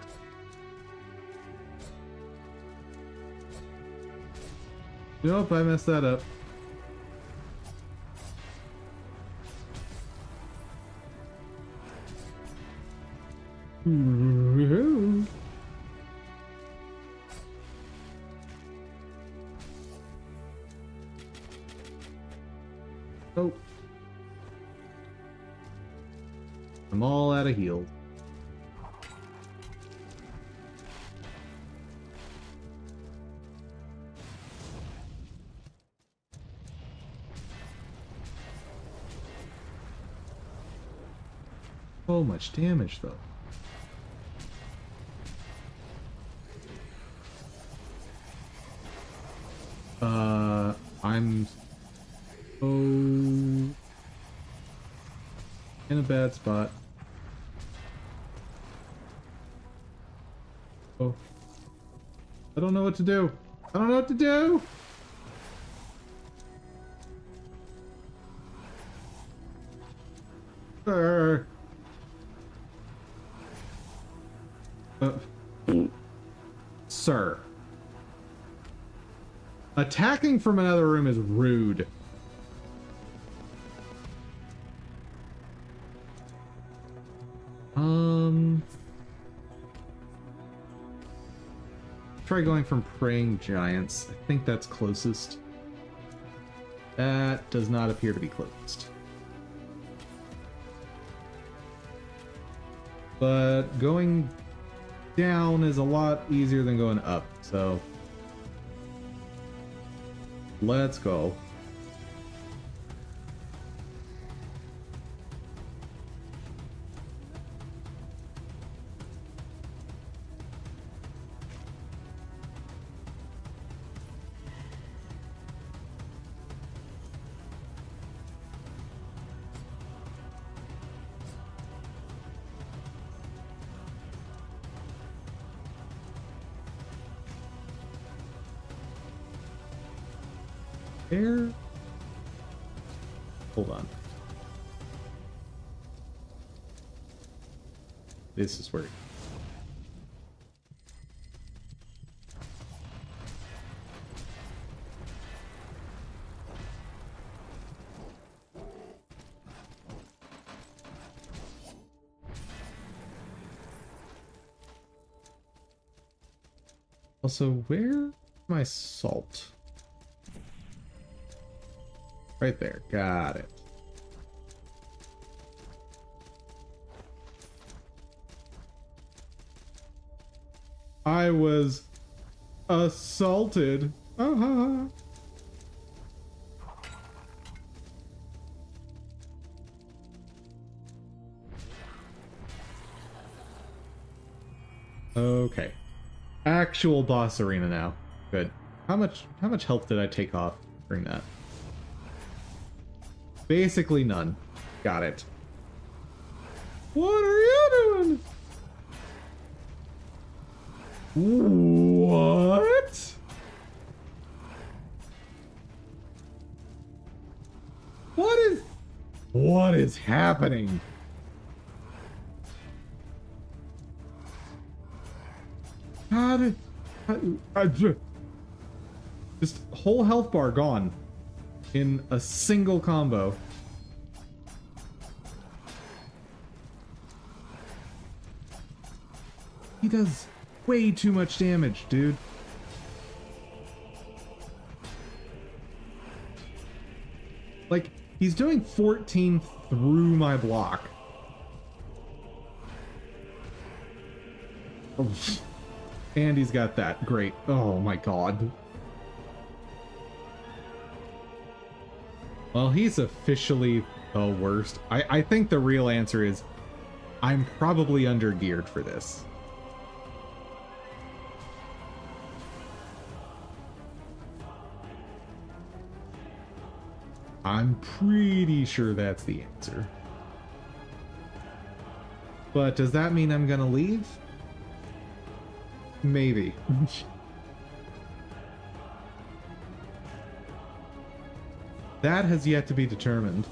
Nope, I messed that up. Oh. I'm all out of heals. So much damage though. I'm so in a bad spot. Oh. I don't know what to do. I don't know what to do. Sir. Attacking from another room is rude. Try going from praying giants. I think that's closest. That does not appear to be closest. But going down is a lot easier than going up, so let's go. There. Hold on. This is where. Also, where's my salt? Right there. Got it. I was assaulted. Okay. Actual boss arena now. Good. How much health did I take off during that? Basically none. Got it. What are you doing? What? What is happening? How did just whole health bar gone in a single combo. He does way too much damage, dude. Like, he's doing 14 through my block. Oh. And he's got that. Great. Oh my god. Well, he's officially the worst. I think the real answer is I'm probably under-geared for this. I'm pretty sure that's the answer. But does that mean I'm gonna leave? Maybe. That has yet to be determined.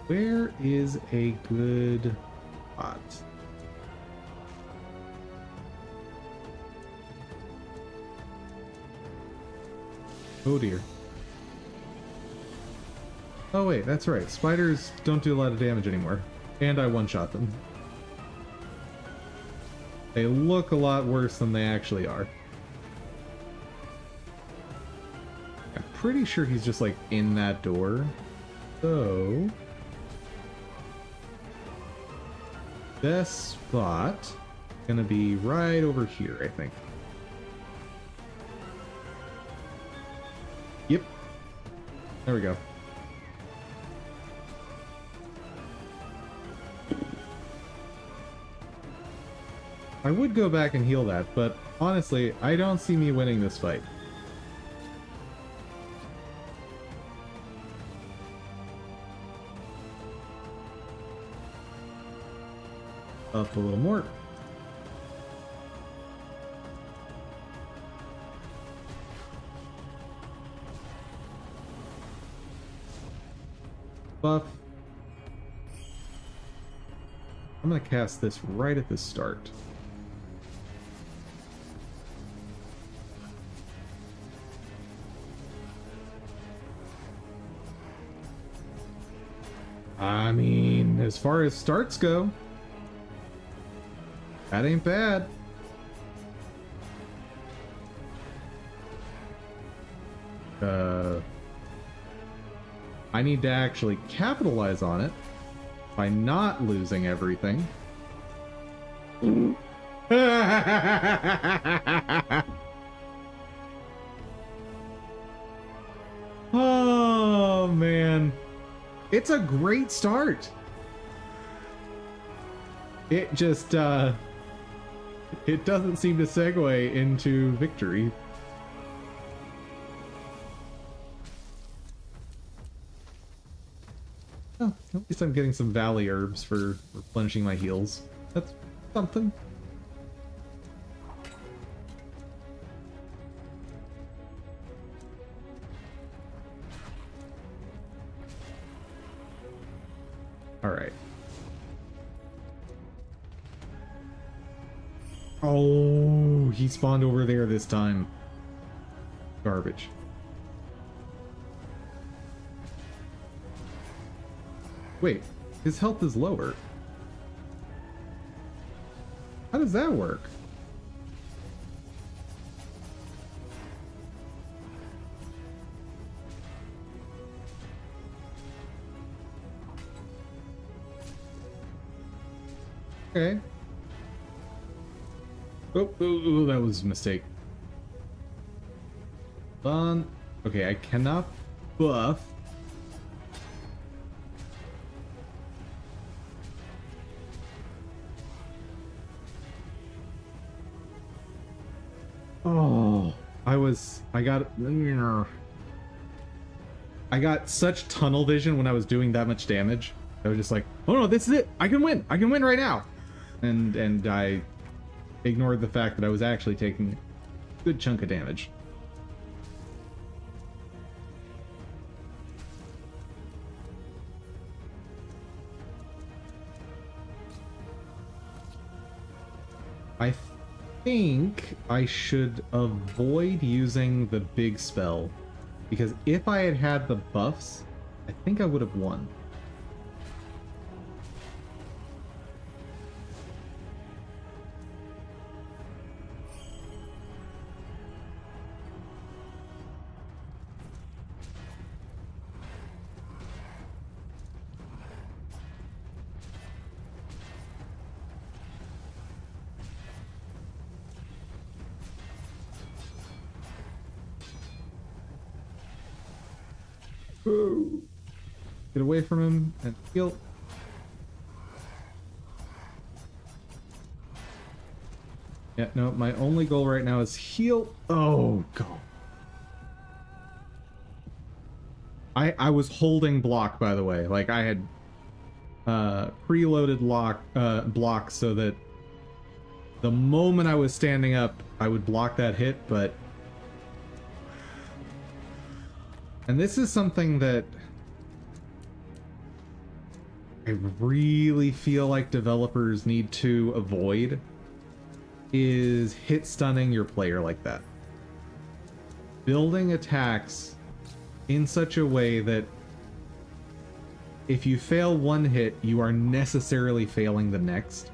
Where is a good spot? Oh dear. Oh wait, that's right. Spiders don't do a lot of damage anymore. And I one-shot them. They look a lot worse than they actually are. I'm pretty sure he's just like in that door. So... best spot gonna be right over here, I think. Yep. There we go. I would go back and heal that, but honestly, I don't see me winning this fight. Up a little more. Buff. I'm gonna cast this right at the start. I mean, as far as starts go, that ain't bad. I need to actually capitalize on it by not losing everything. Oh, man. It's a great start. It just, it doesn't seem to segue into victory. Oh, at least I'm getting some valley herbs for replenishing my heals. That's something. Alright. Oh, he spawned over there this time. Garbage. Wait, his health is lower. How does that work? Okay. Oh, that was a mistake. Fun. Okay, I cannot buff. Oh, I got such tunnel vision when I was doing that much damage. I was just like, oh no, this is it. I can win right now. And I ignored the fact that I was actually taking a good chunk of damage. I think I should avoid using the big spell, because if I had had the buffs, I think I would have won. Get away from him and heal. Yeah, no, my only goal right now is heal. Oh, go. I was holding block, by the way. Like, I had preloaded block so that the moment I was standing up, I would block that hit, but... And this is something that... I really feel like developers need to avoid is hit stunning your player like that. Building attacks in such a way that if you fail one hit, you are necessarily failing the next.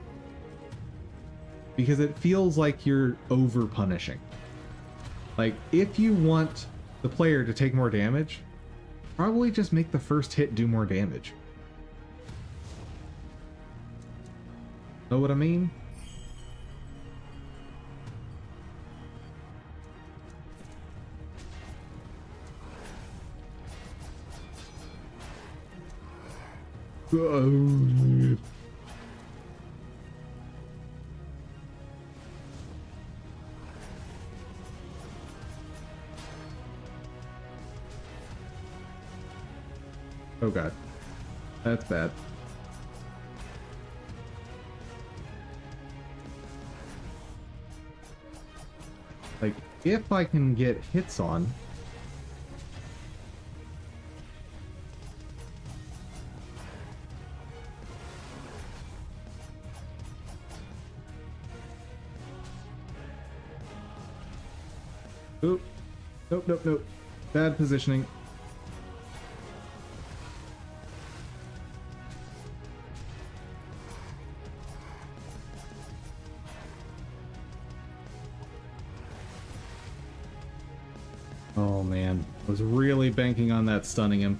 Because it feels like you're over punishing. Like, if you want the player to take more damage, probably just make the first hit do more damage. Know what I mean? Oh god. That's bad. Like, if I can get hits on... Oop. Nope, nope, nope. Bad positioning. Oh man, I was really banking on that stunning him.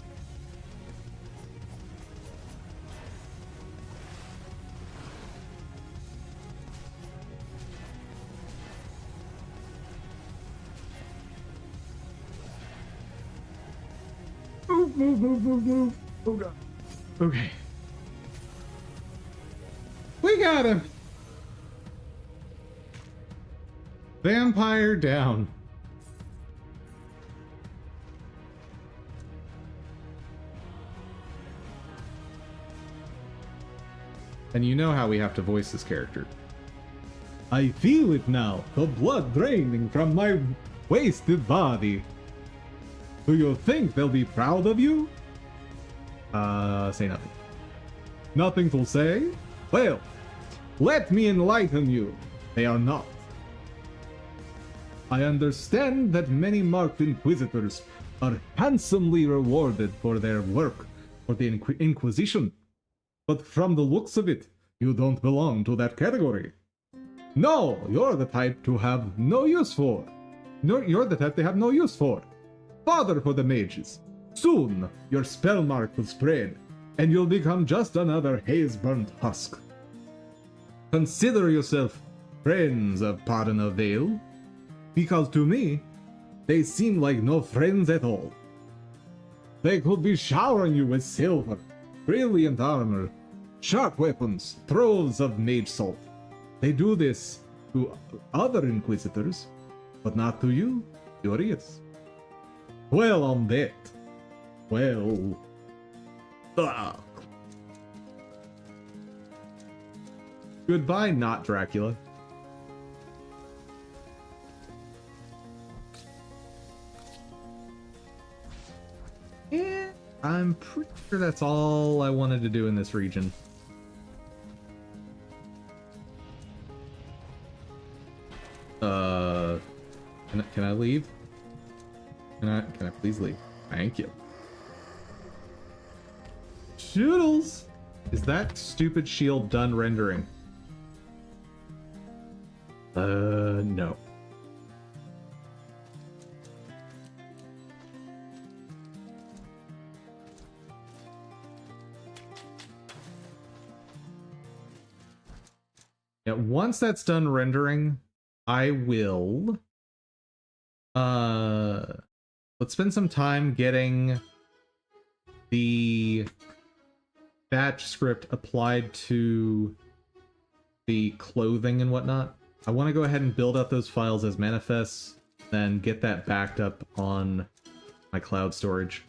Move, move, move, move, move. Oh god. Okay. We got him! Vampire down. And you know how we have to voice this character. I feel it now, the blood draining from my wasted body. Do you think they'll be proud of you? Say nothing. Nothing to say? Well, let me enlighten you. They are not. I understand that many marked Inquisitors are handsomely rewarded for their work for the Inquisition. But from the looks of it, you don't belong to that category. No, you're the type to have no use for. No, you're the type they have no use for. Fodder for the mages. Soon, your spell mark will spread, and you'll become just another haze-burnt husk. Consider yourself friends of Pardon of Vale, because to me, they seem like no friends at all. They could be showering you with silver, brilliant armor, sharp weapons, troves of mage salt. They do this to other Inquisitors, but not to you, Furious. Well, on that. Well... Ugh. Goodbye, not Dracula. Yeah, I'm pretty sure that's all I wanted to do in this region. Can I leave? Can I please leave? Thank you. Shoodles! Is that stupid shield done rendering? No. Yeah, once that's done rendering, I will let's spend some time getting the batch script applied to the clothing and whatnot. I want to go ahead and build up those files as manifests, then get that backed up on my cloud storage.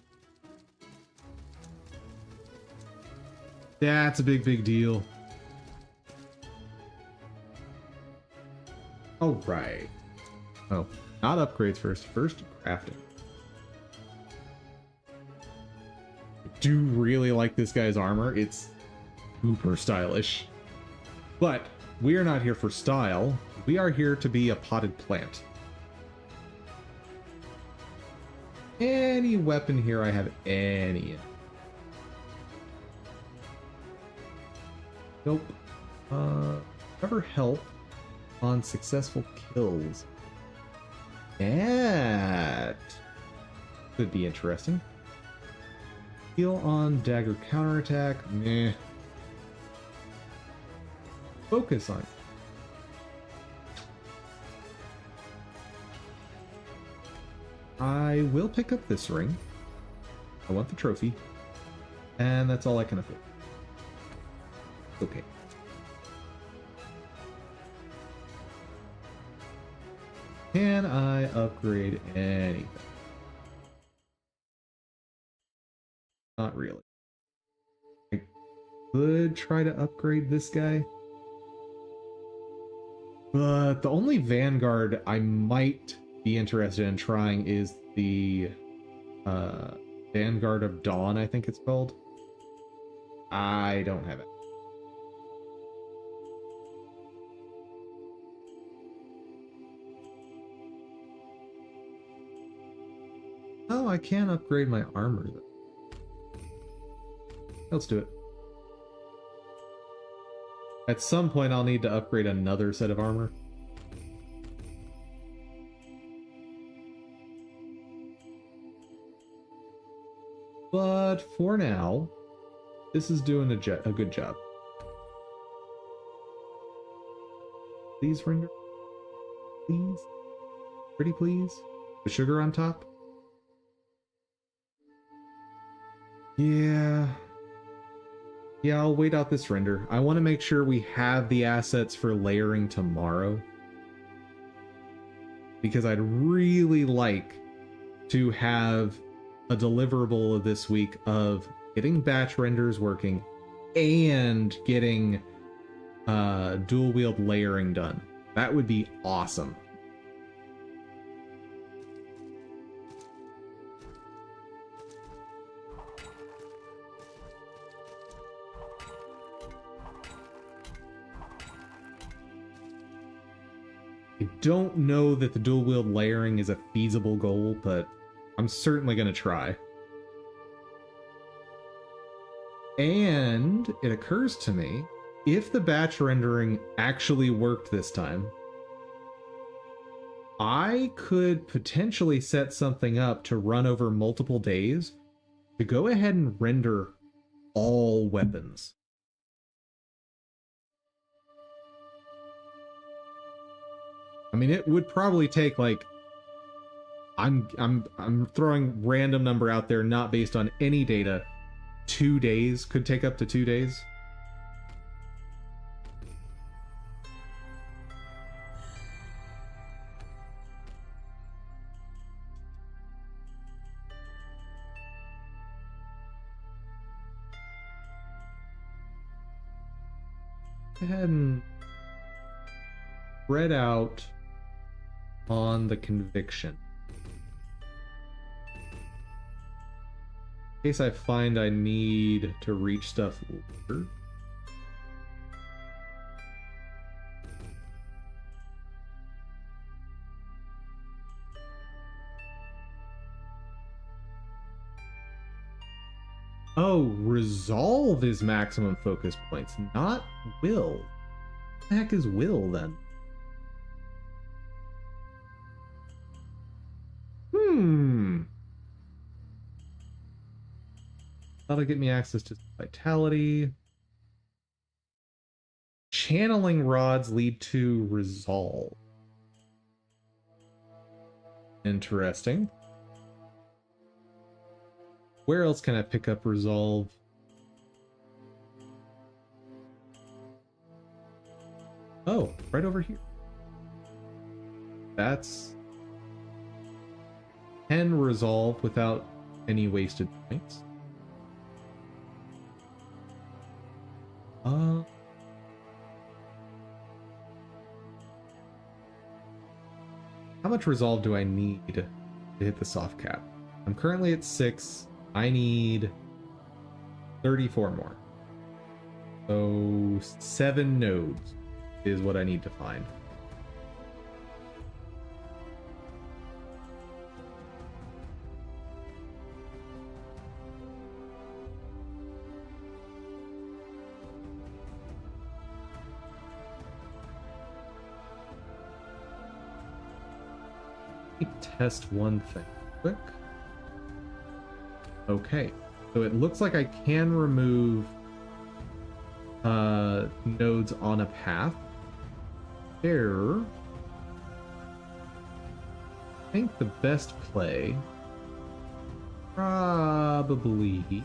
That's a big deal. Oh, right. Oh, not upgrades first. First, crafting. I do really like this guy's armor. It's super stylish. But we are not here for style. We are here to be a potted plant. Any weapon here I have any in. Nope. Cover health on successful kills. That could be interesting. Heal on dagger counterattack. Meh. Focus on. I will pick up this ring. I want the trophy. And that's all I can afford. Okay. Can I upgrade anything? Not really. I could try to upgrade this guy. But the only Vanguard I might be interested in trying is the Vanguard of Dawn, I think it's called. I don't have it. Oh, I can upgrade my armor though. Let's do it. At some point I'll need to upgrade another set of armor. But for now, this is doing a good job. Please render. Please. Pretty please. The sugar on top. Yeah. Yeah, I'll wait out this render. I want to make sure we have the assets for layering tomorrow. Because I'd really like to have a deliverable of this week of getting batch renders working and getting dual wield layering done. That would be awesome. I don't know that the dual wield layering is a feasible goal, but I'm certainly going to try. And it occurs to me, if the batch rendering actually worked this time, I could potentially set something up to run over multiple days to go ahead and render all weapons. I mean, it would probably take like I'm throwing random number out there, not based on any data. 2 days could take up to 2 days. Go ahead and spread out on the conviction. In case I find I need to reach stuff later. Oh, resolve is maximum focus points, not will. What the heck is will then? That'll get me access to vitality. Channeling rods lead to resolve. Interesting. Where else can I pick up resolve? Oh, right over here. That's 10 resolve without any wasted points. How much resolve do I need to hit the soft cap? I'm currently at 6. I need 34 more. So 7 nodes is what I need to find. Test one thing quick. Okay, so it looks like I can remove nodes on a path. There, I think the best play probably.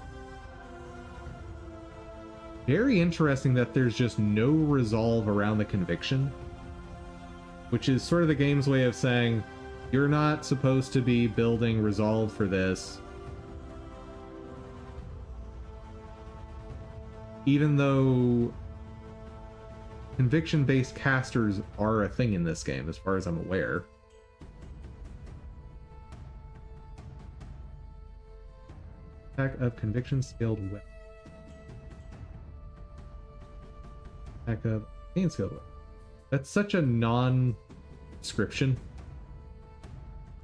Very interesting that there's just no resolve around the conviction, which is sort of the game's way of saying, you're not supposed to be building resolve for this. Even though conviction-based casters are a thing in this game, as far as I'm aware. Attack of conviction scaled weapon. Attack of pain scaled weapon. That's such a non-description.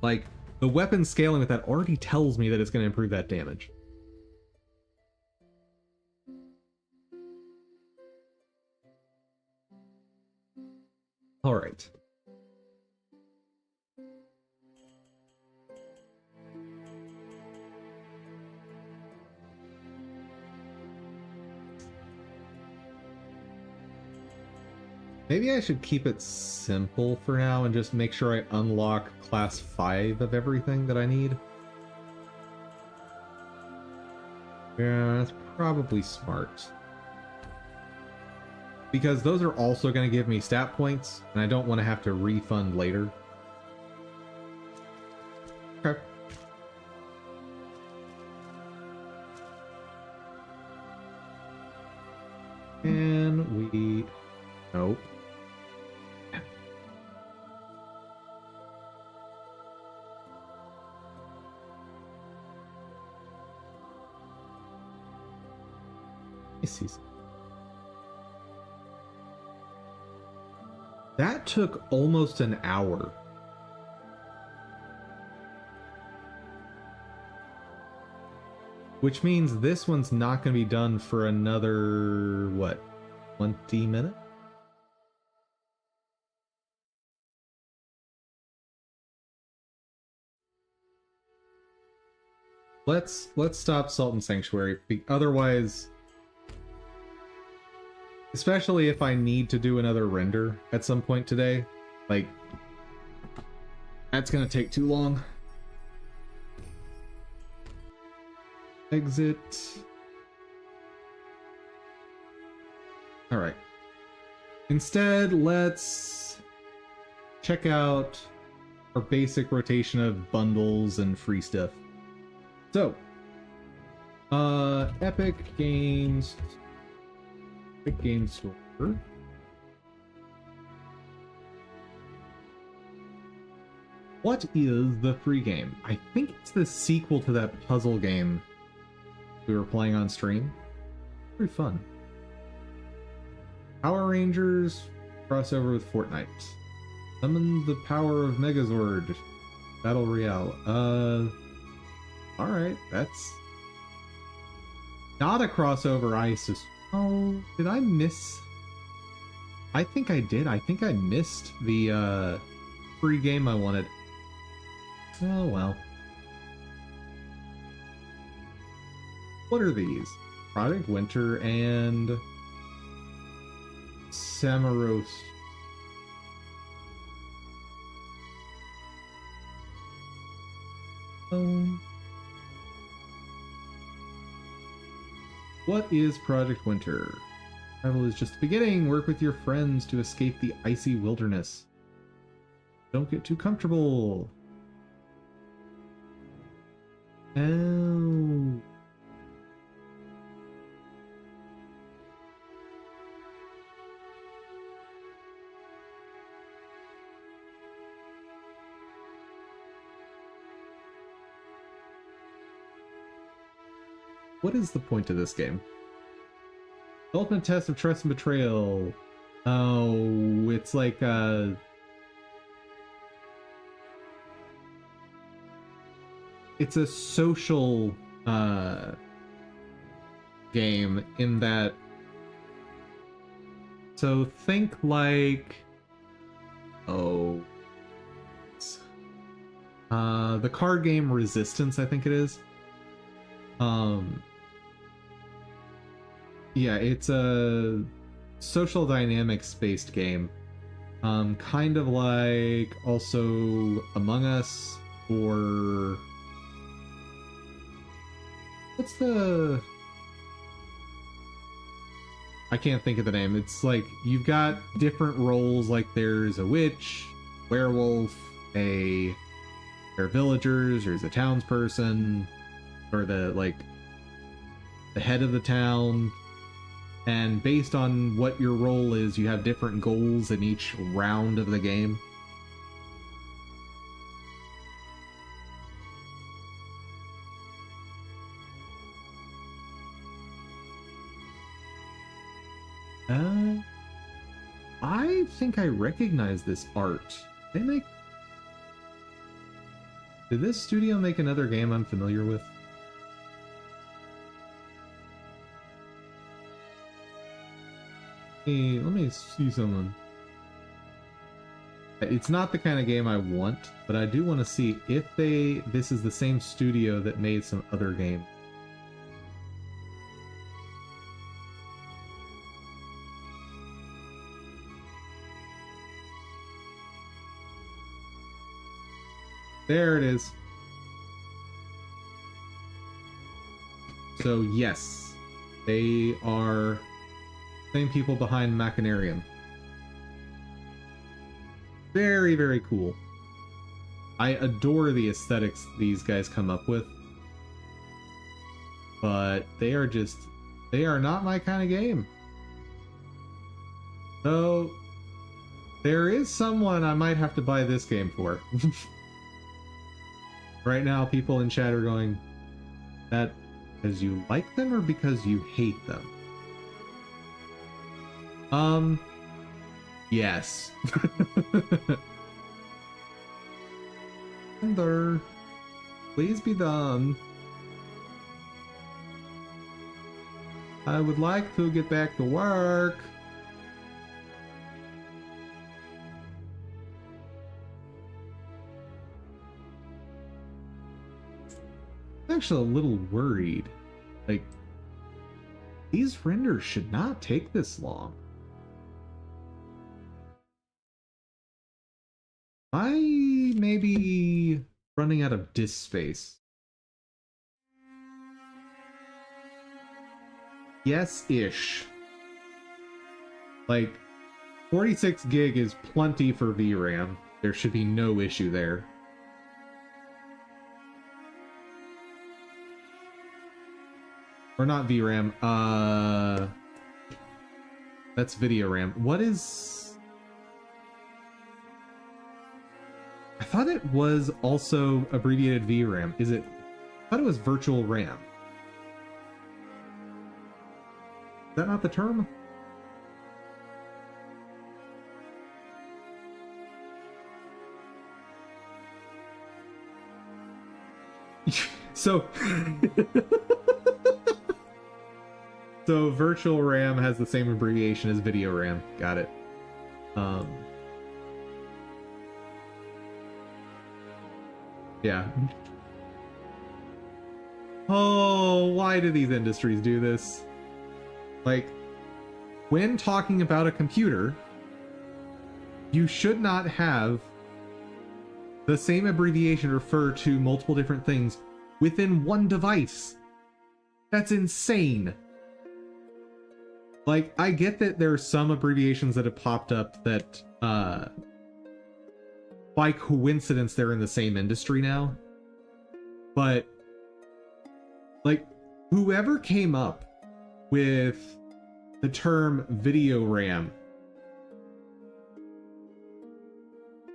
Like, the weapon scaling with that already tells me that it's going to improve that damage. Alright. Maybe I should keep it simple for now and just make sure I unlock class 5 of everything that I need. Yeah, that's probably smart. Because those are also going to give me stat points, and I don't want to have to refund later. Okay. And we... Nope. Let me see something. That took almost an hour. Which means this one's not going to be done for another, what, 20 minutes? Let's stop Salt and Sanctuary. Otherwise, especially if I need to do another render at some point today, like, that's gonna take too long. Exit. Alright. Instead, let's check out our basic rotation of bundles and free stuff. So, Epic Games Store. What is the free game? I think it's the sequel to that puzzle game we were playing on stream. Pretty fun. Power Rangers crossover with Fortnite. Summon the power of Megazord. Battle Royale. Alright, that's not a crossover, I suspect. Oh, did I miss? I think I did. I think I missed the free game I wanted. Oh well. What are these? Project Winter and Samaros. What is Project Winter? Travel is just the beginning. Work with your friends to escape the icy wilderness. Don't get too comfortable. Oh. What is the point of this game? Ultimate test of trust and betrayal. Oh, it's like it's a social game in that, so think like, oh, the card game Resistance, I think it is. Yeah, it's a social dynamics based game. Kind of like also Among Us, or what's the, I can't think of the name. It's like you've got different roles, like there's a witch, werewolf, there are villagers, there's a townsperson, or the head of the town, and based on what your role is, you have different goals in each round of the game. I think I recognize this art. Did this studio make another game I'm familiar with? Hey, let me see something. It's not the kind of game I want, but I do want to see if this is the same studio that made some other game. There it is. So yes, they are same people behind Machinarium. Very, very cool. I adore the aesthetics these guys come up with. But they are not my kind of game. So there is someone I might have to buy this game for. Right now, people in chat are going, that because you like them or because you hate them? Yes. Ender, please be done. I would like to get back to work. I'm actually a little worried. Like, these renders should not take this long. I may be running out of disk space. Yes-ish. Like, 46 gig is plenty for VRAM. There should be no issue there. Or not VRAM, that's video RAM. What is... I thought it was also abbreviated VRAM. Is it? I thought it was virtual RAM. Is that not the term? So... So virtual RAM has the same abbreviation as video RAM. Got it. Yeah. Oh, why do these industries do this? Like, when talking about a computer, you should not have the same abbreviation refer to multiple different things within one device. That's insane. Like, I get that there are some abbreviations that have popped up that, by coincidence, they're in the same industry now. But, like, whoever came up with the term video RAM,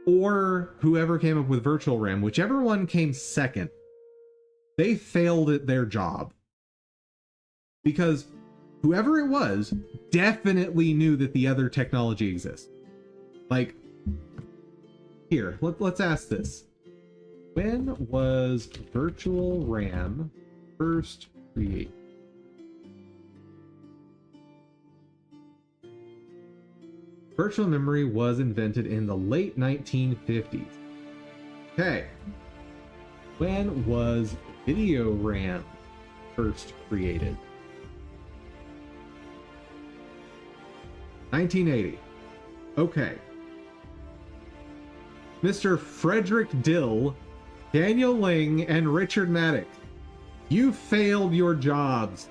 or whoever came up with virtual RAM, whichever one came second, they failed at their job. Because whoever it was definitely knew that the other technology exists. Like, here, let's ask this. When was virtual RAM first created? Virtual memory was invented in the late 1950s. Okay. When was video RAM first created? 1980. Okay. Mr. Frederick Dill, Daniel Ling, and Richard Maddock, you failed your jobs.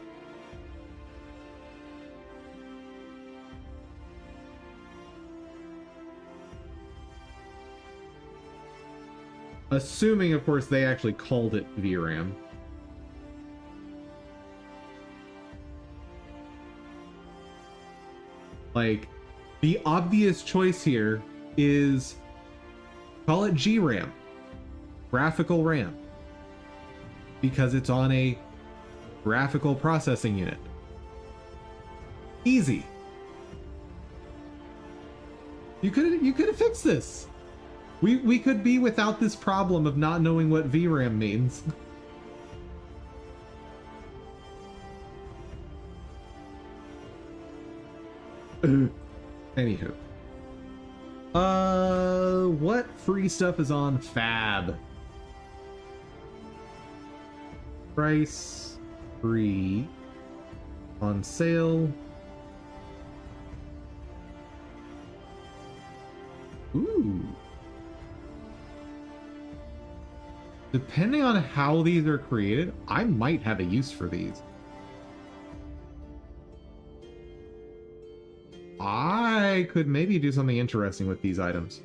Assuming, of course, they actually called it VRAM. Like, the obvious choice here is call it GRAM, graphical RAM, because it's on a graphical processing unit. Easy. You could have fixed this. We could be without this problem of not knowing what VRAM means. Anywho. What free stuff is on Fab? Price free on sale. Ooh. Depending on how these are created, I might have a use for these. I could maybe do something interesting with these items.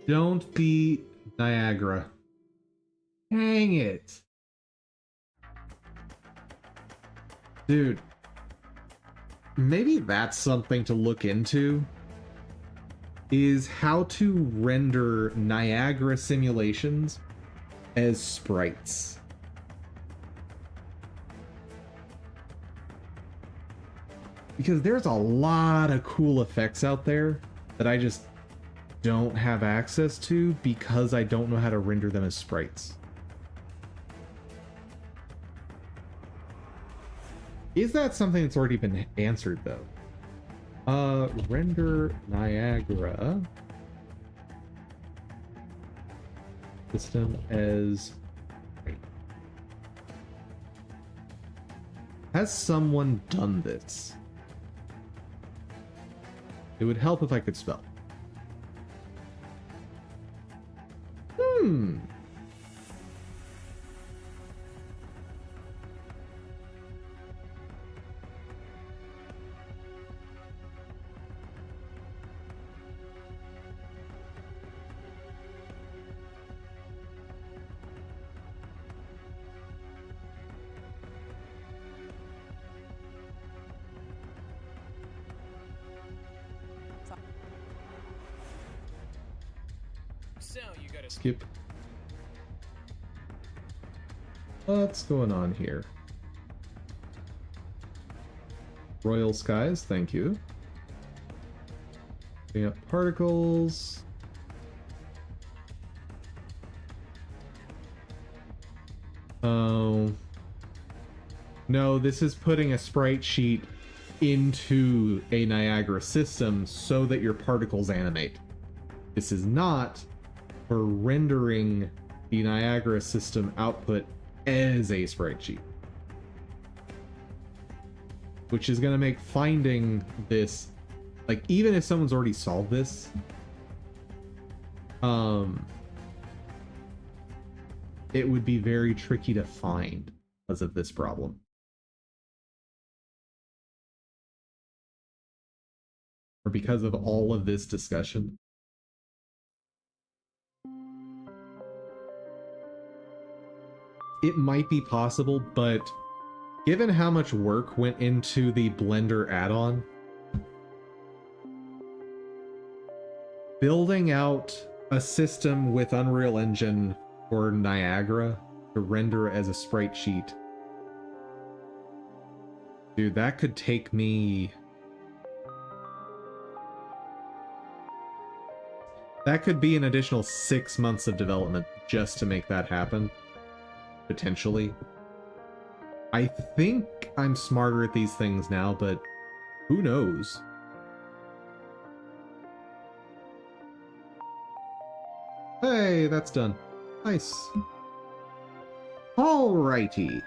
Don't be Niagara. Dang it. Dude. Maybe that's something to look into, is how to render Niagara simulations as sprites. Because there's a lot of cool effects out there that I just don't have access to because I don't know how to render them as sprites. Is that something that's already been answered, though? Render Niagara system as... Has someone done this? It would help if I could spell. So you gotta Skip. What's going on here? Royal Skies, thank you. Putting up particles. Oh. No, this is putting a sprite sheet into a Niagara system so that your particles animate. This is not for rendering the Niagara system output as a sprite sheet. Which is going to make finding this, like, even if someone's already solved this, it would be very tricky to find because of this problem. Or because of all of this discussion. It might be possible, but Given how much work went into the Blender add-on, building out a system with Unreal Engine or Niagara to render as a sprite sheet, dude, that could take me... That could be an additional 6 months of development just to make that happen. Potentially. I think I'm smarter at these things now, but who knows? Hey, that's done. Nice. Alrighty.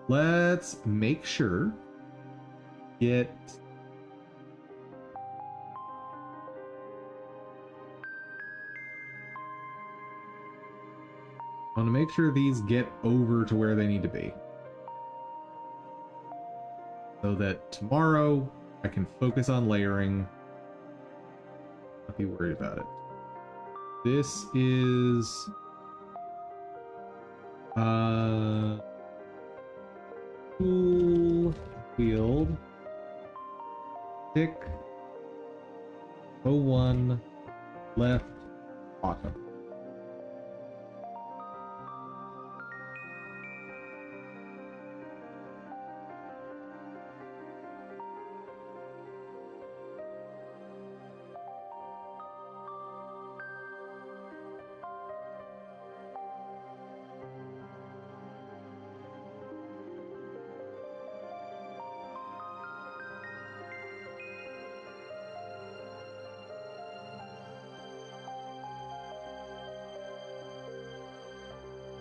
Let's make sure. Get... I want to make sure these get over to where they need to be. So that tomorrow I can focus on layering. Not be worried about it. This is... Tool field. Tick. 01 left bottom.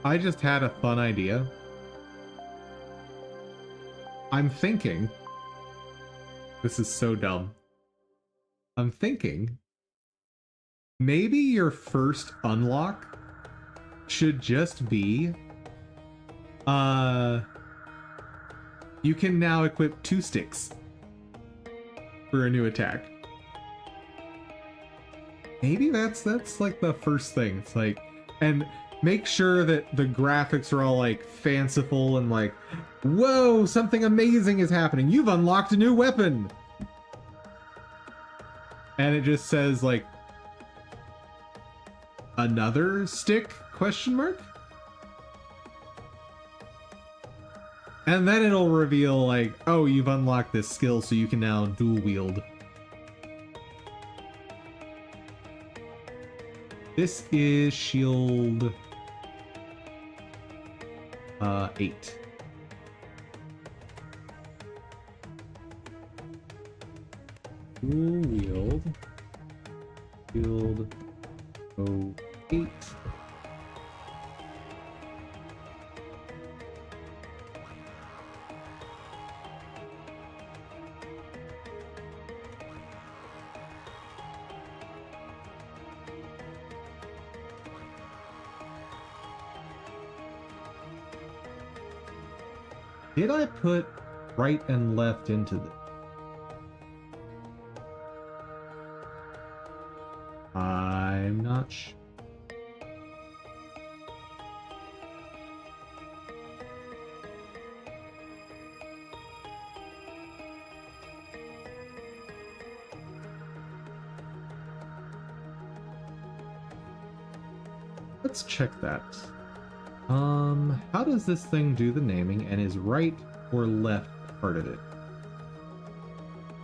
I just had a fun idea. I'm thinking... This is so dumb. I'm thinking... Maybe your first unlock should just be... You can now equip 2 sticks for a new attack. Maybe that's like the first thing. It's like... And... Make sure that the graphics are all like fanciful and like, whoa, something amazing is happening. You've unlocked a new weapon. And it just says like, another stick, question mark? And then it'll reveal like, oh, you've unlocked this skill so you can now dual wield. This is shield 8. Dual wield. Shield 08. Did I put right and left into this? I'm not sure. Let's check that. How does this thing do the naming, and is right or left part of it?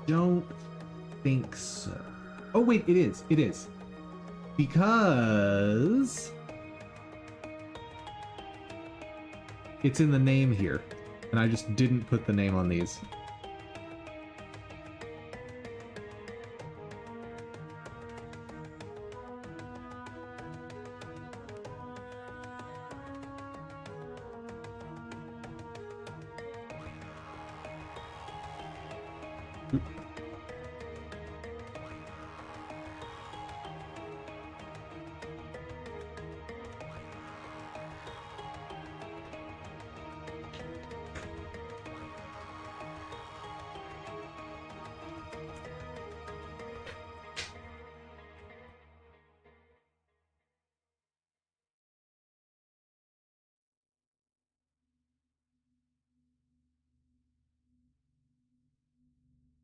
Don't think so. Oh wait, it is. It is. Because it's in the name here, and I just didn't put the name on these.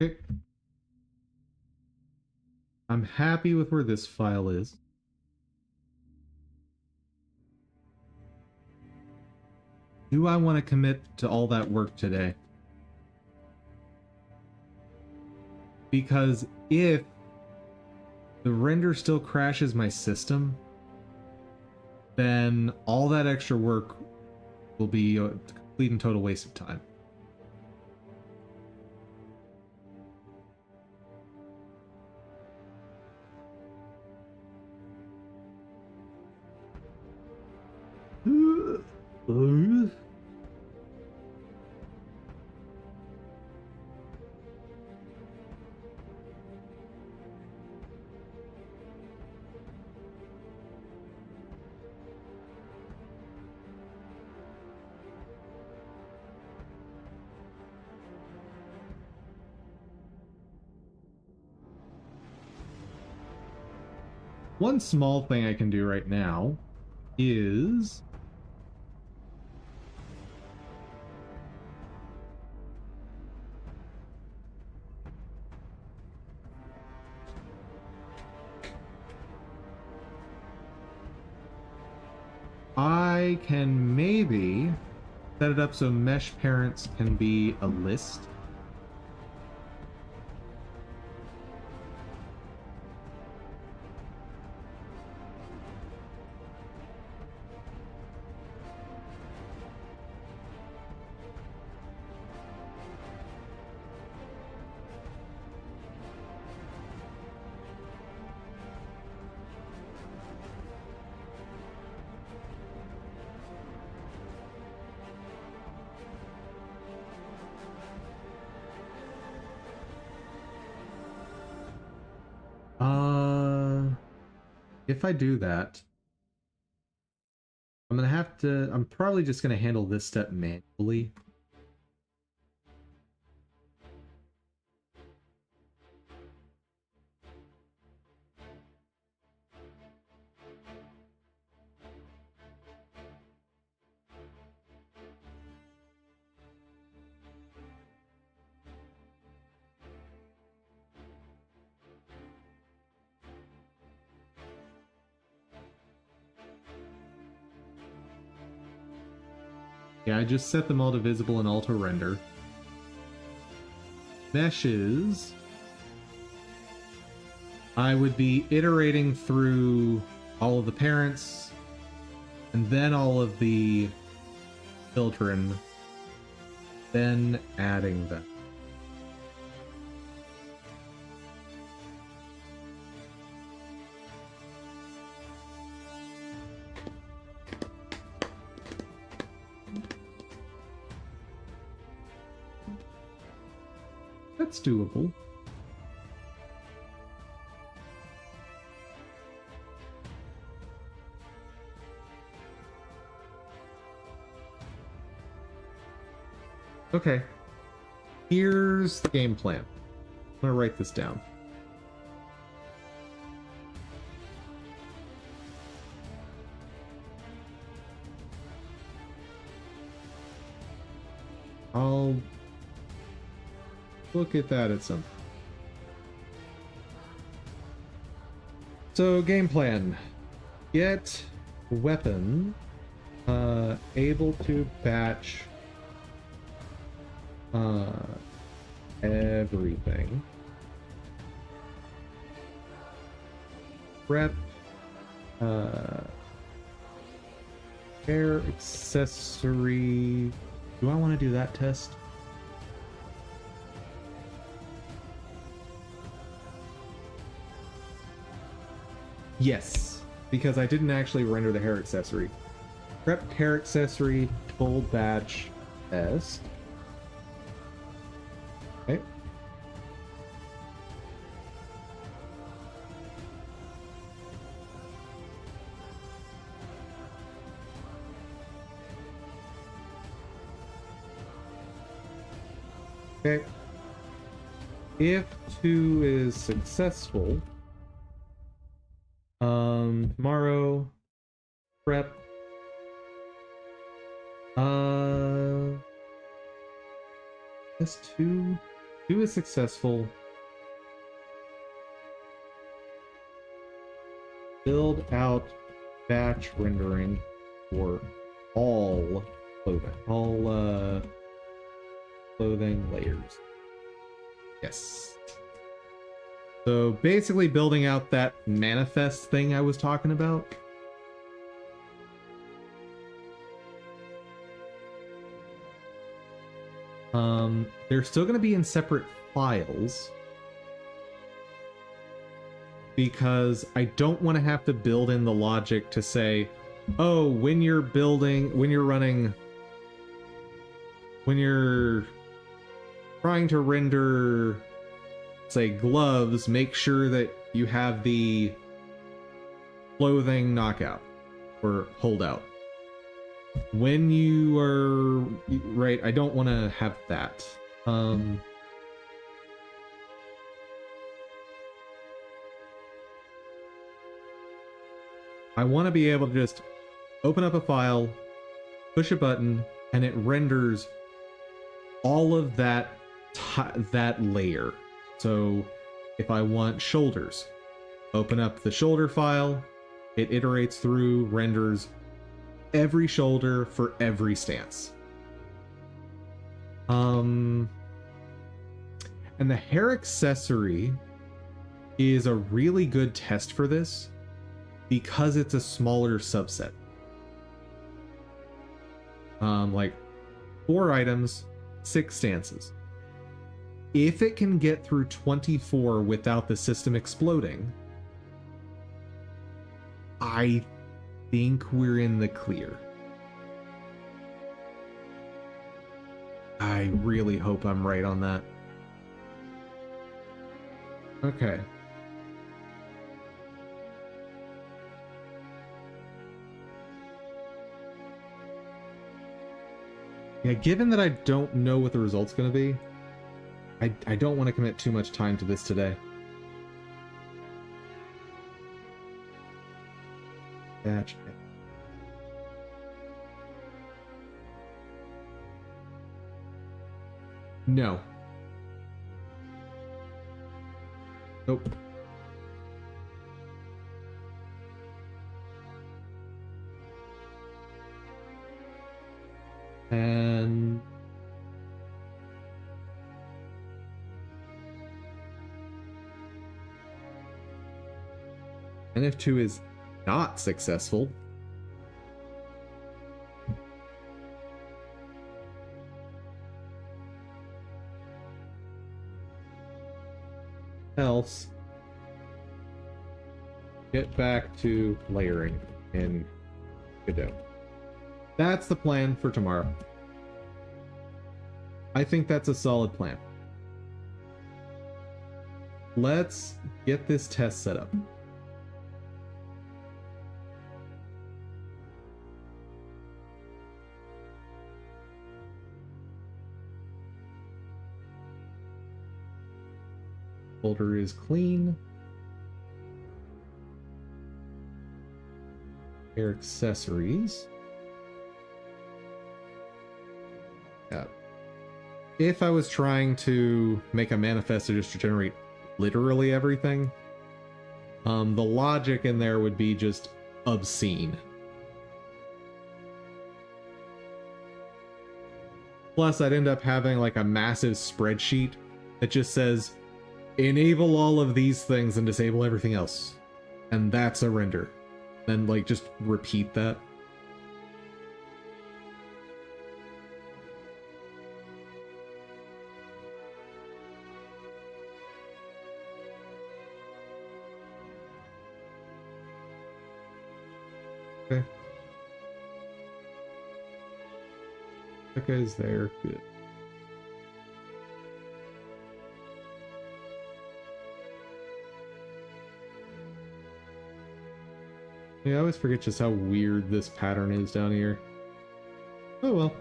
Okay. I'm happy with where this file is. Do I want to commit to all that work today? Because if the render still crashes my system, then all that extra work will be a complete and total waste of time. One small thing I can do right now is I can maybe set it up so mesh parents can be a list. If I do that, I'm probably just gonna handle this step manually. Yeah, I just set them all to visible and auto render. Meshes, I would be iterating through all of the parents and then all of the children, then adding them. That's doable. Okay. Here's the game plan. I'm gonna write this down. I'll look at that at some. So game plan. Get weapon able to batch everything. Prep hair accessory. Do I want to do that test? Yes, because I didn't actually render the hair accessory. Prep hair accessory full batch test. Okay. Okay. If 2 is successful, tomorrow prep S2 2 is successful. Build out batch rendering for all clothing layers. Yes. So basically building out that manifest thing I was talking about. They're still going to be in separate files because I don't want to have to build in the logic to say, oh, when you're trying to render, say, gloves, make sure that you have the clothing knockout or holdout. When you are right, I don't want to have that. I want to be able to just open up a file, push a button, and it renders all of that layer. So if I want shoulders, open up the shoulder file, it iterates through, renders every shoulder for every stance. And the hair accessory is a really good test for this because it's a smaller subset. Like 4 items, 6 stances. If it can get through 24 without the system exploding, I think we're in the clear. I really hope I'm right on that. Okay. Yeah, given that I don't know what the result's going to be, I don't want to commit too much time to this today. Batch. No. Nope. And if 2 is not successful, else get back to layering in Godot. That's the plan for tomorrow. I think that's a solid plan. Let's get this test set up. Folder is clean. Hair accessories. Yeah. If I was trying to make a manifesto just to generate literally everything, the logic in there would be just obscene. Plus, I'd end up having like a massive spreadsheet that just says, enable all of these things and disable everything else. And that's a render. Then, like, just repeat that. Okay. That guy's there. Good. Yeah, I always forget just how weird this pattern is down here. Oh well.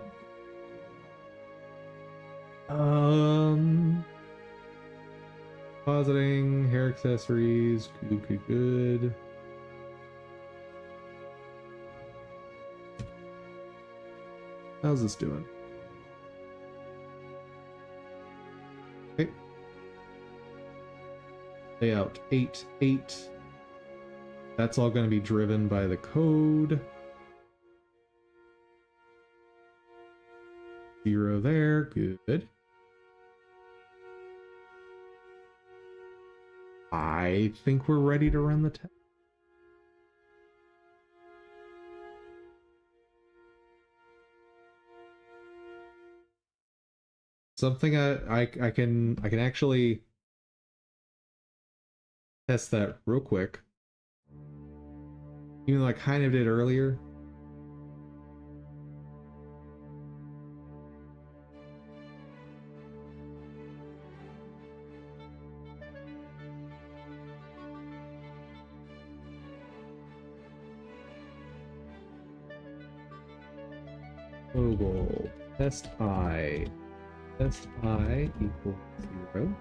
Positing, hair accessories, good. How's this doing? Okay. Layout 8.8. That's all going to be driven by the code. 0 there, good. I think we're ready to run the test. Something I can actually test that real quick. Even though I kind of did earlier. Global test I equals 0.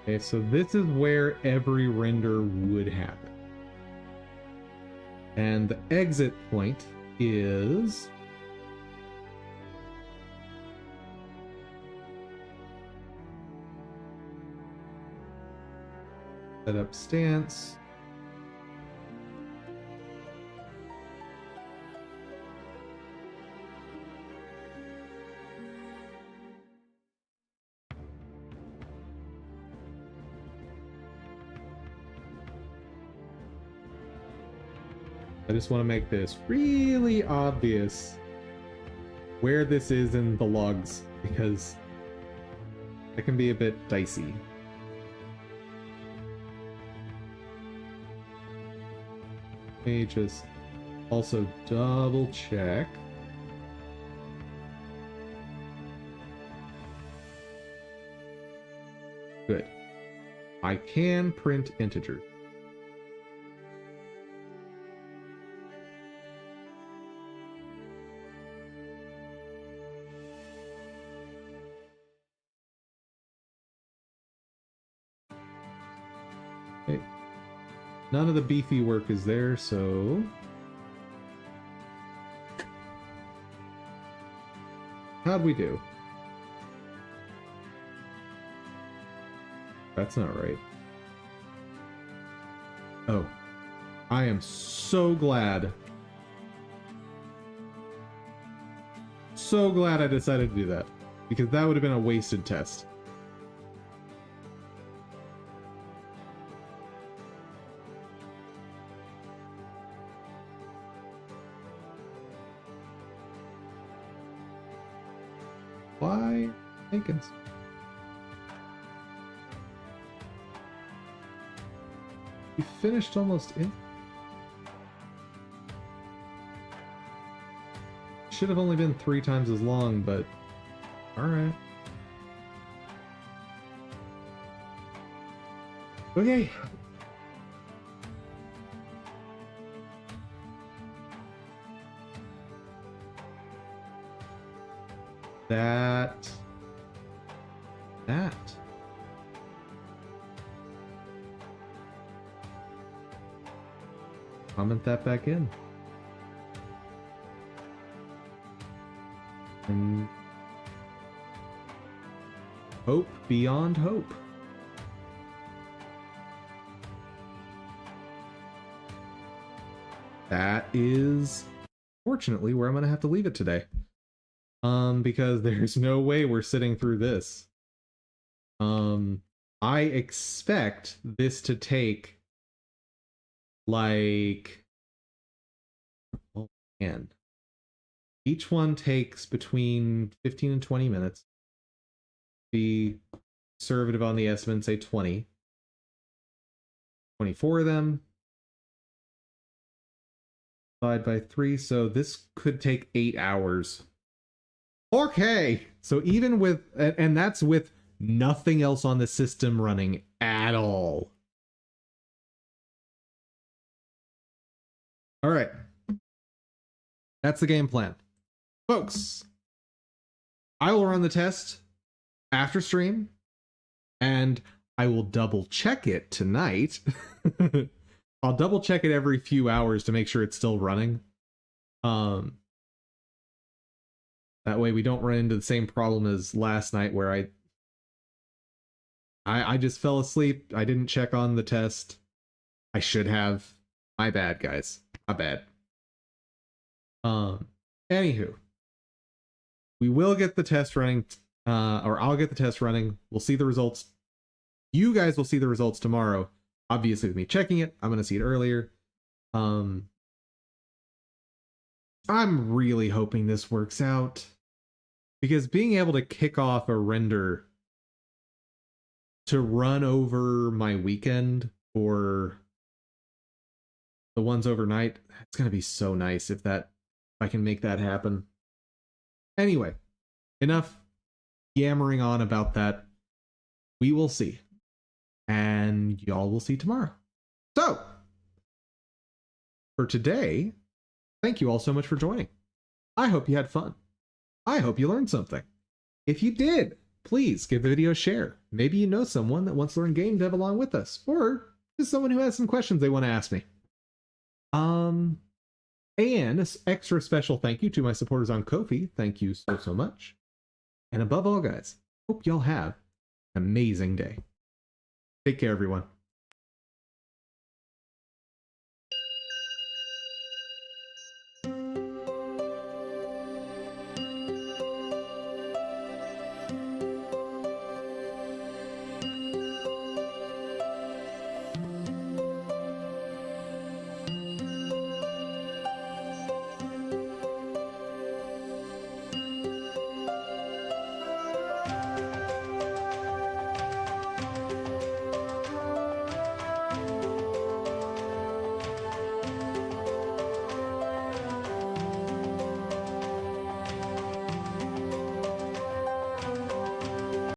Okay, so this is where every render would happen. And the exit point is set up stance. I just want to make this really obvious where this is in the logs, because it can be a bit dicey. Let me just also double check. Good. I can print integers. Okay. None of the beefy work is there, so how'd we do? That's not right. Oh, I am so glad. So glad I decided to do that, because that would have been a wasted test. Why Jenkins? We finished almost in. Should have only been 3 times as long, but alright. Okay. That. Comment that back in. And hope beyond hope. That is fortunately where I'm gonna have to leave it today. Because there's no way we're sitting through this. I expect this to take like, oh man, each one takes between 15 and 20 minutes. Be conservative on the estimate, say 20. 24 of them. Divide by 3, so this could take 8 hours. Okay, so even with, and that's with nothing else on the system running at all. All right. That's the game plan. Folks, I will run the test after stream, and I will double check it tonight. I'll double check it every few hours to make sure it's still running. That way we don't run into the same problem as last night where I just fell asleep. I didn't check on the test. I should have. My bad, guys. My bad. Anywho, we will get the test running, or I'll get the test running. We'll see the results. You guys will see the results tomorrow. Obviously, with me checking it, I'm gonna see it earlier. I'm really hoping this works out, because being able to kick off a render to run over my weekend or the ones overnight, it's gonna be so nice if I can make that happen. Anyway, enough yammering on about that. We will see. And y'all will see tomorrow. So, for today, thank you all so much for joining. I hope you had fun. I hope you learned something. If you did, please give the video a share. Maybe you know someone that wants to learn game dev along with us, or just someone who has some questions they want to ask me. And an extra special thank you to my supporters on Ko-fi. Thank you so much. And above all, guys, hope y'all have an amazing day. Take care, everyone.